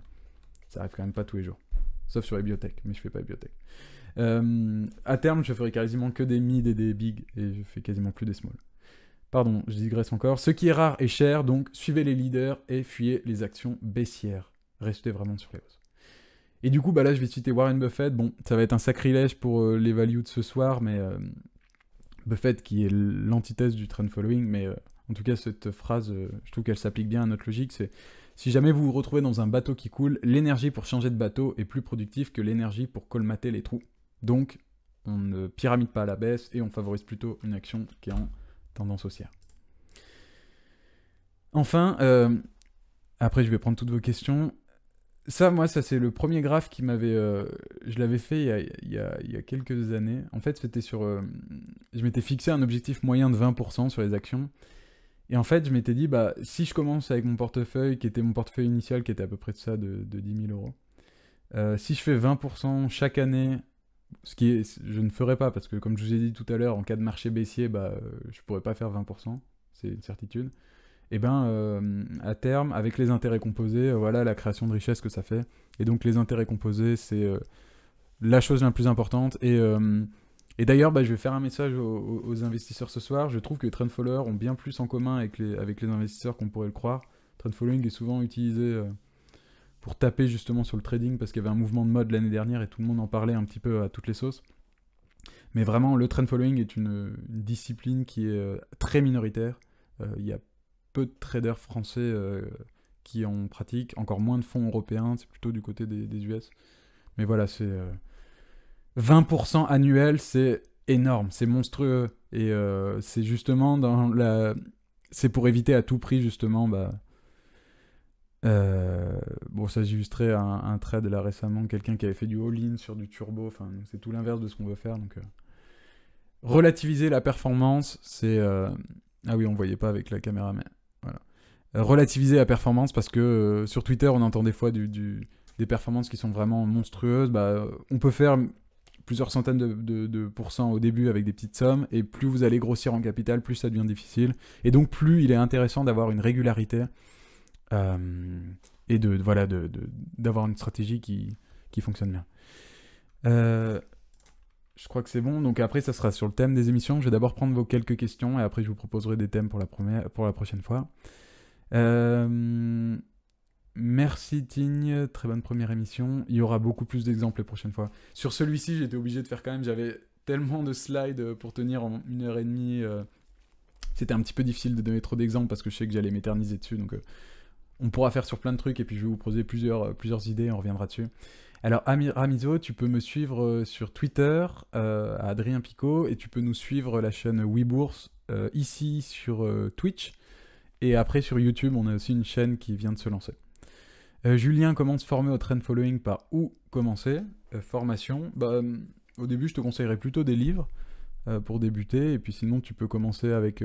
[SPEAKER 1] ça arrive quand même pas tous les jours. Sauf sur les biotech, mais je fais pas les biotech. À terme, je ferai quasiment que des mid et des big, et je fais quasiment plus des small. Pardon, je digresse encore. Ce qui est rare est cher, donc suivez les leaders et fuyez les actions baissières. Restez vraiment sur les hausses. Et du coup, là, je vais citer Warren Buffett. Bon, ça va être un sacrilège pour les values de ce soir, mais Buffett qui est l'antithèse du trend following, mais en tout cas, cette phrase, je trouve qu'elle s'applique bien à notre logique, c'est si jamais vous vous retrouvez dans un bateau qui coule, l'énergie pour changer de bateau est plus productive que l'énergie pour colmater les trous. Donc, on ne pyramide pas à la baisse et on favorise plutôt une action qui est en tendance haussière. Enfin, après je vais prendre toutes vos questions. Ça c'est le premier graphe qui m'avait... je l'avais fait il y a quelques années. En fait, c'était sur... je m'étais fixé un objectif moyen de 20% sur les actions. Et en fait, je m'étais dit, si je commence avec mon portefeuille, qui était mon portefeuille initial, qui était à peu près de ça, de 10 000 €, si je fais 20% chaque année, je ne ferai pas, parce que comme je vous ai dit tout à l'heure, en cas de marché baissier, je pourrais pas faire 20%, c'est une certitude. Et à terme, avec les intérêts composés, voilà la création de richesse que ça fait. Et donc les intérêts composés, c'est la chose la plus importante. Et d'ailleurs, je vais faire un message aux investisseurs ce soir. Je trouve que les trend followers ont bien plus en commun avec les investisseurs qu'on pourrait le croire. Trend following est souvent utilisé pour taper justement sur le trading, parce qu'il y avait un mouvement de mode l'année dernière et tout le monde en parlait un petit peu à toutes les sauces. Mais vraiment, le trend following est une discipline qui est très minoritaire. Il y a peu de traders français qui en pratiquent, encore moins de fonds européens, c'est plutôt du côté des US. Mais voilà, c'est 20% annuel, c'est énorme, c'est monstrueux, et c'est justement c'est pour éviter à tout prix justement bon, ça j'illustrais un trade là récemment, quelqu'un qui avait fait du all-in sur du turbo, enfin c'est tout l'inverse de ce qu'on veut faire, donc relativiser la performance, c'est ah oui, on voyait pas avec la caméra, mais voilà. Relativiser la performance, parce que sur Twitter on entend des fois des performances qui sont vraiment monstrueuses. On peut faire plusieurs centaines de pourcents au début avec des petites sommes, et plus vous allez grossir en capital, plus ça devient difficile, et donc plus il est intéressant d'avoir une régularité et d'avoir une stratégie qui fonctionne bien. Je crois que c'est bon, donc après ça sera sur le thème des émissions. Je vais d'abord prendre vos quelques questions, et après je vous proposerai des thèmes pour la prochaine fois. Merci Merci Tigne, très bonne première émission. Il y aura beaucoup plus d'exemples les prochaines fois. Sur celui-ci, j'étais obligé de faire quand même, j'avais tellement de slides pour tenir en 1 heure et demie. C'était un petit peu difficile de donner trop d'exemples parce que je sais que j'allais m'éterniser dessus. Donc on pourra faire sur plein de trucs et puis je vais vous poser plusieurs idées, on reviendra dessus. Alors Ramizo, tu peux me suivre sur Twitter, à Adrien Picot, et tu peux nous suivre la chaîne WeBourse ici sur Twitch. Et après sur YouTube, on a aussi une chaîne qui vient de se lancer. Julien, comment se former au trend following, par où commencer? Formation, au début je te conseillerais plutôt des livres pour débuter, et puis sinon tu peux commencer avec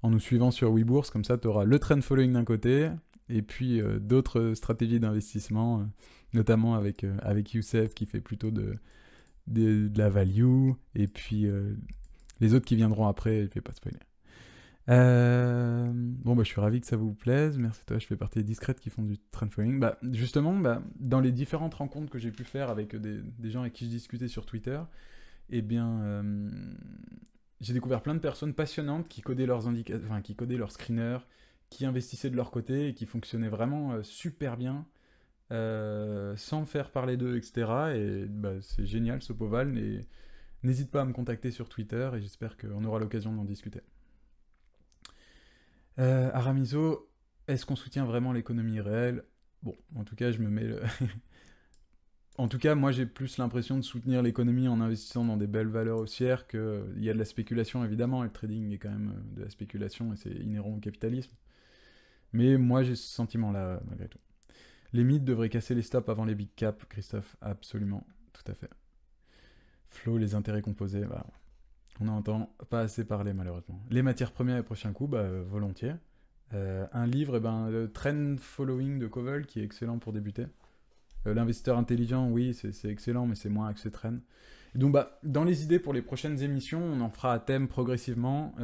[SPEAKER 1] en nous suivant sur WeBourse, comme ça tu auras le trend following d'un côté, et puis d'autres stratégies d'investissement, notamment avec Youssef qui fait plutôt de la value, et puis les autres qui viendront après, je vais pas spoiler. Je suis ravi que ça vous plaise, merci à toi, je fais partie des discrètes qui font du trend following. Justement, dans les différentes rencontres que j'ai pu faire avec des gens avec qui je discutais sur Twitter, j'ai découvert plein de personnes passionnantes qui codaient qui codaient leurs screeners, qui investissaient de leur côté et qui fonctionnaient vraiment super bien, sans faire parler d'eux, etc. Et c'est génial ce Poval, et n'hésite pas à me contacter sur Twitter et j'espère qu'on aura l'occasion d'en discuter. Aramizo, est-ce qu'on soutient vraiment l'économie réelle? Bon, en tout cas, je me mets le... En tout cas, moi j'ai plus l'impression de soutenir l'économie en investissant dans des belles valeurs haussières que... Il y a de la spéculation évidemment, et le trading est quand même de la spéculation et c'est inhérent au capitalisme. Mais moi j'ai ce sentiment-là malgré tout. Les mythes devraient casser les stops avant les big caps, Christophe, absolument, tout à fait. Flo, les intérêts composés, on n'entend pas assez parler malheureusement. Les matières premières et prochains coups, volontiers. Un livre, le Trend Following de Kovel qui est excellent pour débuter. L'investisseur intelligent, oui, c'est excellent, mais c'est moins axé trend. Et donc, dans les idées pour les prochaines émissions, on en fera à thème progressivement.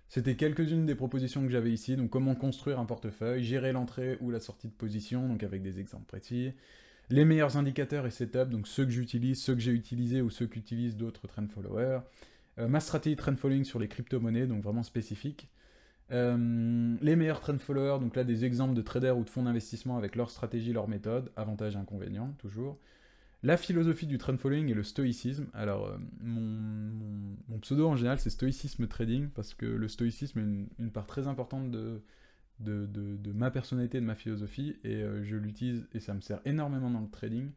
[SPEAKER 1] C'était quelques-unes des propositions que j'avais ici. Donc, comment construire un portefeuille, gérer l'entrée ou la sortie de position, donc avec des exemples précis. Les meilleurs indicateurs et setup, donc ceux que j'utilise, ceux que j'ai utilisés ou ceux qu'utilisent d'autres trend followers. Ma stratégie trend following sur les crypto-monnaies, donc vraiment spécifique. Les meilleurs trend followers, donc là des exemples de traders ou de fonds d'investissement avec leur stratégie, leur méthode, avantages et inconvénients, toujours. La philosophie du trend following et le stoïcisme. Alors, mon pseudo en général c'est stoïcisme trading, parce que le stoïcisme est une part très importante de ma personnalité, de ma philosophie, et je l'utilise et ça me sert énormément dans le trading,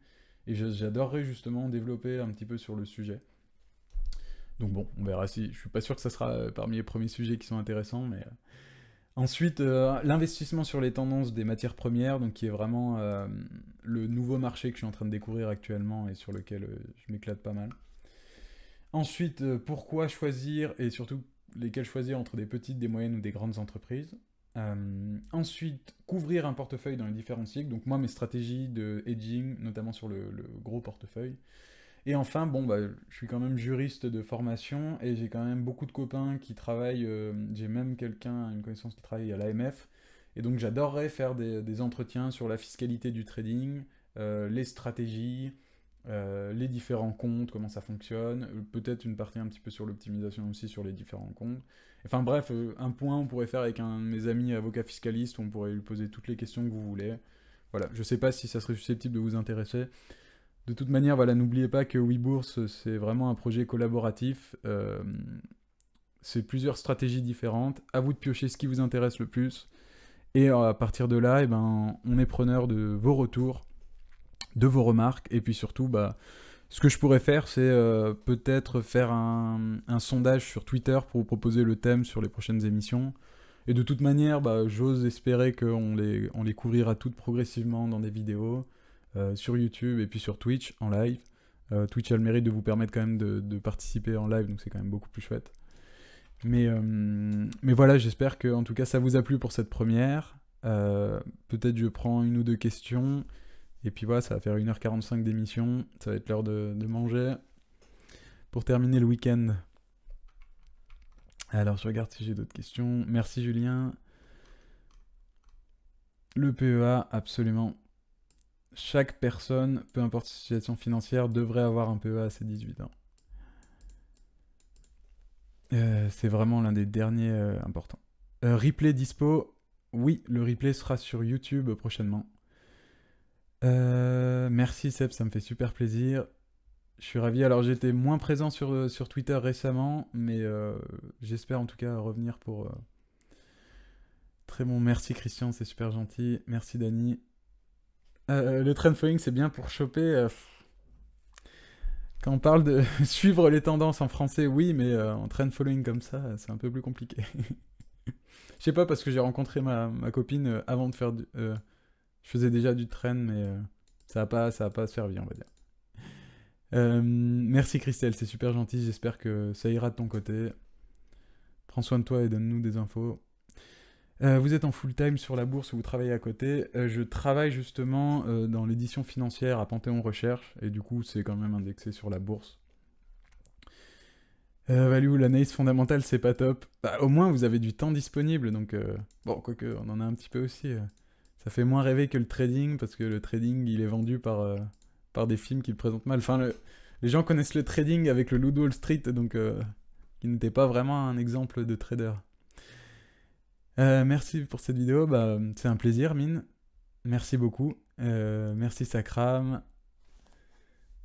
[SPEAKER 1] et j'adorerais justement développer un petit peu sur le sujet. Donc bon, on verra si... Je suis pas sûr que ça sera parmi les premiers sujets qui sont intéressants, mais... Ensuite, l'investissement sur les tendances des matières premières, donc qui est vraiment le nouveau marché que je suis en train de découvrir actuellement et sur lequel je m'éclate pas mal. Ensuite, pourquoi choisir, et surtout lesquels choisir entre des petites, des moyennes ou des grandes entreprises. Ensuite, couvrir un portefeuille dans les différents cycles, donc moi mes stratégies de hedging, notamment sur le gros portefeuille. Et enfin, je suis quand même juriste de formation et j'ai quand même beaucoup de copains qui travaillent, j'ai même une connaissance qui travaille à l'AMF, et donc j'adorerais faire des entretiens sur la fiscalité du trading, les stratégies, les différents comptes, comment ça fonctionne, peut-être une partie un petit peu sur l'optimisation aussi sur les différents comptes. Enfin bref, un point on pourrait faire avec un de mes amis avocats fiscalistes, où on pourrait lui poser toutes les questions que vous voulez. Voilà, je sais pas si ça serait susceptible de vous intéresser. De toute manière, voilà, n'oubliez pas que WeBourse, c'est vraiment un projet collaboratif. C'est plusieurs stratégies différentes. À vous de piocher ce qui vous intéresse le plus. Et à partir de là, on est preneur de vos retours, de vos remarques. Et puis surtout, ce que je pourrais faire, c'est peut-être faire un sondage sur Twitter pour vous proposer le thème sur les prochaines émissions. Et de toute manière, j'ose espérer qu'on les couvrira toutes progressivement dans des vidéos. Sur YouTube et puis sur Twitch en live. Twitch a le mérite de vous permettre quand même de participer en live, donc c'est quand même beaucoup plus chouette. Mais voilà, j'espère que en tout cas ça vous a plu pour cette première. Peut-être je prends une ou deux questions, et puis voilà, ça va faire 1h45 d'émission, ça va être l'heure de manger, pour terminer le week-end. Alors je regarde si j'ai d'autres questions. Merci Julien. Le PEA, absolument. Chaque personne, peu importe sa situation financière, devrait avoir un PEA à ses 18 ans. C'est vraiment l'un des derniers importants. Replay dispo. Oui, le replay sera sur YouTube prochainement. Merci Seb, ça me fait super plaisir. Je suis ravi. Alors j'étais moins présent sur Twitter récemment, mais j'espère en tout cas revenir pour... Très bon, merci Christian, c'est super gentil. Merci Dani. Le trend following, c'est bien pour choper. Quand on parle de suivre les tendances en français, oui, mais en trend following comme ça, c'est un peu plus compliqué. Je sais pas, parce que j'ai rencontré ma copine avant de faire du... je faisais déjà du trend, mais ça a pas servi, on va dire. Merci Christelle, c'est super gentil, j'espère que ça ira de ton côté. Prends soin de toi et donne-nous des infos. Vous êtes en full-time sur la bourse ou vous travaillez à côté. Je travaille justement dans l'édition financière à Panthéon Recherche, et du coup c'est quand même indexé sur la bourse. Value, l'analyse fondamentale, c'est pas top. Bah, au moins vous avez du temps disponible, donc bon, quoique on en a un petit peu aussi. Ça fait moins rêver que le trading, parce que le trading il est vendu par des films qui le présentent mal. Enfin, les gens connaissent le trading avec le Loup de Wall Street, donc qui n'était pas vraiment un exemple de trader. Merci pour cette vidéo, bah, c'est un plaisir, Mine. Merci beaucoup. Merci Sacram.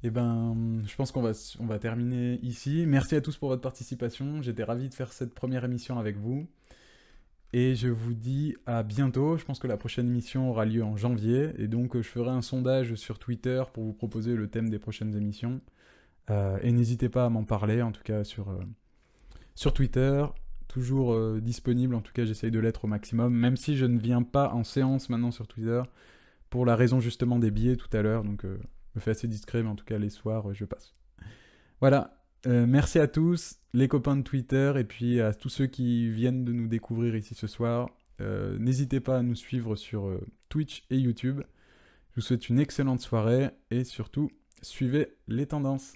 [SPEAKER 1] Et ben, je pense on va terminer ici. Merci à tous pour votre participation. J'étais ravi de faire cette première émission avec vous. Et je vous dis à bientôt. Je pense que la prochaine émission aura lieu en janvier. Et donc, je ferai un sondage sur Twitter pour vous proposer le thème des prochaines émissions. Et n'hésitez pas à m'en parler, en tout cas sur Twitter. Toujours disponible, en tout cas j'essaye de l'être au maximum, même si je ne viens pas en séance maintenant sur Twitter, pour la raison justement des billets tout à l'heure, donc je me fais assez discret, mais en tout cas les soirs je passe. Voilà, merci à tous, les copains de Twitter, et puis à tous ceux qui viennent de nous découvrir ici ce soir. N'hésitez pas à nous suivre sur Twitch et YouTube. Je vous souhaite une excellente soirée, et surtout, suivez les tendances.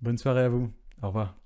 [SPEAKER 1] Bonne soirée à vous, au revoir.